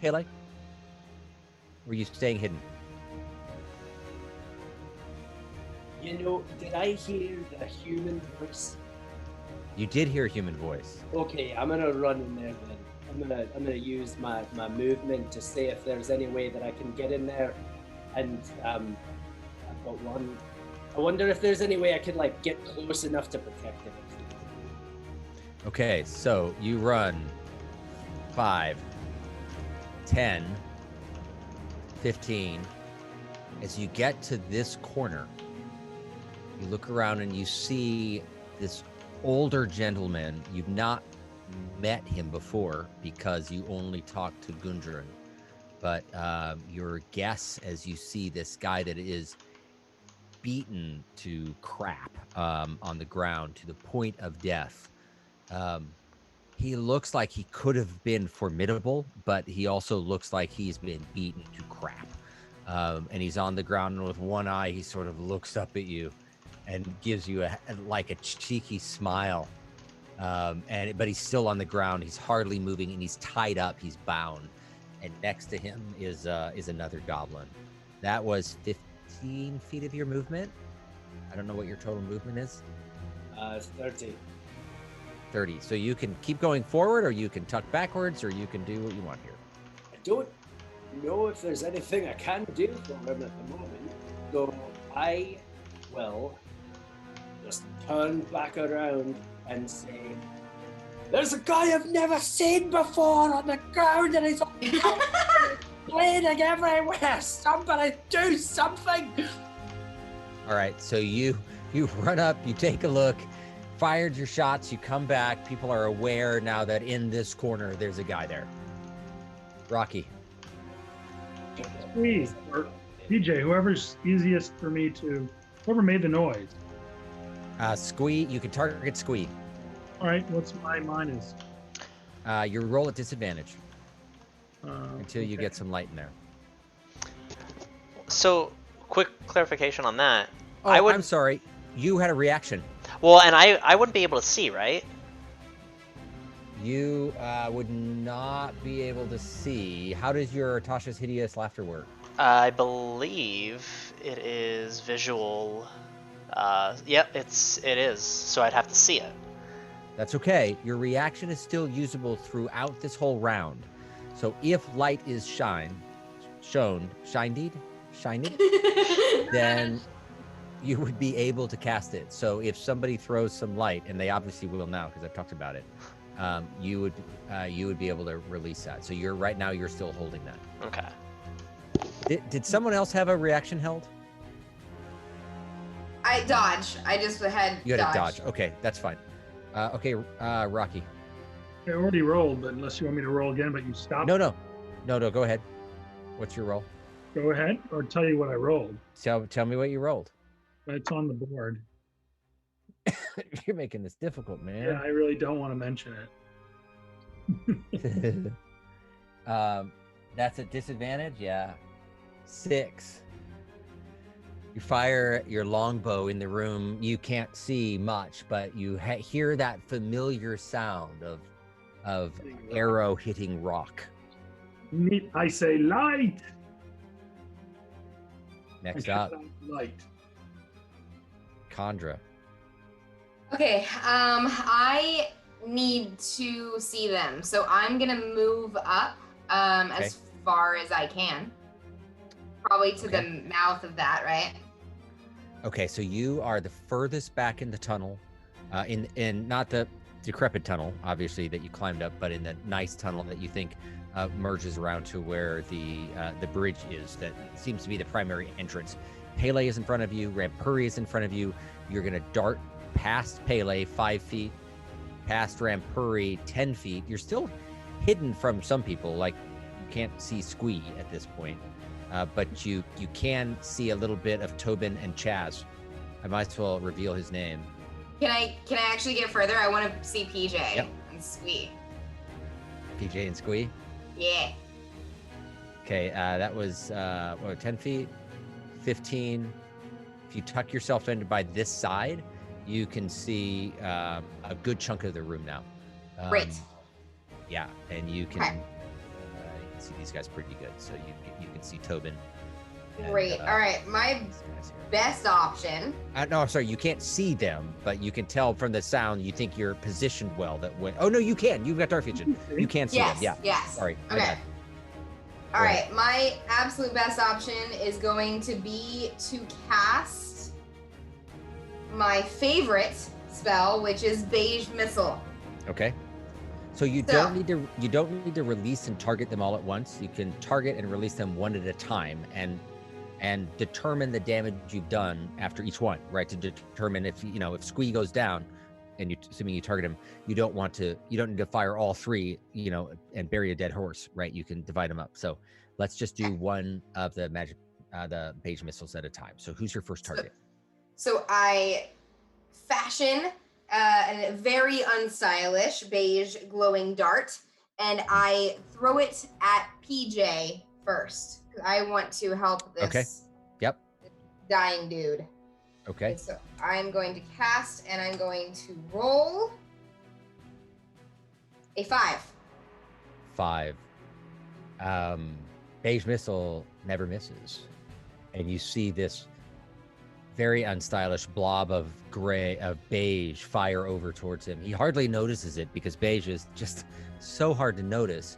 Pele? Were you staying hidden? You know, did I hear the human voice? You did hear a human voice. Okay, I'm gonna run in there then. I'm gonna use my movement to see if there's any way that I can get in there. And I've got one. I wonder if there's any way I could like get close enough to protect him. Okay, so you run 5, 10, 15. As you get to this corner, you look around and you see this older gentleman. You've not met him before because you only talked to Gundren. But your guess as you see this guy that is beaten to crap on the ground to the point of death. He looks like he could have been formidable, but he also looks like he's been beaten to crap. And he's on the ground, and with one eye, he sort of looks up at you and gives you like a cheeky smile. But he's still on the ground. He's hardly moving, and he's tied up. He's bound. And next to him is another goblin. That was 15 feet of your movement. I don't know what your total movement is. 30. 30. So you can keep going forward, or you can tuck backwards, or you can do what you want here. I don't know if there's anything I can do for him at the moment, so I will just turn back around and say, "There's a guy I've never seen before on the ground, and he's bleeding everywhere. Somebody do something!" All right. So you run up, you take a look, fired your shots, you come back. People are aware now that in this corner there's a guy there. Rocky. Please, or DJ, whoever's easiest for me to, whoever made the noise. Squee. You can target Squee. All right, what's my minus? You roll at disadvantage until you okay. get some light in there. So, quick clarification on that. Oh, I'm sorry. You had a reaction. Well, and I wouldn't be able to see, right? You would not be able to see. How does your Tasha's Hideous Laughter work? I believe it is visual. Yep, it is. So I'd have to see it. That's okay. Your reaction is still usable throughout this whole round. So if light is shined, then you would be able to cast it. So if somebody throws some light, and they obviously will now because I've talked about it, you would be able to release that. So right now you're still holding that. Okay. Did someone else have a reaction held? I dodge. I just had You had dodge. a dodge. Okay, that's fine. Okay, Rocky. I already rolled, but unless you want me to roll again, but you stopped. No. Go ahead. What's your roll? Go ahead, or tell you what I rolled. Tell me what you rolled. It's on the board. You're making this difficult, man. Yeah, I really don't want to mention it. That's a disadvantage. Yeah, 6. You fire your longbow in the room. You can't see much, but you hear that familiar sound of arrow hitting rock. Neat. I say light. Next I up, shout out light. Chandra. Okay, I need to see them, so I'm gonna move up as far as I can. Probably to the mouth of that, right? Okay, so you are the furthest back in the tunnel, in not the decrepit tunnel, obviously, that you climbed up, but in the nice tunnel that you think merges around to where the bridge is. That seems to be the primary entrance. Pele is in front of you. Rampuri is in front of you. You're gonna dart past Pele 5 feet, past Rampuri 10 feet. You're still hidden from some people, like you can't see Squee at this point. But you can see a little bit of Tobin and Chaz. I might as well reveal his name. Can I actually get further? I want to see PJ and Squee. PJ and Squee? Yeah. Okay, that was 10 feet, 15. If you tuck yourself in by this side, you can see a good chunk of the room now. Great. Yeah, and you can see these guys pretty good. So you can see Tobin. Great. All right, my best option. No, I'm sorry, you can't see them, but you can tell from the sound. You think you're positioned well. Oh no, you can. You've got dark vision. You can see them. Yeah. Yes. Sorry. Okay. All right, my absolute best option is going to be to cast my favorite spell, which is Beige Missile. Okay. So you don't need to release and target them all at once. You can target and release them one at a time, and determine the damage you've done after each one, right? To determine if Squee goes down, and assuming you target him, you don't need to fire all 3, and bury a dead horse, right? You can divide them up. So let's just do one of the the beige missiles at a time. So who's your first target? So I fashion a very unstylish beige glowing dart, and I throw it at PJ first. I want to help this dying dude. Okay. So I'm going to cast, and I'm going to roll a 5. 5. Beige missile never misses, and you see this very unstylish blob of beige fire over towards him. He hardly notices it because beige is just so hard to notice.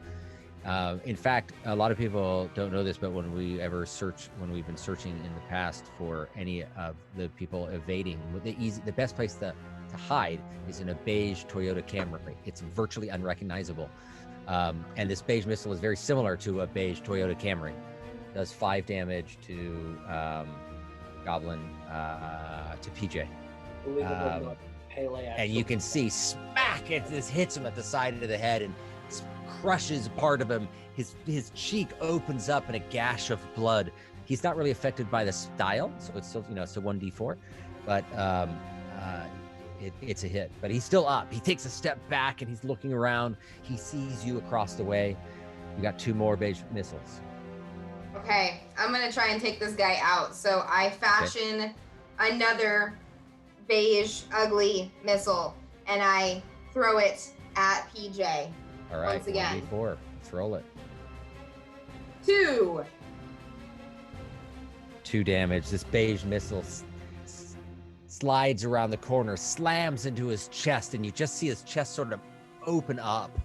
In fact, a lot of people don't know this, but when we've been searching in the past for any of the people evading, the best place to hide is in a beige Toyota Camry. It's virtually unrecognizable. And this beige missile is very similar to a beige Toyota Camry. Does 5 damage to Goblin, to PJ. And you can see smack, this hits him at the side of the head and crushes part of him. His cheek opens up in a gash of blood. He's not really affected by the style, so it's still, it's a 1d4, but it's a hit. But he's still up. He takes a step back and he's looking around. He sees you across the way. You got 2 more beige missiles. Okay, I'm gonna try and take this guy out. So I fashion another beige ugly missile, and I throw it at PJ. All right, once again. 1d4. Let's roll it. 2. 2 damage. This beige missile slides around the corner, slams into his chest, and you just see his chest sort of open up,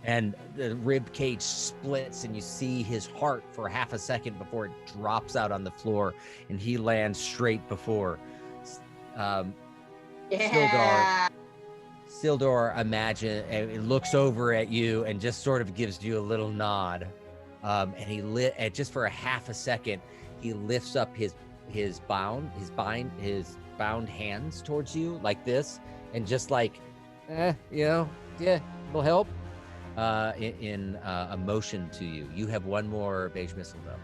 and the rib cage splits, and you see his heart for half a second before it drops out on the floor, and he lands straight before Sildor looks over at you and just sort of gives you a little nod. And just for a half a second, he lifts up his bound hands towards you like this, and just like, it'll help. In a motion to you. You have 1 more beige missile though.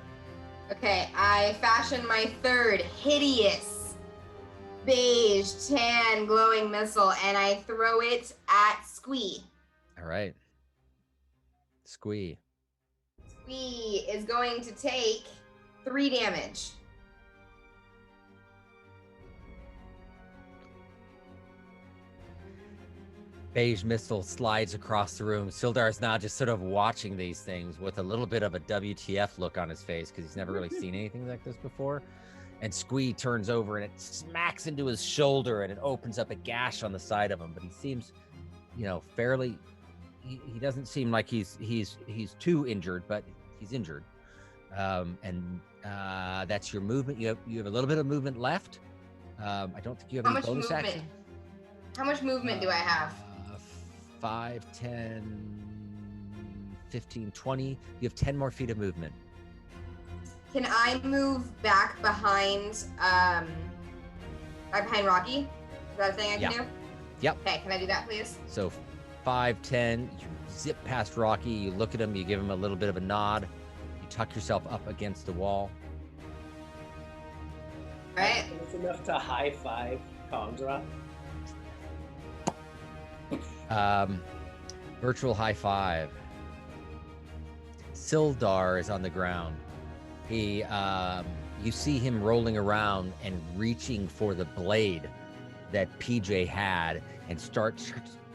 Okay, I fashion my 3rd hideous beige tan glowing missile, and I throw it at Squee. All right. Squee. Squee is going to take 3 damage. Beige missile slides across the room. Sildar is now just sort of watching these things with a little bit of a WTF look on his face because he's never really seen anything like this before. And Squee turns over and it smacks into his shoulder and it opens up a gash on the side of him. But he seems, fairly. He doesn't seem like he's too injured, but he's injured. And that's your movement. You have a little bit of movement left. I don't think you have How any much bonus movement? action. How much movement do I have? 5, 10, 15, 20. You have 10 more feet of movement. Can I move back behind behind Rocky? Is that a thing I can do? Yep. Okay, can I do that, please? So 5, 10, you zip past Rocky, you look at him, you give him a little bit of a nod, you tuck yourself up against the wall. All right. It's enough to high five Condra. Virtual high five. Sildar is on the ground. He, you see him rolling around and reaching for the blade that PJ had and starts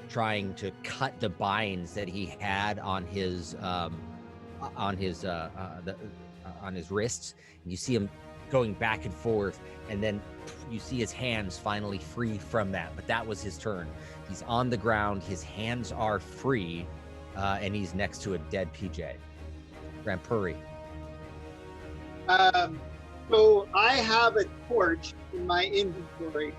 trying to cut the binds that he had on his wrists. And you see him going back and forth, and then you see his hands finally free from that. But that was his turn. He's on the ground. His hands are free, and he's next to a dead PJ. Rampuri. So I have a torch in my inventory.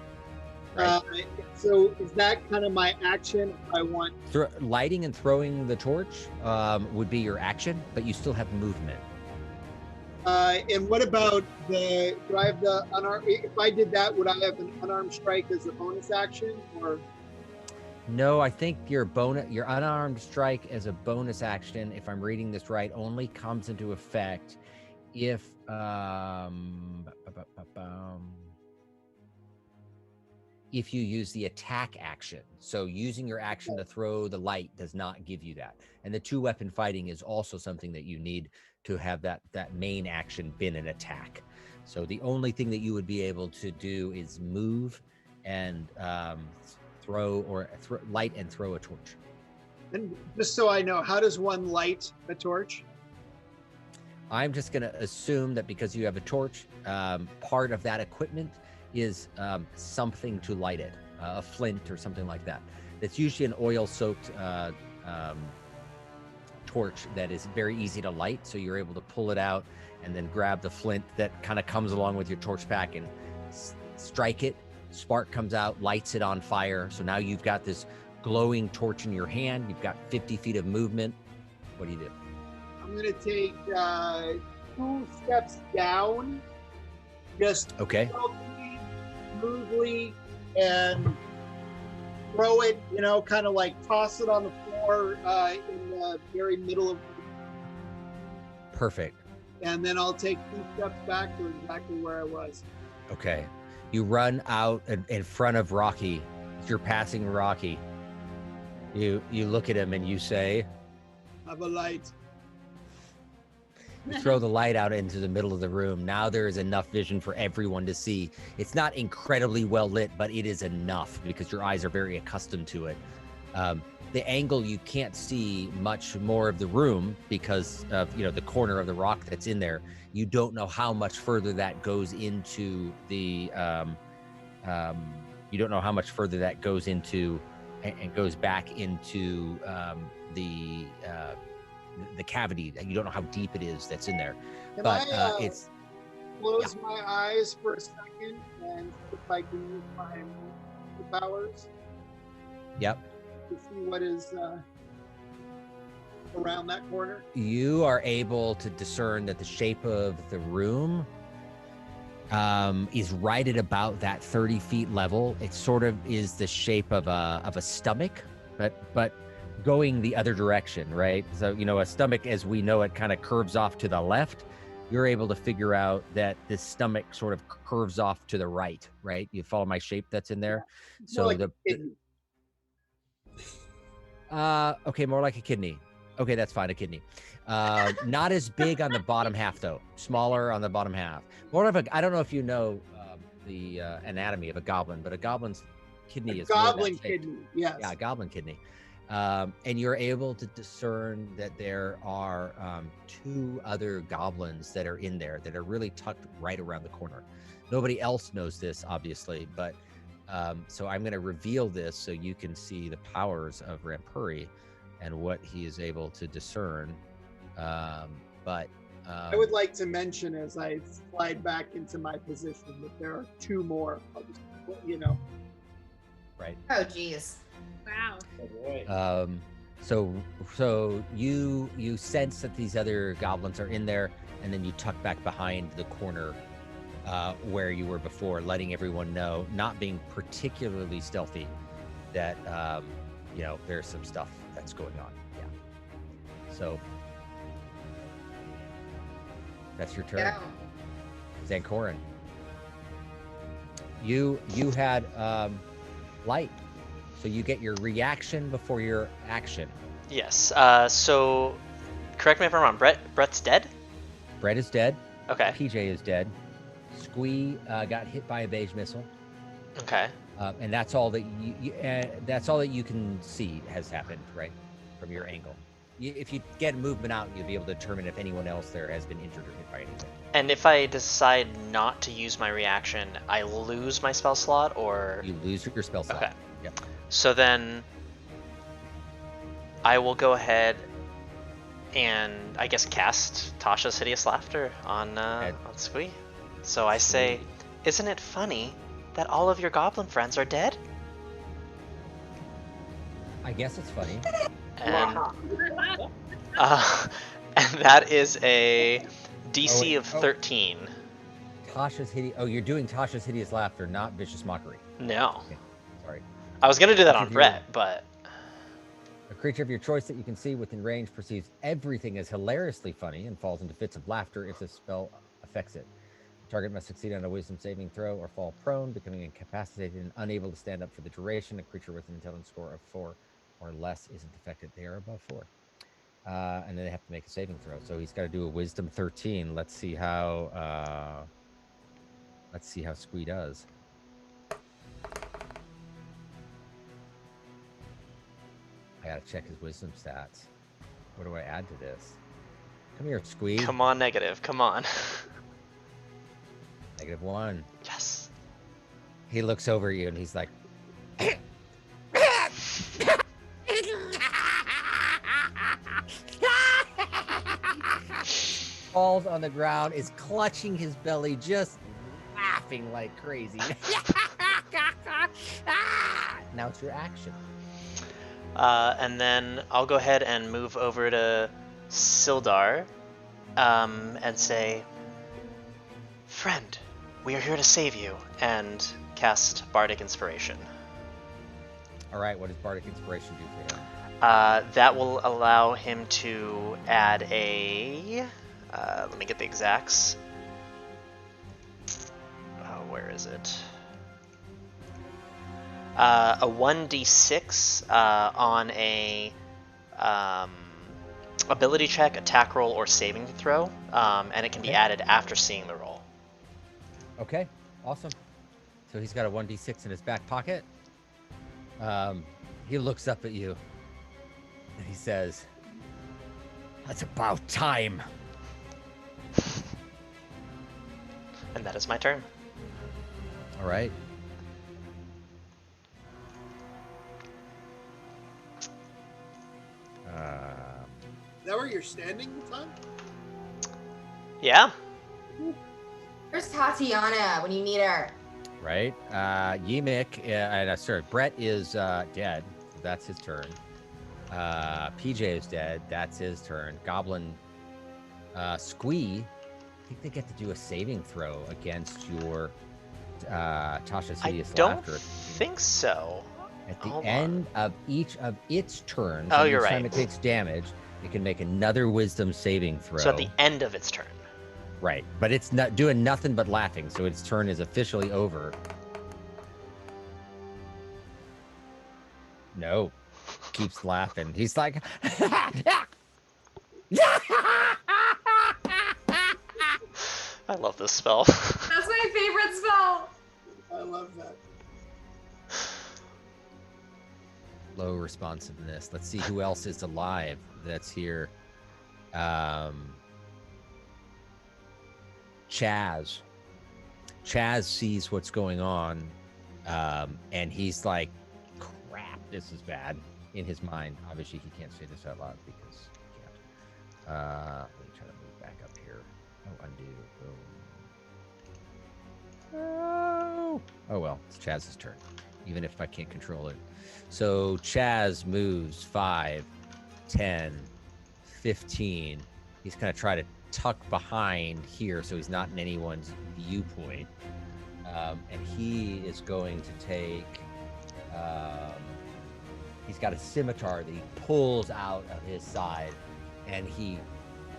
Right. So is that kind of my action if I want? Lighting and throwing the torch would be your action, but you still have movement. And what about do I have the unarmed? If I did that, would I have an unarmed strike as a bonus action, or? No, I think your unarmed strike as a bonus action, if I'm reading this right, only comes into effect if if you use the attack action. So using your action to throw the light does not give you that. And the 2-weapon fighting is also something that you need to have that main action been an attack. So the only thing that you would be able to do is move and light and throw a torch. And just so I know, how does one light a torch? I'm just going to assume that because you have a torch, part of that equipment is something to light it, a flint or something like that. It's usually an oil-soaked torch that is very easy to light, so you're able to pull it out and then grab the flint that kind of comes along with your torch pack and strike it. Spark comes out, lights it on fire. So now you've got this glowing torch in your hand. You've got 50 feet of movement. What do you do? I'm going to take 2 steps down, just Okay. stealthily, smoothly, and throw it, kind of like toss it on the floor in the very middle of Perfect. and then I'll take 2 steps back to exactly where I was. Okay. You run out in front of Rocky. As you're passing Rocky, you look at him and you say, Have a light. you throw the light out into the middle of the room. Now there is enough vision for everyone to see. It's not incredibly well lit, but it is enough because your eyes are very accustomed to it. The angle, you can't see much more of the room because of the corner of the rock that's in there. You don't know how much further that goes into the you don't know how much further that goes into and goes back into the cavity. You don't know how deep it is that's in there. Can But I it's close my eyes for a second and if I can use my powers yep. to see what is around that corner? You are able to discern that the shape of the room is right at about that 30 feet level. It sort of is the shape of a stomach, but going the other direction, right? So, a stomach as we know it kind of curves off to the left. You're able to figure out that this stomach sort of curves off to the right? You follow my shape that's in there? More So like a kidney. okay, more like a kidney. Okay, that's fine. A kidney. Not as big on the bottom half though. Smaller on the bottom half. More of a. I don't know if you know the anatomy of a goblin, but a goblin's kidney A is more that goblin shape. kidney. Yes. Yeah, a goblin kidney. And you're able to discern that there are 2 other goblins that are in there that are really tucked right around the corner. Nobody else knows this, obviously, but so I'm going to reveal this so you can see the powers of Rampuri and what he is able to discern. I would like to mention as I slide back into my position that there are 2 more. I'll just, right. Oh, geez. Wow. Oh, boy. So you sense that these other goblins are in there, and then you tuck back behind the corner where you were before, letting everyone know, not being particularly stealthy, that there's some stuff that's going on. Yeah. So that's your turn. Yeah. Zankorin. You had light, so you get your reaction before your action. Yes. So, correct me if I'm wrong. Brett's dead. Brett is dead. Okay. PJ is dead. Squee got hit by a beige missile. Okay. And that's all that that's all that you can see has happened, right, from your angle. If you get movement out, you'll be able to determine if anyone else there has been injured or hit by anything. And if I decide not to use my reaction, I lose my spell slot, or You lose your spell slot. Okay. Yep. So then I will go ahead and I guess cast Tasha's Hideous Laughter on Squee. So I say, "Isn't it funny that all of your goblin friends are dead?" I guess it's funny. And and that is a DC of 13. Tasha's hideous. Oh, you're doing Tasha's Hideous Laughter, not Vicious Mockery. No. Okay. Sorry. I was gonna do that on If Brett, but A creature of your choice that you can see within range perceives everything as hilariously funny and falls into fits of laughter if the spell affects it. The target must succeed on a wisdom saving throw or fall prone, becoming incapacitated and unable to stand up for the duration. A creature with an intelligence score of 4 or less isn't affected. They are above 4. And then they have to make a saving throw. So he's got to do a wisdom 13. Let's see how Squee does. I gotta check his wisdom stats. What do I add to this? Come here, Squee. come on, negative. Come on. -1. Yes. He looks over at you and he's like, falls on the ground, is clutching his belly, just laughing like crazy. Now it's your action. And then I'll go ahead and move over to Sildar and say, "Friend, we are here to save you," and cast Bardic Inspiration. All right, what does Bardic Inspiration do for him? That will allow him to add a... let me get the exacts. Where is it? A 1d6 on a ability check, attack roll, or saving throw, and it can be added after seeing the roll. Okay, awesome. So he's got a 1d6 in his back pocket. He looks up at you and he says, That's about time. And that is my turn. all right. Is that where you're standing, Tom? Yeah? Where's Tatiana when you need her? Right. Yimik, sorry, Brett is dead. That's his turn. PJ is dead. That's his turn. Goblin, Squee, I think they get to do a saving throw against your Tasha's Hideous I don't Laughter. think so. At the Hold end of each of its turns, Oh, and you're each time right. it takes damage, it can make another Wisdom saving throw. So at the end of its turn. Right, but it's not doing nothing but laughing, so its turn is officially over. No, keeps laughing. He's like, I love this spell. That's my favorite spell. I love that. Low responsiveness. Let's see who else is alive that's here. Chaz. Chaz sees what's going on, and he's like, crap, this is bad, in his mind. Obviously, he can't say this out loud because he can't. Let me try to move back up here. Oh, undo. Boom. Oh, well, it's Chaz's turn, even if I can't control it. So Chaz moves 5, 10, 15. He's going to try to tuck behind here so he's not in anyone's viewpoint. And he is going to take... he's got a scimitar that he pulls out of his side. And he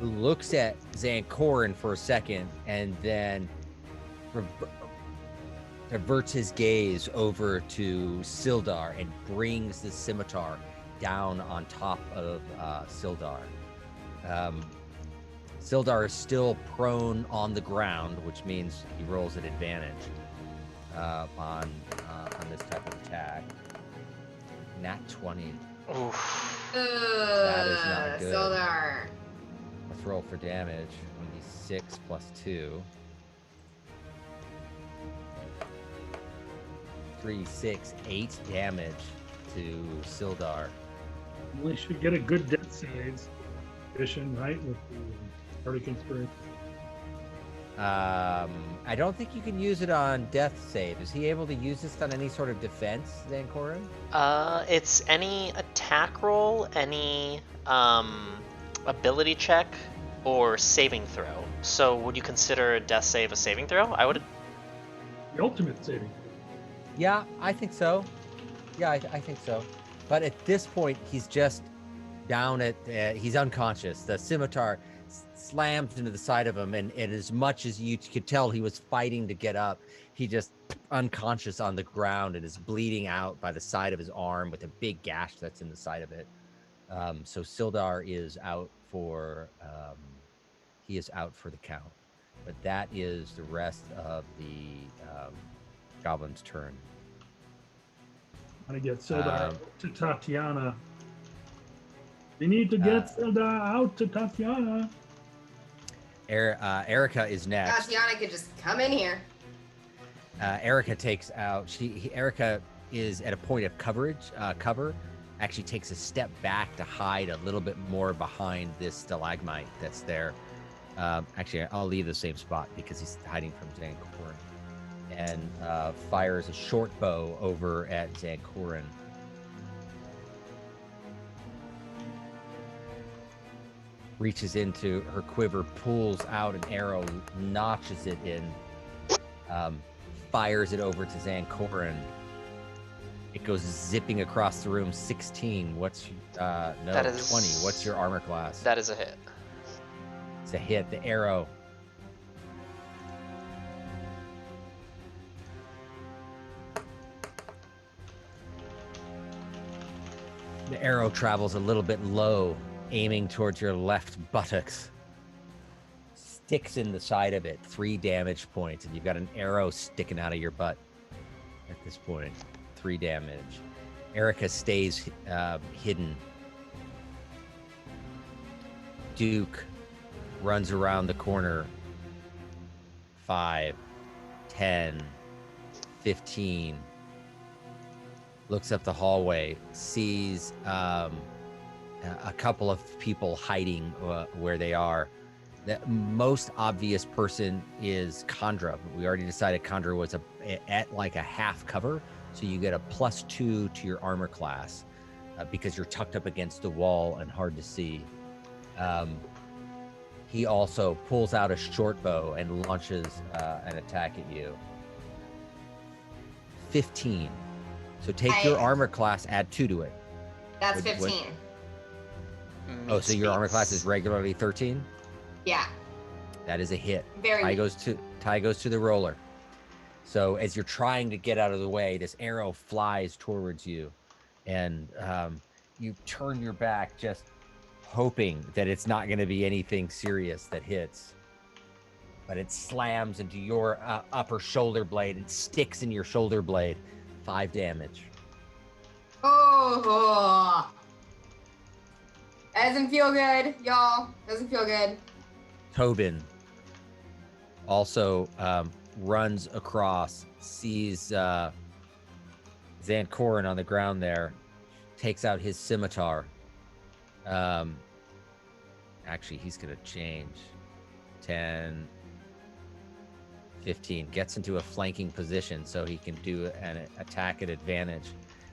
looks at Zancorin for a second and then diverts his gaze over to Sildar and brings the scimitar down on top of Sildar. Sildar is still prone on the ground, which means he rolls at advantage on this type of attack. Nat 20. Oof. That is not good. Sildar. Let's roll for damage. 1d6 plus 2. 3, 6, 8 damage to Sildar. We should get a good death saves edition, right? With the party conspiracy. I don't think you can use it on death save. Is he able to use this on any sort of defense, Zancorin? It's any attack roll, any ability check, or saving throw. So would you consider a death save a saving throw? I would. The ultimate saving. Yeah, I think so. Yeah, I think so. But at this point, he's just down at... he's unconscious. The scimitar slams into the side of him, and as much as you could tell he was fighting to get up, he just unconscious on the ground and is bleeding out by the side of his arm with a big gash that's in the side of it. So Sildar is out for... he is out for the count. But that is the rest of the goblin's turn. I'm gonna get Sildar to Tatiana. We need to get Sildar out to Tatiana. Erica is next. Tatiana could just come in here. Erica takes out. Erica is at a point of cover. Actually takes a step back to hide a little bit more behind this stalagmite that's there. Actually, I'll leave the same spot because he's hiding from Zancorin. And fires a short bow over at Zancorin. Reaches into her quiver, pulls out an arrow, notches it in, fires it over to Zancorin. It goes zipping across the room. 16. What's no? That is 20. What's your armor class? That is a hit. It's a hit. The arrow. The arrow travels a little bit low, aiming towards your left buttocks. Sticks in the side of it, 3 damage points, and you've got an arrow sticking out of your butt at this point. 3 damage. Erica stays hidden. Duke runs around the corner. 5, 10, 15. Looks up the hallway, sees a couple of people hiding where they are. The most obvious person is Khandra. We already decided Khandra was at like a half cover, so you get a +2 to your armor class because you're tucked up against the wall and hard to see. He also pulls out a short bow and launches an attack at you. 15. So take your armor class, add 2 to it. That's 15. Oh, so your armor class is regularly 13? Yeah. That is a hit. Very Tie goes to the roller. So as you're trying to get out of the way, this arrow flies towards you, and you turn your back, just hoping that it's not going to be anything serious that hits. But it slams into your upper shoulder blade and sticks in your shoulder blade. 5 damage. Oh, that doesn't feel good, y'all. Doesn't feel good. Tobin also runs across, sees Zancorin on the ground there, takes out his scimitar. Actually, he's going to change. 10, 15. Gets into a flanking position so he can do an attack at advantage.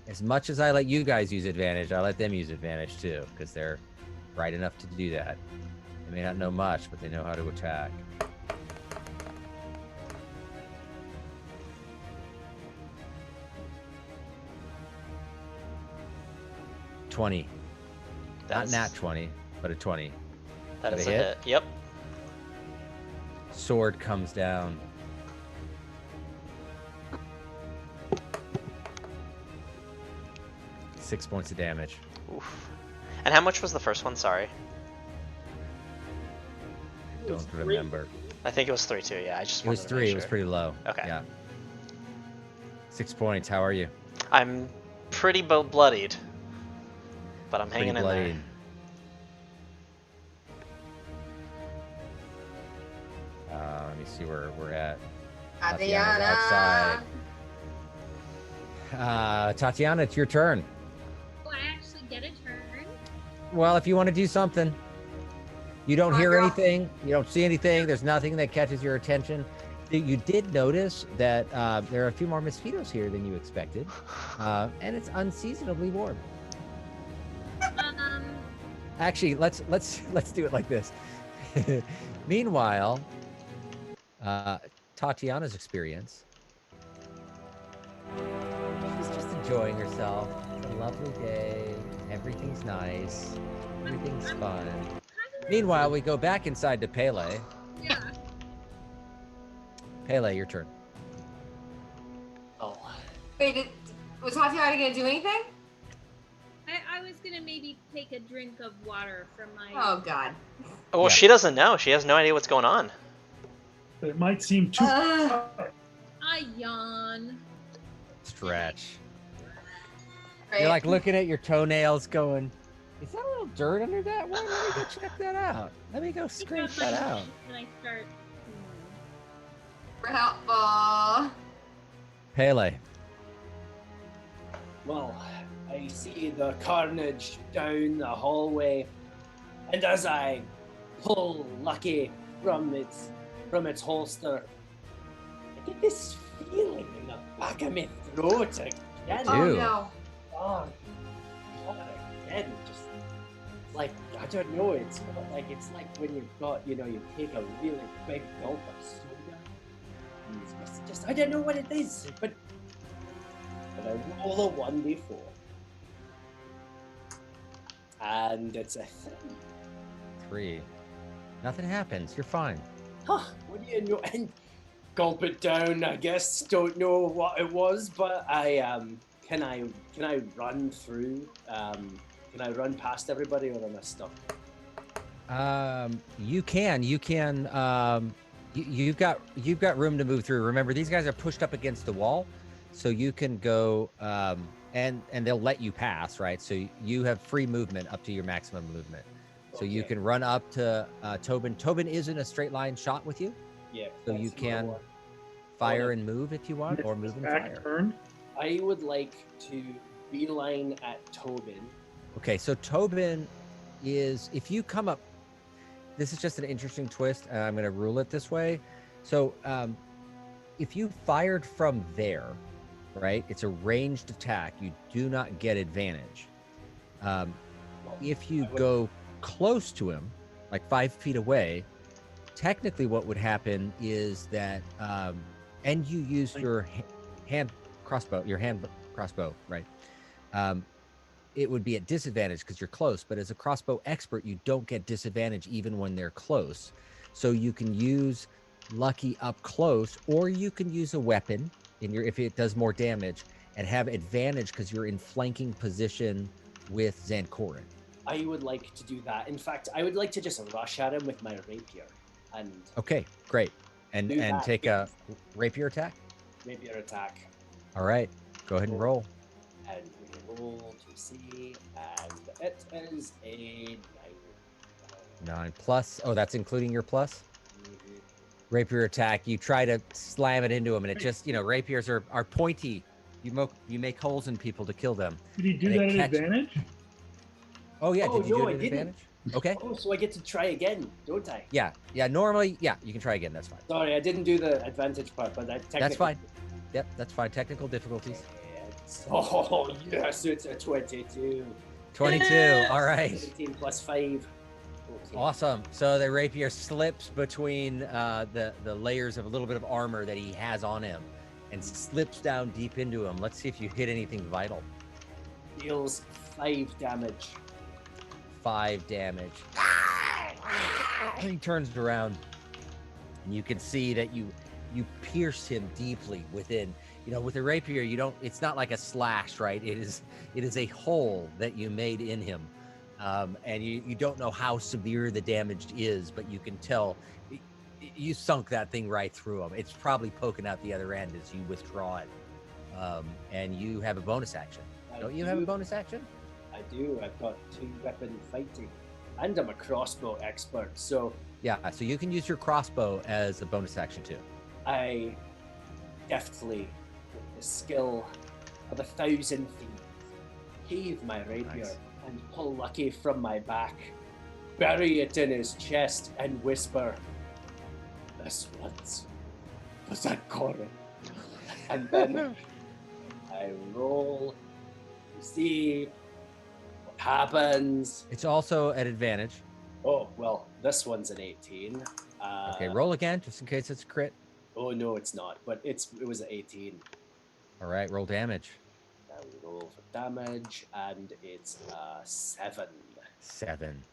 As much as I let you guys use advantage, I let them use advantage too, because they're bright enough to do that. They may not know much, but they know how to attack. $20. Not nat 20, but a 20. That Did is it a hit? hit. Yep. Sword comes down. Six points of damage. Oof. And how much was the first one? Sorry. Don't remember. I think it was 3 too. Yeah, I just It was wanted to make 3. sure. It was pretty low. Okay. Yeah. 6 points. How are you? I'm pretty bloodied, but I'm Pretty hanging in bloodied. there. Let me see where we're at. Tatiana. Outside. Tatiana, it's your turn. Oh, I actually get a turn. Well, if you want to do something, you don't Come on, hear girl. anything, you don't see anything, there's nothing that catches your attention. You did notice that there are a few more mosquitoes here than you expected, and it's unseasonably warm. Actually, let's do it like this. Meanwhile, Tatiana's experience. She's just enjoying herself. It's a lovely day. Everything's nice. Everything's fun. Meanwhile, we go back inside to Pele. Yeah. Pele, your turn. Oh, Wait, was Tatiana gonna do anything? I was gonna maybe take a drink of water from my. Oh God. Oh, well, Yeah. she doesn't know. She has no idea what's going on. But it might seem too. I yawn. Stretch. Right? You're like looking at your toenails going, is that a little dirt under that one? Let me go check that out. Let me go scrape that out. And I start. Super helpful. Pele. well, I see the carnage down the hallway, and as I pull Lucky from its holster, I get this feeling in the back of my throat again. Oh Ew. no. Oh, God, again, just like I don't know. It's like when you've got you take a really big gulp of soda. And it's just I don't know what it is, but I roll a 1d4, and it's a 3. Nothing happens. You're fine. huh. What do you know? And gulp it down. I guess don't know what it was, but I can I run through? Can I run past everybody, or am I stuck? You can. You've got room to move through. Remember, these guys are pushed up against the wall, so you can go and they'll let you pass, right? So you have free movement up to your maximum movement. So you Okay. can run up to Tobin. Tobin is in a straight line shot with you, Yeah. so that's you what I can want. fire and move if you want, or It's move and back fire. turn. I would like to beeline at Tobin. Okay, so Tobin is, if you come up, this is just an interesting twist, and I'm going to rule it this way. So if you fired from there, right, it's a ranged attack. You do not get advantage. If you go close to him, like 5 feet away, technically what would happen is that, and you use your hand crossbow, right? It would be at disadvantage because you're close, but as a crossbow expert, you don't get disadvantage even when they're close. So you can use Lucky up close, or you can use a weapon if it does more damage, and have advantage because you're in flanking position with Zancorin. I would like to do that. In fact, I would like to just rush at him with my rapier and Okay, great. And Do that. take a rapier attack. rapier attack. All right, go ahead and roll. And we roll to see, and it is a 9. 9 plus. Oh, that's including your plus. Rapier attack. You try to slam it into him, and it just, rapiers are pointy. You make holes in people to kill them. Did he do And it that at catch- advantage? Oh yeah, Oh, did you no, do it I at didn't. advantage? Okay. Oh, so I get to try again, don't I? Yeah. Normally, yeah, you can try again. That's fine. Sorry, I didn't do the advantage part, but I technically. That's fine. Yep, that's fine. Technical difficulties. Oh yes, it's a 22. 22. Yes! All right. 17 plus 5. Okay. Awesome. So the rapier slips between the layers of a little bit of armor that he has on him, and slips down deep into him. Let's see if you hit anything vital. Deals 5 damage. 5 damage. He turns around, and you can see that you pierce him deeply within. With a rapier, it's not like a slash, right? It is a hole that you made in him. And you don't know how severe the damage is, but you can tell you sunk that thing right through him. It's probably poking out the other end as you withdraw it. And you have a bonus action. Don't you have a bonus action? I do. I've got 2-weapon fighting, and I'm a crossbow expert. So Yeah, so you can use your crossbow as a bonus action too. I deftly, with the skill of 1,000 thieves, heave my rapier Nice. and pull Lucky from my back, bury it in his chest, and whisper, "This once was that Corin." And then I roll to see what happens. It's also at advantage. Oh, well, this one's an 18. Okay, roll again just in case it's a crit. Oh, no, it's not, but it was an 18. All right, roll damage. Now we roll for damage, and it's 7. 7.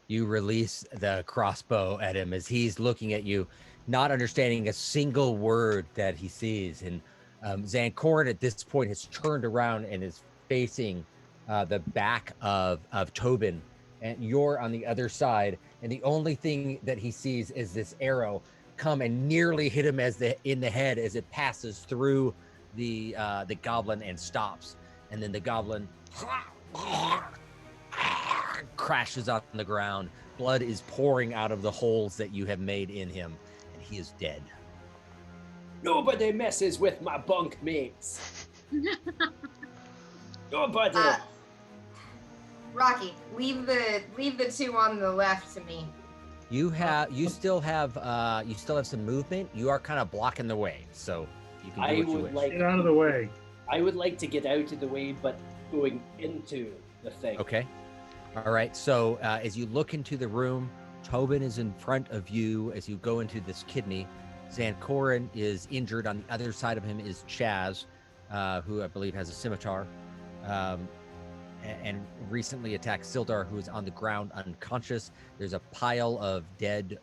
You release the crossbow at him as he's looking at you, not understanding a single word that he sees. And Zancorin at this point has turned around and is facing the back of Tobin, and you're on the other side. And the only thing that he sees is this arrow come and nearly hit him in the head as it passes through the goblin and stops. And then the goblin crashes on the ground. Blood is pouring out of the holes that you have made in him, and he is dead. Nobody messes with my bunk mates. Nobody. Rocky, leave the 2 on the left to me. You still have some movement. You are kind of blocking the way, so you can do I what you would wish. like. Get out of the way. I would like to get out of the way, but going into the thing. Okay. All right. So as you look into the room, Tobin is in front of you as you go into this kidney. Zancorin is injured. On the other side of him is Chaz, who I believe has a scimitar, and recently attacked Sildar, who is on the ground unconscious. There's a pile of dead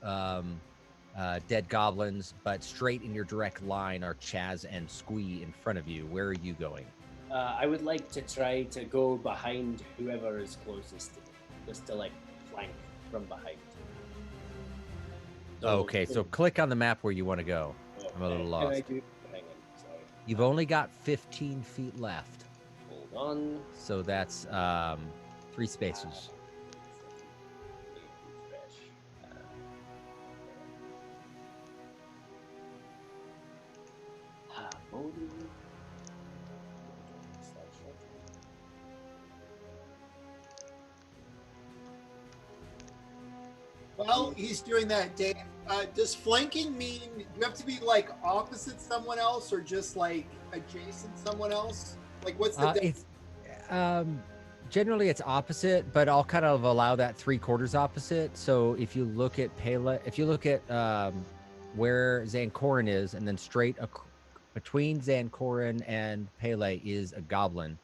goblins, but straight in your direct line are Chaz and Squee in front of you. Where are you going? I would like to try to go behind whoever is closest to me, just to flank from behind. Okay, so click on the map where you want to go. I'm a little Can I lost. do? Hang on, sorry. You've only got 15 feet left, Hold on. so that's 3 spaces. Well, he's doing that, Dave. Does flanking mean you have to be opposite someone else or just adjacent someone else? What's the It's generally it's opposite, but I'll kind of allow that 3/4 opposite. So if you look at where Zancorin is, and then straight between Zancorin and Pele is a goblin,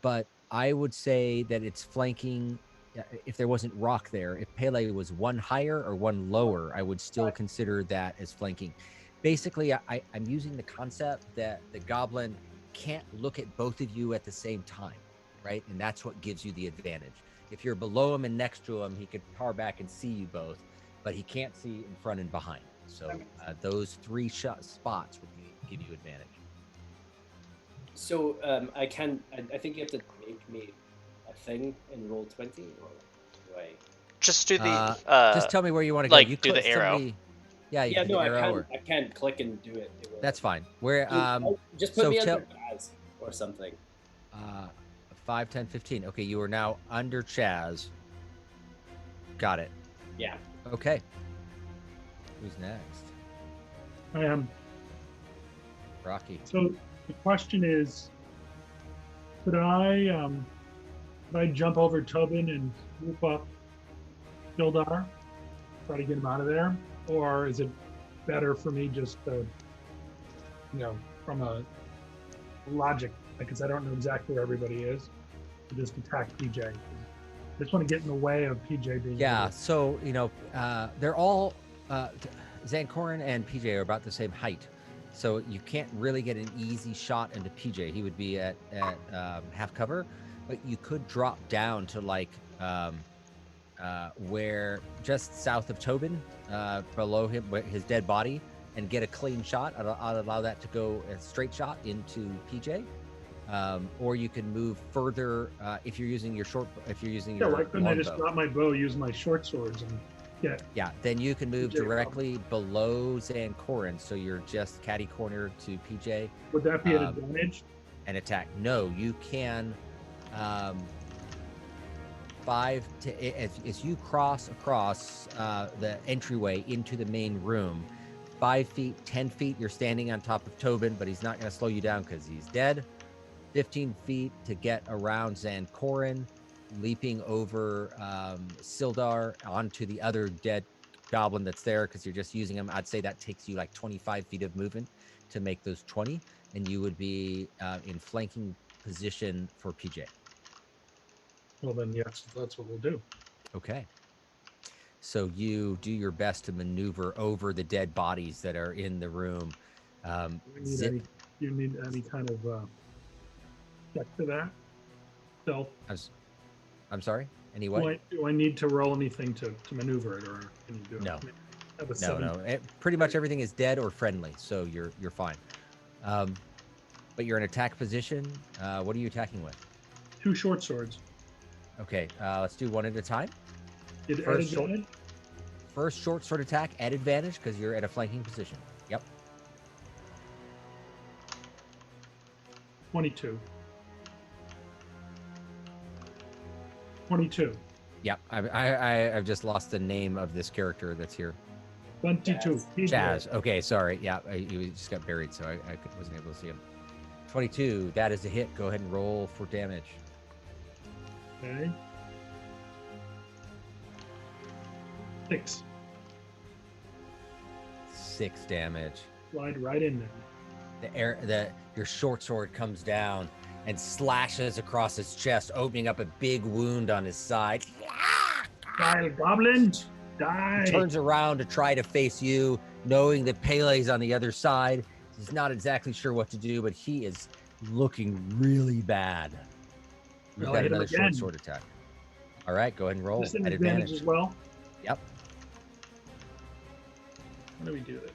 but I would say that it's flanking. If there wasn't rock there, if Pele was 1 higher or 1 lower, I would still consider that as flanking. Basically, I'm using the concept that the goblin can't look at both of you at the same time, right? And that's what gives you the advantage. If you're below him and next to him, he could tar back and see you both, but he can't see in front and behind. So those three spots would give you advantage. So I think you have to make me a thing in roll 20, or do I? Just do the Just tell me where you want to go. like, You do the arrow. Yeah, you Yeah, can do no, the arrow. I can't click and do it. That's fine. Where just put so me tell- under Chaz or something. 5, 10, 15. Okay, you are now under Chaz. Got it. Yeah. Okay. Who's next? I am. Rocky. So the question is, could I jump over Tobin and swoop up Ildar, try to get him out of there, or is it better for me just to, from a logic, because I don't know exactly where everybody is, to just attack PJ? I just want to get in the way of PJ being. Yeah. So they're all Zancorin and PJ are about the same height. So you can't really get an easy shot into PJ. He would be at half cover, but you could drop down to like where just south of Tobin, below him, his dead body, and get a clean shot. I'll allow that to go a straight shot into PJ. Or you can move further if you're using your why couldn't I just drop my bow, use my short swords, and yeah, then you can move directly below Zancorin, so you're just catty corner to PJ. Would that be an advantage? And attack. No, you can 5 to as you cross across the entryway into the main room, 5 feet, 10 feet, you're standing on top of Tobin, but he's not going to slow you down because he's dead. 15 feet to get around Zancorin, leaping over Sildar onto the other dead goblin that's there because you're just using him. I'd say that takes you like 25 feet of movement to make those 20, and you would be in flanking position for PJ. Well, then, yes, that's what we'll do. Okay. So you do your best to maneuver over the dead bodies that are in the room. Do you need any kind of check for that? Stealth? I'm sorry? Anyway? Do I need to roll anything to maneuver it, or can you do it? No. No. Pretty much everything is dead or friendly, so you're fine. But you're in attack position. What are you attacking with? 2 short swords. Okay, let's do one at a time. First short sword attack at advantage because you're at a flanking position. Yep. 22. 22. Yep. I've just lost the name of this character that's here. 22. Chaz. Okay, sorry. Yeah, he just got buried, so I wasn't able to see him. 22. That is a hit. Go ahead and roll for damage. Okay. 6. 6 damage. Slide right in there. Your short sword comes down and slashes across his chest, opening up a big wound on his side. Die, goblins! Die! He turns around to try to face you, knowing that Pele's on the other side. He's not exactly sure what to do, but he is looking really bad. We've got another short sword attack. All right, go ahead and roll at advantage as well. Yep. How do we do this?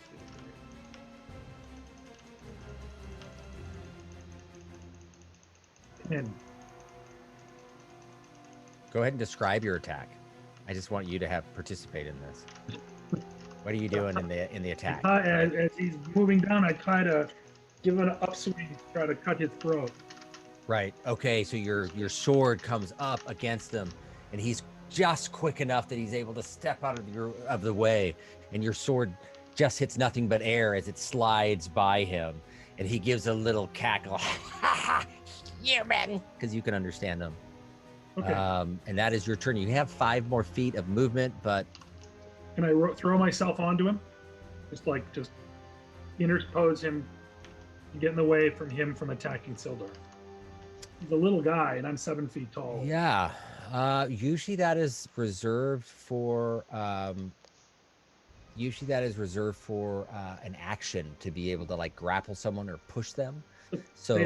Go ahead and describe your attack. I just want you to participate in this. What are you doing in the attack? As he's moving down, I try to give an upswing to try to cut his throat. Right. Okay. So your sword comes up against him, and he's just quick enough that he's able to step out of the way, and your sword just hits nothing but air as it slides by him, and he gives a little cackle. Human, because you can understand him. Okay. And that is your turn. You have 5 more feet of movement, but can I throw myself onto him? Just interpose him, get in the way from him from attacking Sildar. He's a little guy, and I'm 7 feet tall. Yeah. Usually that is reserved for an action to be able to like grapple someone or push them. So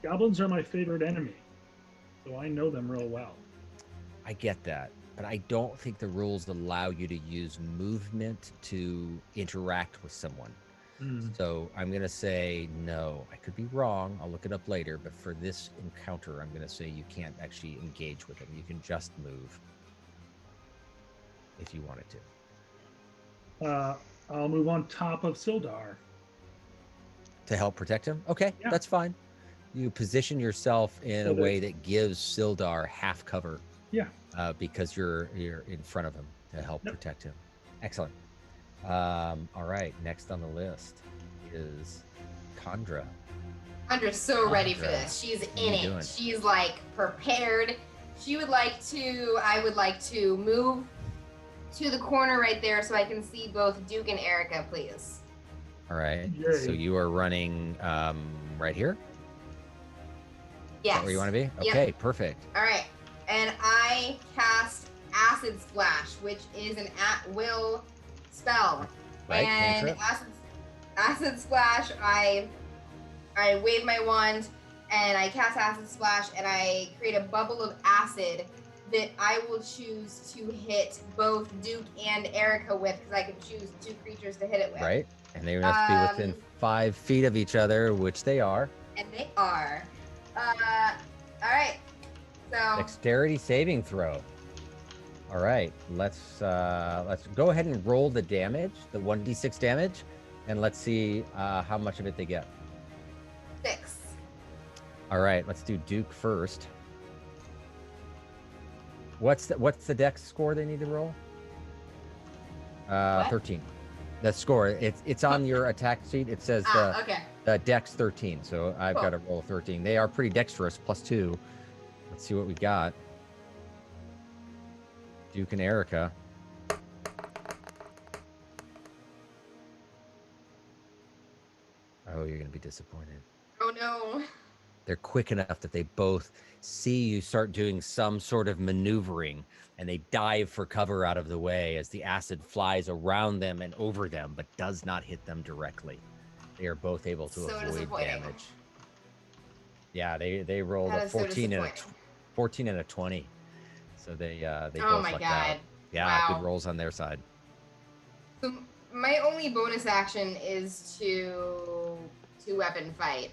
goblins are my favorite enemy, so I know them real well. I get that, but I don't think the rules allow you to use movement to interact with someone. So I'm going to say no. I could be wrong. I'll look it up later. But for this encounter, I'm going to say you can't actually engage with him. You can just move if you wanted to. I'll move on top of Sildar. To help protect him? Okay, Yeah. that's fine. You position yourself in So a way that gives Sildar half cover. Yeah. Because you're in front of him to help protect him. Excellent. All right, next on the list is Chandra. Chandra's so ready for this. She's in it. doing? She's like prepared. I would like to move to the corner right there so I can see both Duke and Erica, please. All right. Yay. So you are running right here? Is Yes. that where you want to be? Yep. Okay, perfect. All right. And I cast Acid Splash, which is an at-will spell. Right, And cantrip. acid Splash, I wave my wand and I cast Acid Splash and I create a bubble of acid that I will choose to hit both Duke and Erica with because I can choose 2 creatures to hit it with. Right. And they have to be within 5 feet of each other, which they are. And they are. All right. So Dexterity saving throw. All right, let's go ahead and roll the damage, the 1d6 damage, and let's see how much of it they get. 6. All right, let's do Duke first. What's the dex score they need to roll? 13. The score, it's on your attack sheet. It says Okay. the dex 13, so I've Cool. got to roll 13. They are pretty dexterous, +2. Let's see what we got. Duke and Erica. Oh, you're gonna be disappointed. Oh no. They're quick enough that they both see you start doing some sort of maneuvering, and they dive for cover out of the way as the acid flies around them and over them, but does not hit them directly. They are both able to So avoid disappointing. damage. Yeah, they rolled That a is so 14 and a disappointing. 14 and a 20. So they Oh both my lucked god. out. Yeah, Wow. good rolls on their side. So my only bonus action is to weapon fight.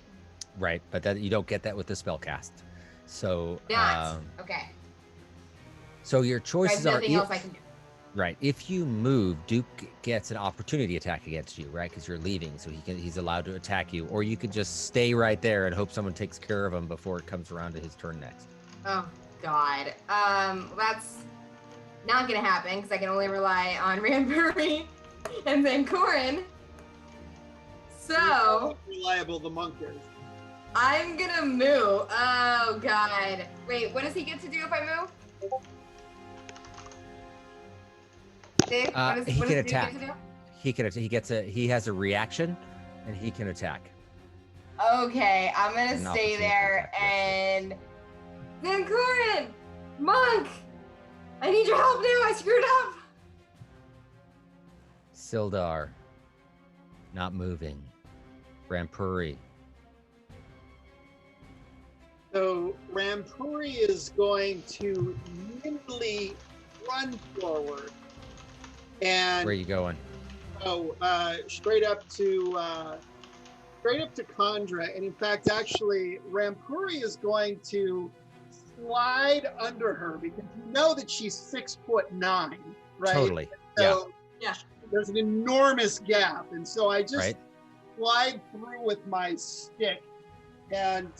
Right, but that you don't get that with the spell cast. So Not. Okay. so your There's choices are nothing else I can do. right. If you move, Duke gets an opportunity attack against you, right? Because you're leaving, so he's allowed to attack you. Or you could just stay right there and hope someone takes care of him before it comes around to his turn next. Oh god. That's not gonna happen because I can only rely on Ranbury and then Corin. So Reliable the monk is. I'm gonna move. Oh god. Wait, what does he get to do if I move? Dave, what He does can Duke get attack. to do? He has a reaction, and he can attack. Okay, I'm gonna An stay opportunity there attack, and then Corin! Monk! I need your help now, I screwed up! Sildar, not moving. Rampuri. So Rampuri is going to nimbly run forward and Where are you going? straight up to Khandra. And in fact, actually, Rampuri is going to slide under her because you know that she's 6'9", right? Totally. So Yeah. there's an enormous gap, and so I just Right. slide through with my stick, and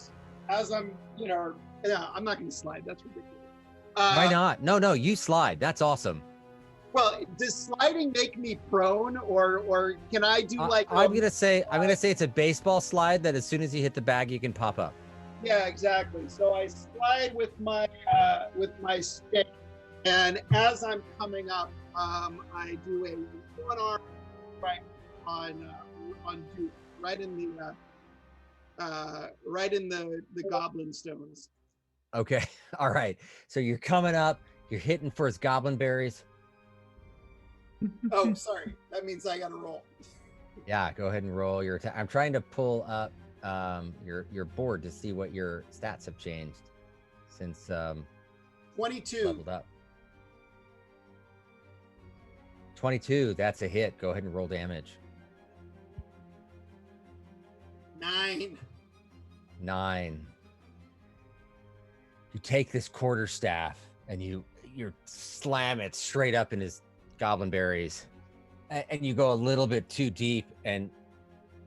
as I'm, no, I'm not going to slide. That's ridiculous. Why not? No, you slide. That's awesome. Well, does sliding make me prone, or can I do like? I'm gonna say it's a baseball slide that as soon as you hit the bag, you can pop up. Yeah, exactly. So I slide with my stick, and as I'm coming up, I do a one arm right on Duke, right in the goblin stones. Okay. All right. So you're coming up. You're hitting for his goblin berries. Oh, sorry. That means I got to roll. Yeah. Go ahead and roll your attack. I'm trying to pull up your board to see what your stats have changed since 22. Leveled up. 22, that's a hit. Go ahead and roll damage. 9. 9. You take this quarterstaff and you slam it straight up in his goblin berries, and you go a little bit too deep, and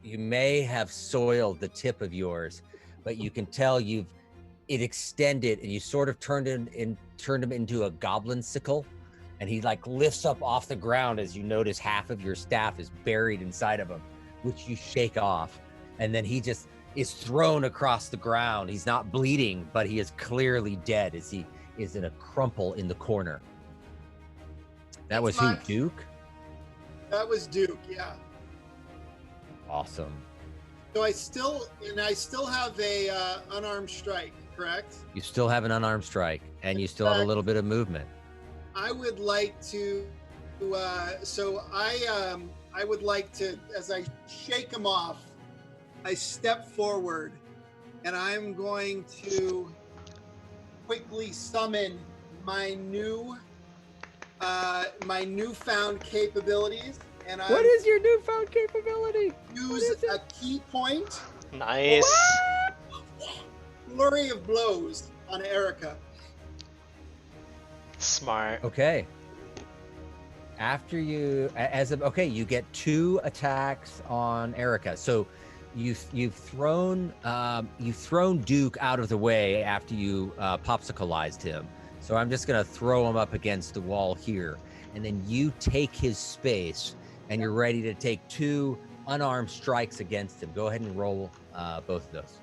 you may have soiled the tip of yours, but you can tell it extended, and you sort of turned him into a goblin sickle, and he like lifts up off the ground as you notice half of your staff is buried inside of him, which you shake off, and then he just is thrown across the ground. He's not bleeding, but he is clearly dead as he is in a crumple in the corner. That was who, Duke? That was Duke, yeah. Awesome. So I still have a unarmed strike, correct? You still have an unarmed strike, and you still have a little bit of movement. I would like to, I would like to, as I shake him off, I step forward, and I'm going to quickly summon my newfound capabilities. And What is your newfound capability? Use a key point. Nice. Flurry of blows on Erica. Smart. Okay. After you, you get 2 attacks on Erica. So you've thrown Duke out of the way after you popsicleized him. So I'm just gonna throw him up against the wall here, and then you take his space, and you're ready to take 2 unarmed strikes against him. Go ahead and roll both of those.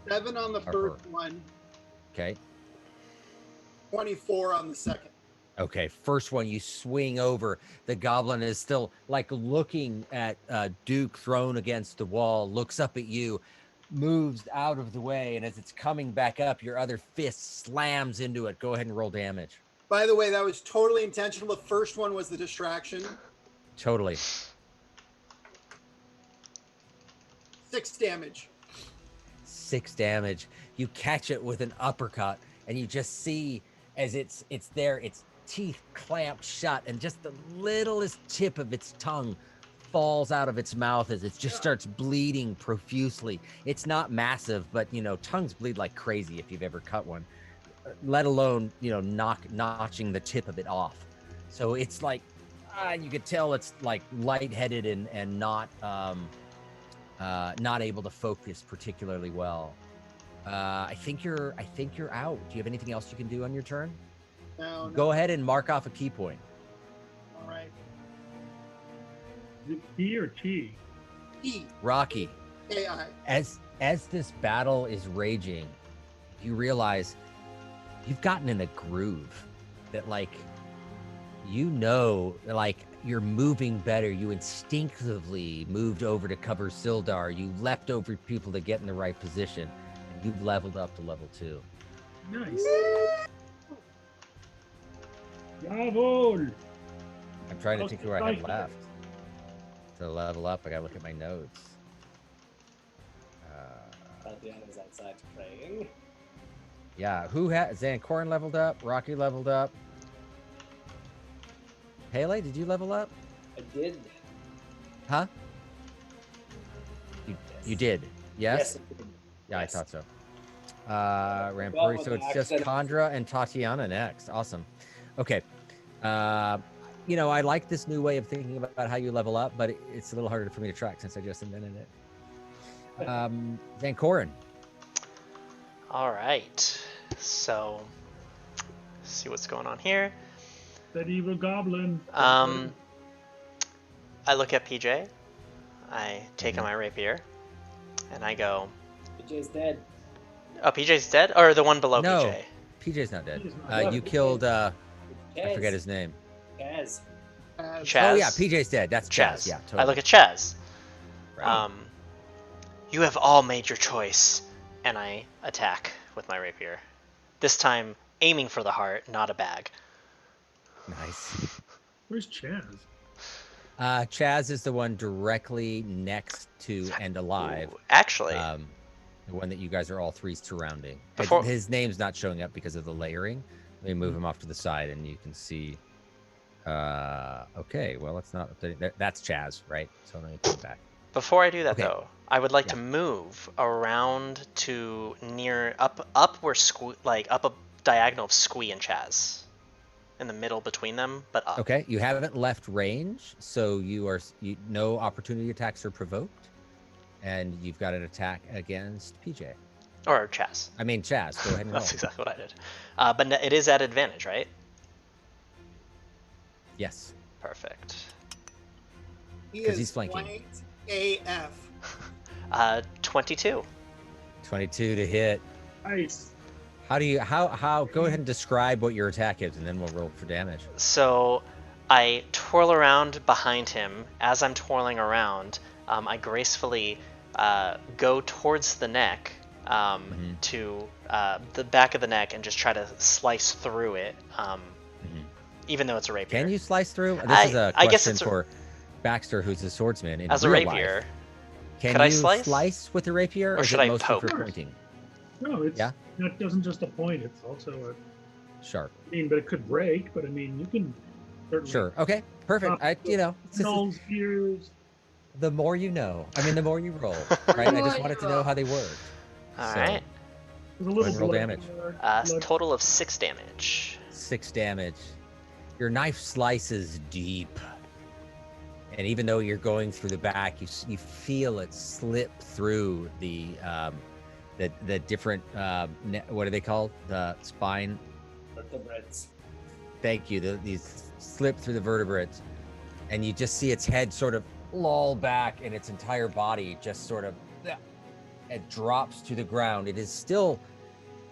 7 on the first one. Okay. 24 on the second. Okay, first one, you swing over. The goblin is still like looking at Duke thrown against the wall, looks up at you, moves out of the way, and as it's coming back up, your other fist slams into it. Go ahead and roll damage. By the way, that was totally intentional. The first one was the distraction. Totally. 6 damage. 6 damage. You catch it with an uppercut, and you just see as it's there, its teeth clamped shut, and just the littlest tip of its tongue falls out of its mouth as it just starts bleeding profusely. It's not massive, but tongues bleed like crazy if you've ever cut one, let alone notching the tip of it off. So it's like you could tell it's like lightheaded and not able to focus particularly well. I think you're out. Do you have anything else you can do on your turn? No. Go ahead and mark off a key point. All right. Is it T or T? E. Rocky, AI. as this battle is raging, you realize you've gotten in a groove that you're moving better. You instinctively moved over to cover Sildar. You leapt over people to get in the right position. And you've leveled up to level 2. Nice. Jawohl. I'm trying to think where I have left to level up. I gotta look at my notes. Tatiana's outside praying. Yeah, who has Zancorin leveled up? Rocky leveled up. Pele, did you level up? I did. Huh? You did. Yes? Yes, I did. Yeah, Yes. I thought so. Rampuri, so it's just Chandra and Tatiana next. Awesome. Okay. I like this new way of thinking about how you level up, but it's a little harder for me to track since I just invented it. Zancorin. All right. So, see what's going on here. That evil goblin. I look at PJ. I take out my rapier, and I go. PJ's dead. Oh, PJ's dead, or the one below No. PJ? PJ's not dead. PJ's not dead. You killed. I Chaz. forget his name. Chaz. Chaz. Oh yeah, PJ's dead. That's Chaz. Chaz. Yeah, totally. I look at Chaz. Right. You have all made your choice, and I attack with my rapier. This time, aiming for the heart, not a bag. Nice. Where's Chaz? Chaz is the one directly next to and alive. Ooh, actually, The one that you guys are all three surrounding. Before- His name's not showing up because of the layering. Let me move him off to the side, and you can see. Okay, well, it's not updating. That's Chaz, right? So let me put it back. Before I do that, Okay. though, I would like Yeah. to move around to near up where up a diagonal of Squee and Chaz, in the middle between them, but up. Okay, you haven't left range, so no opportunity attacks are provoked, and you've got an attack against PJ. Or Chaz. I mean, Chaz. Go ahead and roll. That's exactly what I did. But it is at advantage, right? Yes. Perfect. He 'Cause is he's flanking. flanked AF. 22. 22 to hit. Nice. How go ahead and describe what your attack is, and then we'll roll for damage. So I twirl around behind him. As I'm twirling around, I gracefully go towards the neck, to the back of the neck, and just try to slice through it, even though it's a rapier. Can you slice through? This is a I guess question it's for Baxter, who's a swordsman. In as a real rapier. life. Can Could you I slice? with a rapier, Or is should it I mostly poke? for pointing? No, it's Yeah? that doesn't just a point. It's also a. Sharp. I mean, but it could break. But I mean, you can certainly. Sure. Okay. Perfect. Nulls, ears. The more you know. I mean, the more you roll. Right. I just wanted to know how they worked. All So, right. There's a little roll blood damage. there, blood. Total of 6 damage. 6 damage. Your knife slices deep, and even though you're going through the back, you feel it slip through the different what are they called? The spine. Vertebrates. Thank you. These slip through the vertebrates, and you just see its head sort of loll back, and its entire body just sort of it drops to the ground. It is still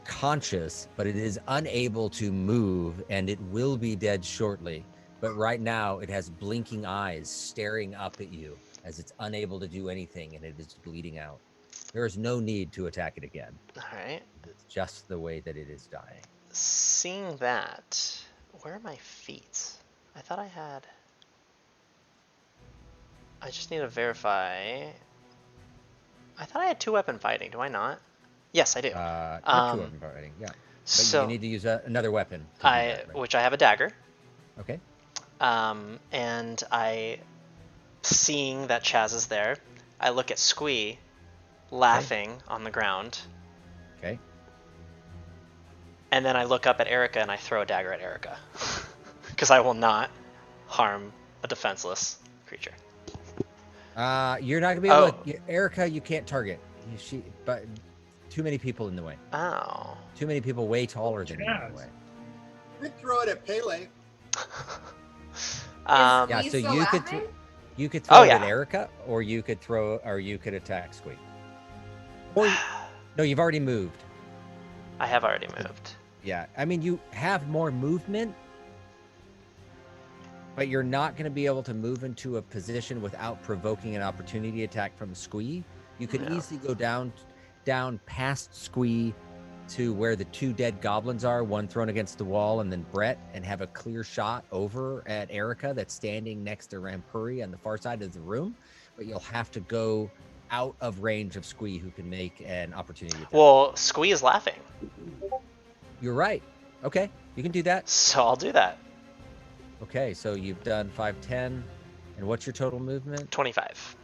conscious, but it is unable to move, and it will be dead shortly. But right now, it has blinking eyes staring up at you as it's unable to do anything, and it is bleeding out. There is no need to attack it again. All right. It's just the way that it is dying. Seeing that, where are my feet? I thought I had. I just need to verify. I thought I had 2-weapon fighting. Do I not? Yes, I do. You're Um, 2-weapon fighting, yeah. But So you need to use another weapon. To do that, right? which I have a dagger. Okay. And I, seeing that Chaz is there, I look at Squee, laughing on the ground, Okay. and then I look up at Erica and I throw a dagger at Erica, because I will not harm a defenseless creature. You're not gonna be able to. Erica, you can't target. But too many people in the way. Oh. Too many people way taller than you in the Yes. way. You could throw it at Pele. Yeah, He's so still you laughing? could throw Oh, it yeah. at Erica, or you could attack Squeak. Or no, you've already moved. I have already moved. Yeah, I mean you have more movement, but you're not going to be able to move into a position without provoking an opportunity attack from Squee. You could No. easily go down past Squee to where the 2 dead goblins are, one thrown against the wall, and then Brett, and have a clear shot over at Erica that's standing next to Rampuri on the far side of the room. But you'll have to go out of range of Squee, who can make an opportunity attack. Well, Squee is laughing, You're right. Okay, you can do that. so I'll do that. Okay, so you've done 5, 10, and what's your total movement? 25.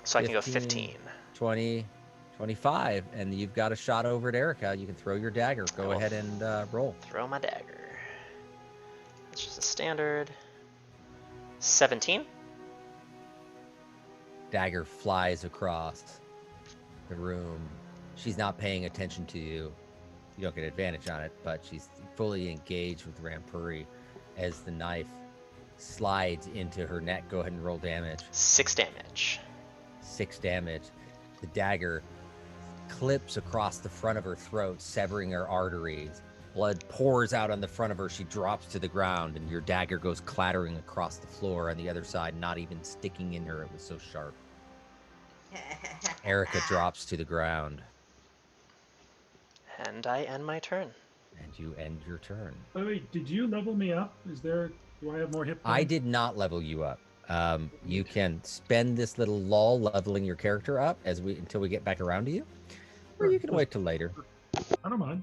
So I can go 15. 20, 25, and you've got a shot over at Erica. You can throw your dagger. Go will ahead and roll. Throw my dagger. It's just a standard. 17. Dagger flies across the room. She's not paying attention to you. You don't get advantage on it, but she's fully engaged with Rampuri as the knife slides into her neck. Go ahead and roll damage. 6 damage. 6 damage. The dagger clips across the front of her throat, severing her arteries. Blood pours out on the front of her. She drops to the ground, and your dagger goes clattering across the floor on the other side, not even sticking in her. It was so sharp. Erica drops to the ground, And I end my turn. and you end your turn. By the way, did you level me up? Do I have more hit points? I did not level you up. You can spend this little lull leveling your character up until we get back around to you. Or you can wait till later. I don't mind.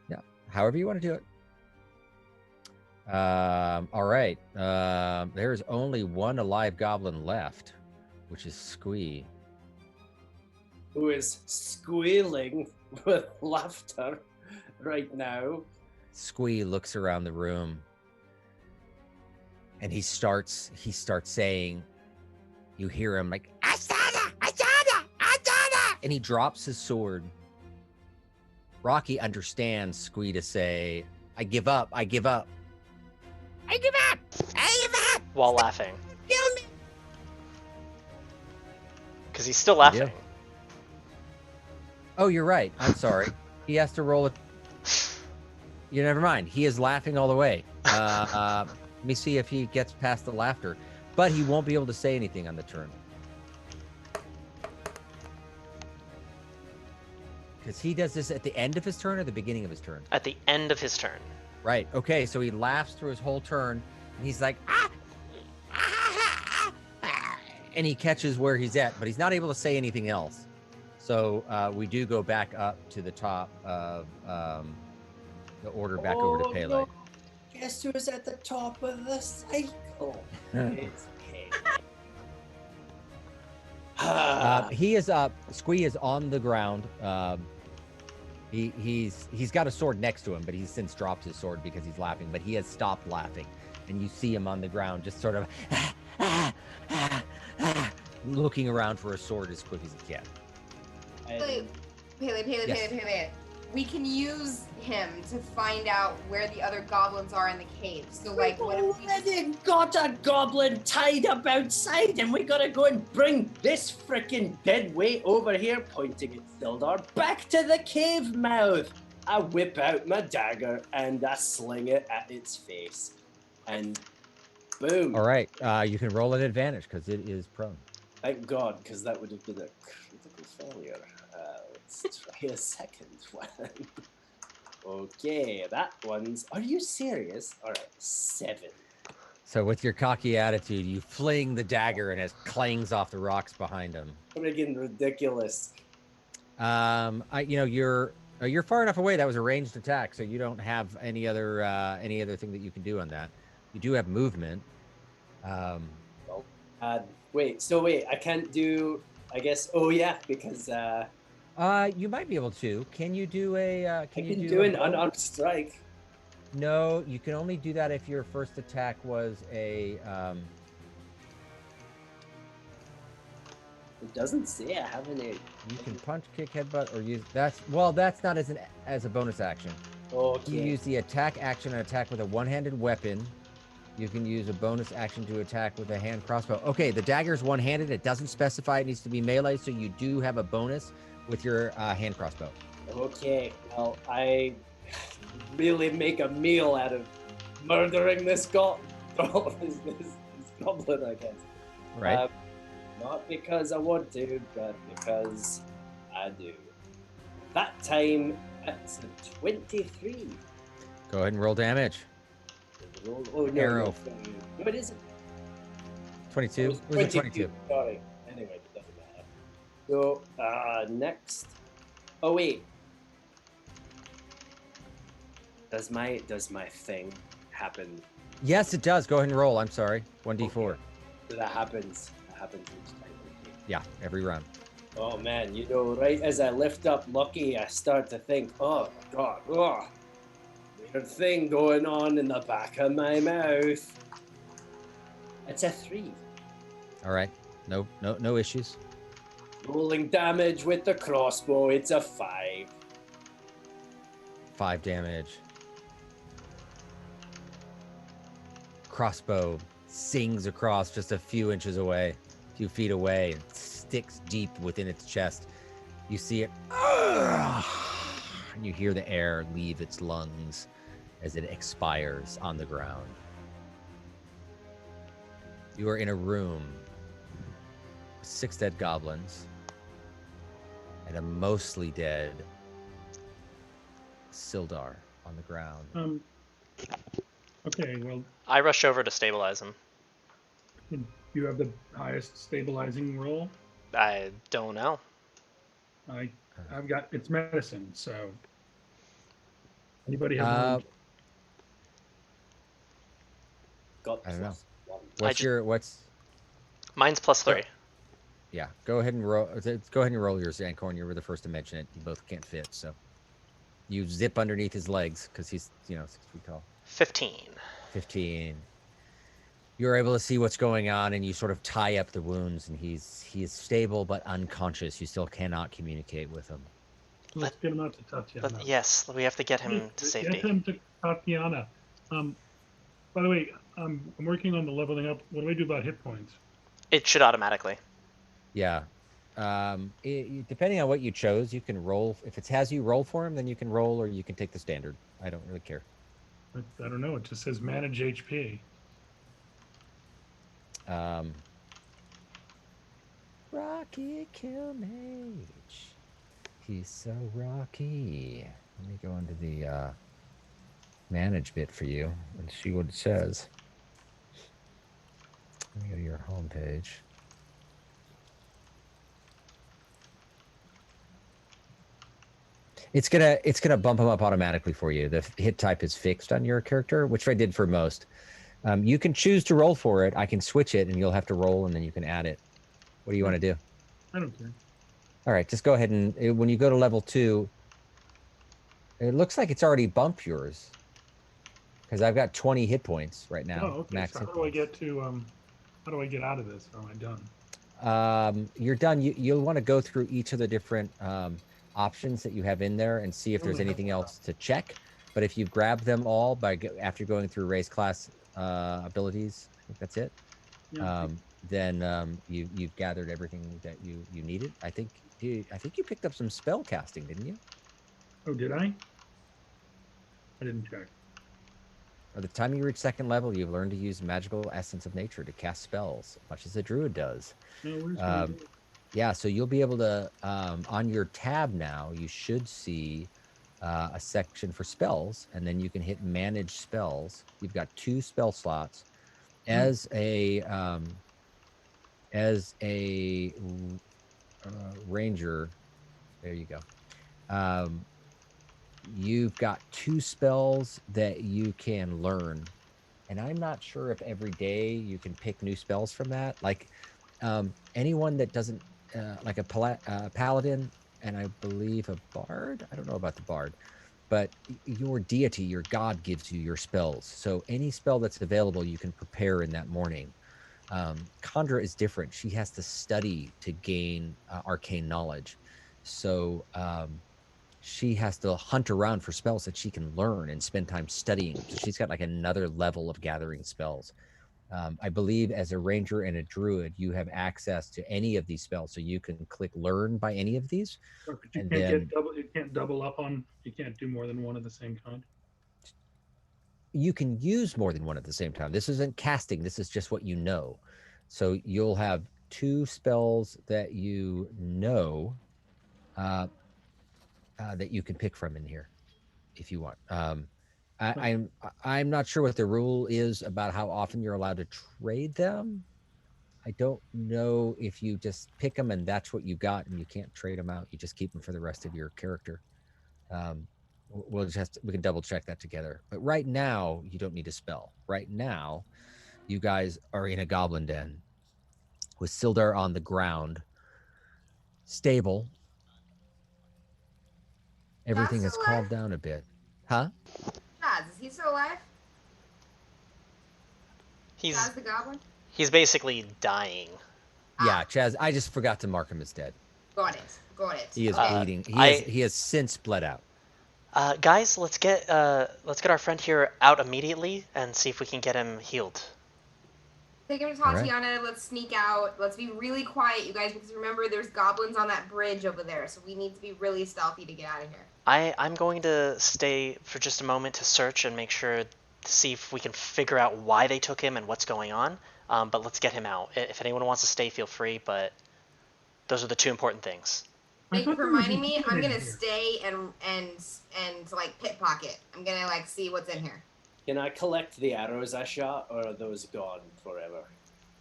Yeah, however you want to do it. All right. There's only one alive goblin left, which is Squee. Who is squealing with laughter right now. Squee looks around the room, and he starts saying, you hear him like, Asada, Asada, Asada, and he drops his sword. Rocky understands Squee to say, I give up, I give up. I give up! I give up! While laughing. Kill me! Because he's still You laughing. Oh, you're right. I'm sorry. He has to roll it. You never mind. He is laughing all the way. Let me see if he gets past the laughter. But he won't be able to say anything on the turn. Because he does this at the end of his turn or the beginning of his turn? At the end of his turn. Right. Okay, so he laughs through his whole turn, and he's like, ah! And he catches where he's at, but he's not able to say anything else. So we do go back up to the top of the order, back over to Pele. No. Guess who's at the top of the cycle? It's Pele. He is up. Squee is on the ground. He's got a sword next to him, but he's since dropped his sword because he's laughing. But he has stopped laughing, and you see him on the ground, just sort of looking around for a sword as quick as he can. Pele. Yes. We can use him to find out where the other goblins are in the cave. So, like, what if we already got a goblin tied up outside, and we gotta go and bring this frickin' dead weight over here, pointing at Sildar, back to the cave mouth. I whip out my dagger and I sling it at its face, and boom. All right, you can roll an advantage because it is prone. Thank God, because that would have been a critical failure. Let's try a second one. Okay, that one's. Are you serious? All right, 7. So with your cocky attitude, you fling the dagger and it clangs off the rocks behind him. Friggin' ridiculous. You're far enough away. That was a ranged attack, so you don't have any other thing that you can do on that. You do have movement. Wait, I can't do. I guess. Oh yeah, because. You might be able to. Can you do a? I can do an unarmed strike. No, you can only do that if your first attack was a. It doesn't say I have any. You can punch, kick, headbutt, or use that's not as a bonus action. Okay. You use the attack action and attack with a one-handed weapon. You can use a bonus action to attack with a hand crossbow. Okay, the dagger is one-handed. It doesn't specify it needs to be melee, so you do have a bonus with your hand crossbow. Okay, well, I really make a meal out of murdering this goblin, I guess. Right. Not because I want to, but because I do. That time, it's a 23. Go ahead and roll damage. Oh, no, Arrow. No, it isn't. 22? It Was it 22? Sorry. Anyway, it doesn't matter. So, next. Oh, wait. Does my thing happen? Yes, it does. Go ahead and roll. I'm sorry. 1d4. Okay. So that happens. That happens each time. Okay. Yeah, every round. Oh man, right as I lift up Lucky, I start to think, oh God, weird thing going on in the back of my mouth. It's a 3. All right. No issues. Rolling damage with the crossbow, it's a 5. 5 damage. Crossbow sings across just a few inches away, a few feet away, and sticks deep within its chest. You see it, and you hear the air leave its lungs as it expires on the ground. You are in a room with 6 dead goblins and a mostly dead Sildar on the ground. Okay, well, I rush over to stabilize him. you have the highest stabilizing roll. I don't know. I I've got it's medicine. So anybody have Uh, knowledge? Got I don't know. +1. Mine's +3. Yeah, go ahead and roll. Go ahead and roll yours, Zancorn. You were the first to mention it. You both can't fit, so you zip underneath his legs because he's 6 feet tall. 15. 15. You're able to see what's going on, and you sort of tie up the wounds, and he is stable but unconscious. You still cannot communicate with him. Let's get him out to Tatiana. Yes, we have to get him to safety. Get him to Tatiana. By the way, I'm working on the leveling up. What do I do about hit points? It should automatically. Yeah. Depending on what you chose, you can roll. If it has you roll for him, then you can roll, or you can take the standard. I don't really care. I don't know. It just says manage HP. Rocky Killmage. He's so rocky. Let me go into the manage bit for you and see what it says. Let me go to your homepage. It's gonna bump him up automatically for you. The hit type is fixed on your character, which I did for most. You can choose to roll for it. I can switch it, and you'll have to roll, and then you can add it. What do you want to do? I don't care. All right, just go ahead and when you go to level 2, it looks like it's already bumped yours because I've got 20 hit points right now. Oh, okay. Max So hit how do I points. get to how do I get out of this? Or am I done? You're done. You'll want to go through each of the different options that you have in there and see if there's anything else to check. But if you grab them all after going through race class abilities, I think that's it. Yeah. Then you've gathered everything that you needed. I think you picked up some spell casting, didn't you? Oh, did I? I didn't check. By the time you reach 2nd level, you've learned to use magical essence of nature to cast spells, much as a druid does. No, where's my Yeah, so you'll be able to, on your tab now, you should see a section for spells, and then you can hit manage spells. You've got 2 spell slots. As a ranger, there you go. You've got 2 spells that you can learn, and I'm not sure if every day you can pick new spells from that. Like anyone that doesn't like a paladin, and I believe a bard. I don't know about the bard, but your deity, your god, gives you your spells. So any spell that's available, you can prepare in that morning. Chandra is different. She has to study to gain arcane knowledge. So she has to hunt around for spells that she can learn and spend time studying. So she's got like another level of gathering spells. I believe as a ranger and a druid, you have access to any of these spells. So you can click learn by any of these. But you And can't then get double. You can't double up on. You can't do more than one of the same kind. you can use more than one at the same time. This isn't casting. This is just what you know. So you'll have 2 spells that you know that you can pick from in here if you want. I'm not sure what the rule is about how often you're allowed to trade them. I don't know if you just pick them and that's what you got and you can't trade them out. You just keep them for the rest of your character. We can double check that together. But right now, you don't need a spell. Right now, you guys are in a goblin den with Sildar on the ground, stable. Everything has calmed down a bit. Huh? Chaz, is he still alive? Chaz the goblin? He's basically dying. Yeah, Chaz, I just forgot to mark him as dead. Got it. He is bleeding. He has since bled out. Guys, let's get our friend here out immediately and see if we can get him healed. Take him to Tatiana. Let's sneak out. Let's be really quiet, you guys, because remember, there's goblins on that bridge over there, so we need to be really stealthy to get out of here. I'm going to stay for just a moment to search and make sure to see if we can figure out why they took him and what's going on. But let's get him out. If anyone wants to stay, feel free, but those are the 2 important things. Thank you for reminding me. I'm gonna stay and like pickpocket. I'm gonna like see what's in here. Can I collect the arrows I shot, or are those gone forever?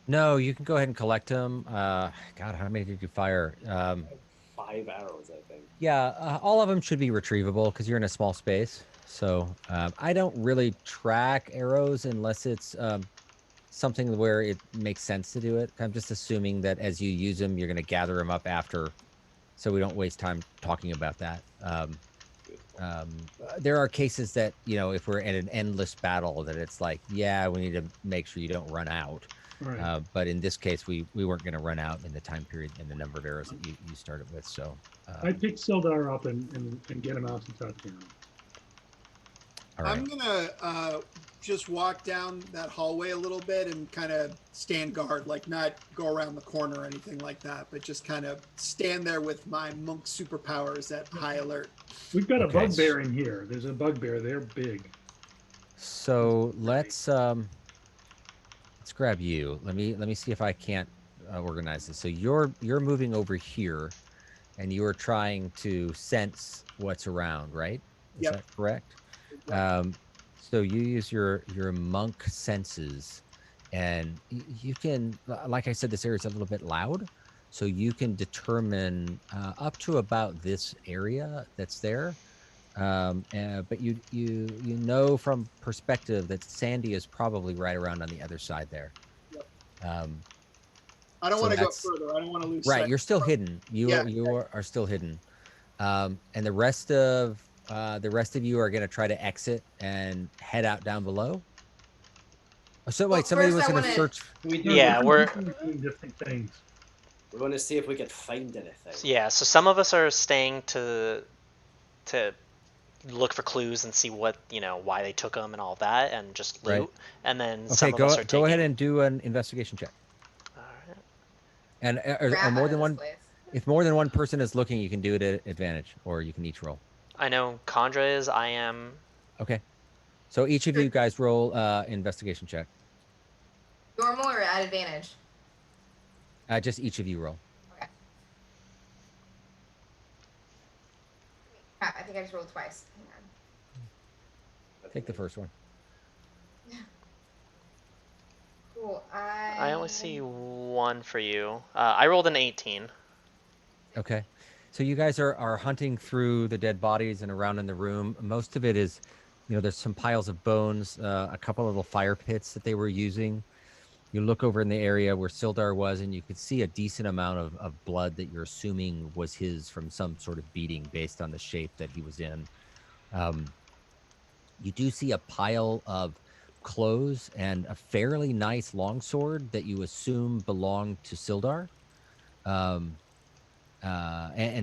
No, you can go ahead and collect them. God, how many did you fire? 5 5 arrows, I think. Yeah, all of them should be retrievable because you're in a small space. So I don't really track arrows unless it's something where it makes sense to do it. I'm just assuming that as you use them, you're going to gather them up after, so we don't waste time talking about that. There are cases that, if we're in an endless battle, that it's like, yeah, we need to make sure you don't run out. Right. But in this case, we weren't going to run out in the time period and the number of arrows that you started with. So I pick Sildar up and get him out to touch him. all right. I'm gonna just walk down that hallway a little bit and kind of stand guard, like not go around the corner or anything like that, but just kind of stand there with my monk superpowers at high alert. We've got Okay. a bugbear in here. There's a bugbear. They're big. So let's grab you. Let me see if I can't organize this. So you're moving over here, and you are trying to sense what's around, right? Is Yep. that correct? Exactly. So you use your monk senses, and you can, like I said, this area is a little bit loud, so you can determine up to about this area that's there. But you know from perspective that Sandy is probably right around on the other side there. Yep. I don't So want to go that's further. I don't want to lose right. sight. You're still hidden. Yeah. You are still hidden. And the rest of you are going to try to exit and head out down below. So Well, wait, somebody first was I going to wanna- search. We do. No, Yeah, we're doing different things. We want to see if we can find anything. yeah. So some of us are staying to look for clues and see what why they took them and all that, and just loot. Right. And then Okay, some of us are taking. go ahead and do an investigation check. All right. And or Crap more out than of this one. place. If more than one person is looking, you can do it at advantage, or you can each roll. I know Condra is. I am. Okay. So each of you guys roll investigation check. Normal or at advantage? Just each of you roll. Okay. Crap, I think I just rolled twice. Hang on. Take the first one. Cool. I only see one for you. I rolled an 18. Okay. So you guys are hunting through the dead bodies and around in the room. Most of it is, there's some piles of bones, a couple of little fire pits that they were using. You look over in the area where Sildar was, and you could see a decent amount of blood that you're assuming was his from some sort of beating based on the shape that he was in. You do see a pile of clothes and a fairly nice longsword that you assume belonged to Sildar. And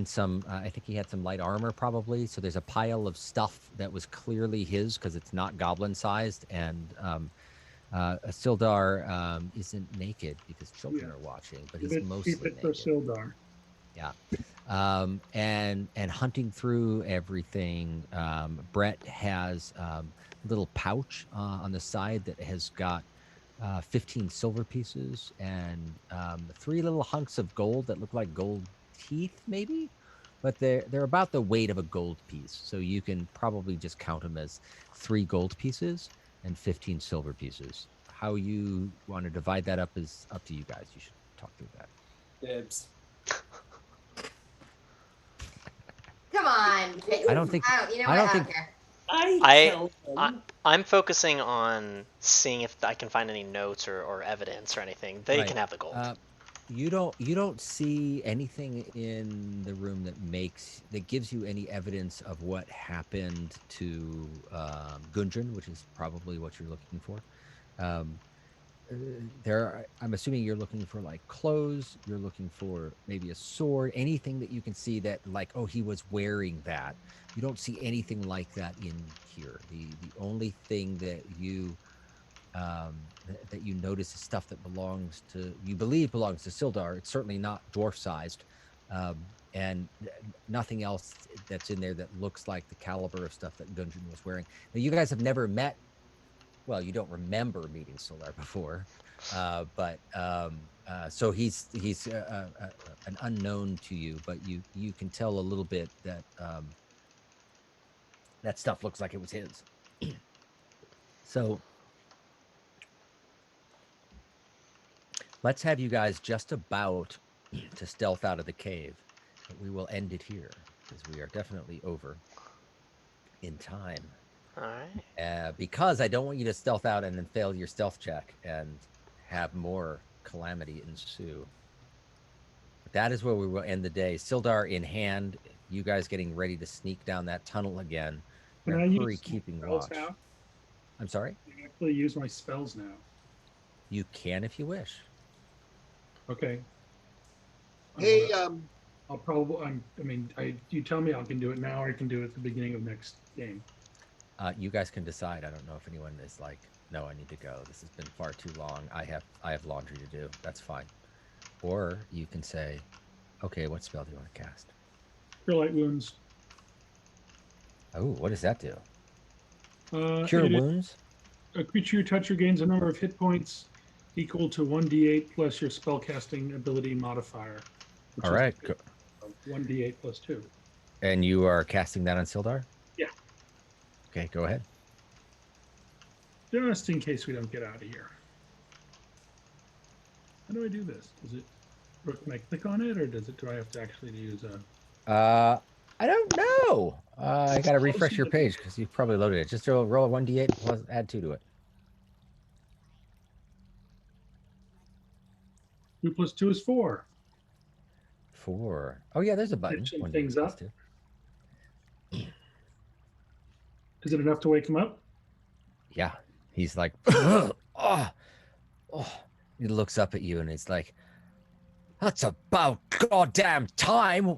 some, I think he had some light armor probably. So there's a pile of stuff that was clearly his because it's not goblin sized. And Sildar isn't naked because children are watching, but he's mostly Keep it naked. for Sildar. Yeah. And hunting through everything, Brett has a little pouch on the side that has got 15 silver pieces and 3 little hunks of gold that look like gold teeth, maybe, but they're about the weight of a gold piece. So you can probably just count them as 3 gold pieces and 15 silver pieces. How you want to divide that up is up to you guys. You should talk through that. Dibs. Come on. I don't think- You know I what? don't I think- don't care. I'm focusing on seeing if I can find any notes or evidence or anything. They Right. can have the gold. You don't see anything in the room that gives you any evidence of what happened to Gundren, which is probably what you're looking for. I'm assuming you're looking for like clothes. You're looking for maybe a sword, anything that you can see that like, oh, he was wearing that. You don't see anything like that in here. The only thing that you notice is stuff that you believe belongs to Sildar. It's certainly not dwarf sized, and nothing else that's in there that looks like the caliber of stuff that Gundren was wearing. Now, you guys have never met. Well, you don't remember meeting Sildar before, but so he's an unknown to you. But you can tell a little bit that that stuff looks like it was his. So let's have you guys just about to stealth out of the cave. we will end it here because we are definitely over in time. All right. Because I don't want you to stealth out and then fail your stealth check and have more calamity ensue. But that is where we will end the day. Sildar in hand, you guys getting ready to sneak down that tunnel again. Can We're I hurry use keeping spells watch. now? I'm sorry? I can actually use my spells now. You can if you wish. Okay. Hey, I'll probably. You tell me I can do it now, or I can do it at the beginning of next game. You guys can decide. I don't know if anyone is like, no, I need to go. This has been far too long. I have laundry to do. That's fine. Or you can say, okay, what spell do you want to cast? Cure Light Wounds. Oh, what does that do? Cure Wounds? A creature you touch regains a number of hit points equal to 1d8 plus your spellcasting ability modifier. All right. 1d8 plus 2. And you are casting that on Sildar? Yeah. Okay, go ahead. Just in case we don't get out of here. How do I do this? Is it? Can I click on it, or do I have to actually use a? I don't know. I got to refresh your page because you've probably loaded it. Just roll a 1d8 plus add 2 to it. 2 plus 2 is 4. 4. Oh yeah, there's a button. Pitching 1d8 things plus up. 2. Is it enough to wake him up? Yeah. He's like, oh. He looks up at you and it's like, that's about goddamn time.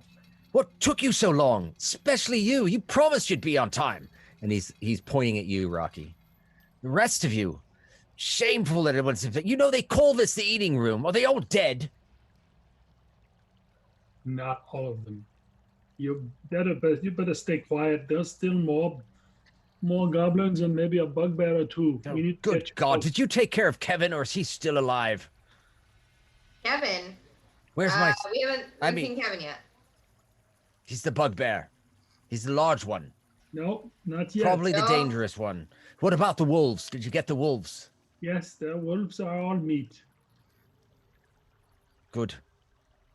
What took you so long? Especially you. You promised you'd be on time. And he's pointing at you, Rocky. The rest of you. Shameful that it was. You know they call this the eating room. Are they all dead? Not all of them. You better stay quiet. There's still more goblins and maybe a bugbear or two. Oh, We need to good get you God. out. Did you take care of Kevin or is he still alive? Kevin. Where's my... We haven't seen Kevin yet. He's the bugbear. He's the large one. No, not yet. Probably the No. dangerous one. What about the wolves? Did you get the wolves? Yes, the wolves are all meat. Good.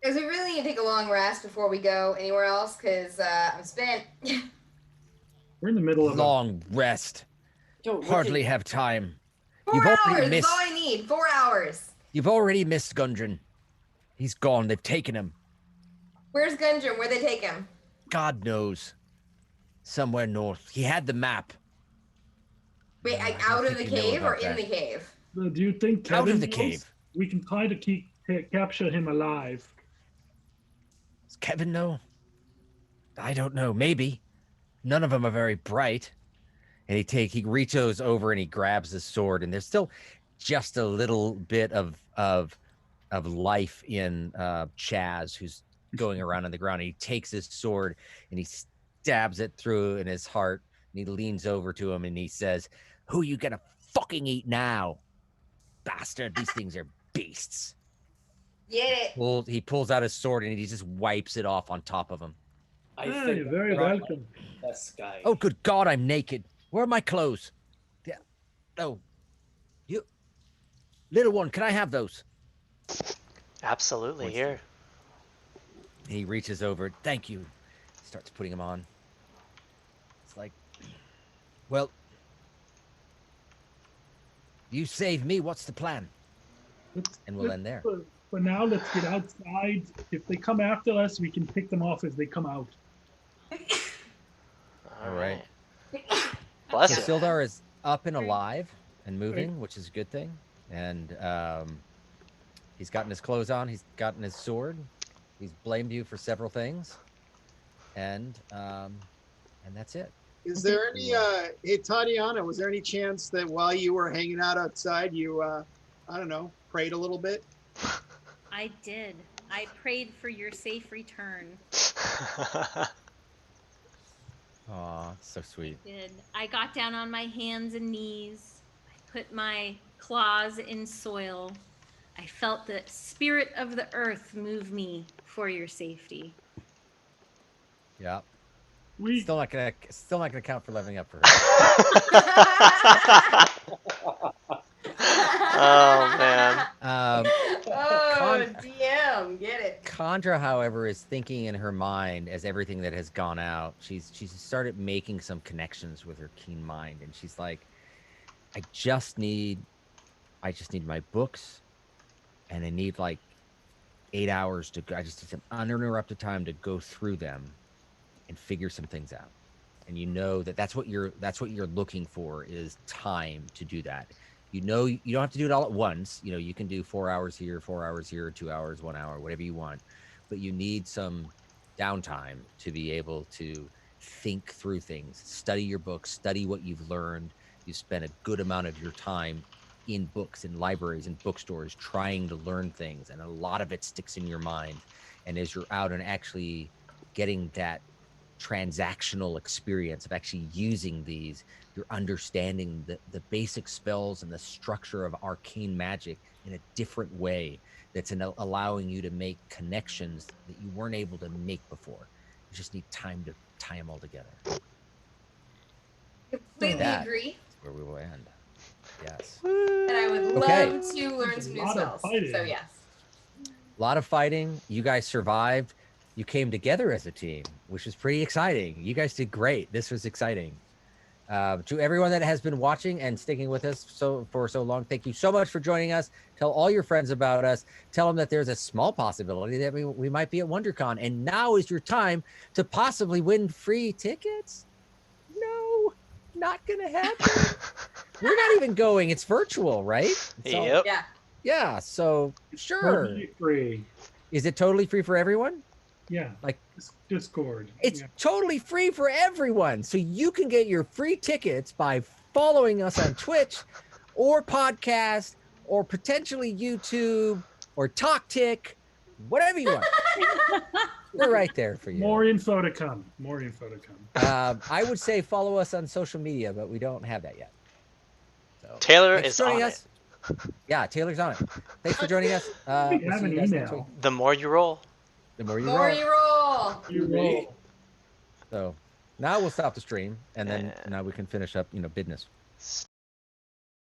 Because we really need to take a long rest before we go anywhere else, because I'm spent. We're in the middle of Long rest. Yo, Hardly have time. 4 You've hours already is missed. all I need. 4 hours. You've already missed Gundren. He's gone. They've taken him. Where's Gundren? Where'd they take him? God knows. Somewhere north. He had the map. Wait, I like don't out of the think you know cave or about in that. the cave? Do you think Out Kevin of the knows? cave. We can try to capture him alive. Does Kevin know? I don't know. Maybe. None of them are very bright. And he reaches over and he grabs the sword, and there's still just a little bit of life in Chaz, who's going around on the ground. And he takes his sword and he stabs it through in his heart. And he leans over to him and he says, "Who you gonna fucking eat now, bastard? These things are beasts." Get it. He pulls out his sword and he just wipes it off on top of him. I Hey, think you're very I'm welcome. this guy. Oh, good God, I'm naked. Where are my clothes? Yeah. Oh, you, little one, can I have those? Absolutely. Voice. Here. He reaches over. Thank you. Starts putting them on. It's like, well, you saved me. What's the plan? And we'll end there. For now, let's get outside. If they come after us, we can pick them off as they come out. All right. Bless So you. Sildar is up and alive and moving, which is a good thing. And he's gotten his clothes on. He's gotten his sword. He's blamed you for several things. And that's it. is there any, hey, Tatiana, was there any chance that while you were hanging out outside, you, I don't know, prayed a little bit? I did. I prayed for your safe return. Aw, so sweet. Did. I got down on my hands and knees. I put my claws in soil. I felt the spirit of the earth move me for your safety. Yeah. We Still not gonna count for leveling up for her. Oh man. Oh, Con- DM, get it. Chandra, however, is thinking in her mind as everything that has gone out. She's started making some connections with her keen mind, and she's like, I just need my books, and I need like 8 hours to go. I just need some uninterrupted time to go through them and figure some things out. And you know that's what you're looking for, is time to do that. You know, you don't have to do it all at once. You know, you can do 4 hours here, 4 hours here, 2 hours, 1 hour, whatever you want. But you need some downtime to be able to think through things, study your books, study what you've learned. You spend a good amount of your time in books, in libraries, in bookstores, trying to learn things. And a lot of it sticks in your mind. And as you're out and actually getting that transactional experience of actually using these, you're understanding the basic spells and the structure of arcane magic in a different way, that's allowing you to make connections that you weren't able to make before. You just need time to tie them all together. Completely That agree. is where we will end. Yes. And I would Okay. love to learn some new Lot of spells. fighting. So yes. A lot of fighting. You guys survived. You came together as a team, which is pretty exciting. You guys did great. This was exciting. To everyone that has been watching and sticking with us for so long, thank you so much for joining us. Tell all your friends about us. Tell them that there's a small possibility that we might be at WonderCon, and now is your time to possibly win free tickets. No, not gonna happen. We're not even going. It's virtual, right? Yep. Yeah. Yeah. So sure. Totally free. Is it totally free for everyone? Yeah. Like, Discord. it's Yeah. totally free for everyone. So you can get your free tickets by following us on Twitch or podcast or potentially YouTube or TalkTick, whatever you want. We're right there for you. More info to come. More info to come. I would say follow us on social media, but we don't have that yet. So Taylor thanks is for joining on us. Yeah, Taylor's on it. Thanks for joining us. We We'll have see an you guys next email. week. The more you roll. The more you More roll. you roll. You roll. So now we'll stop the stream, and then now we can finish up, business.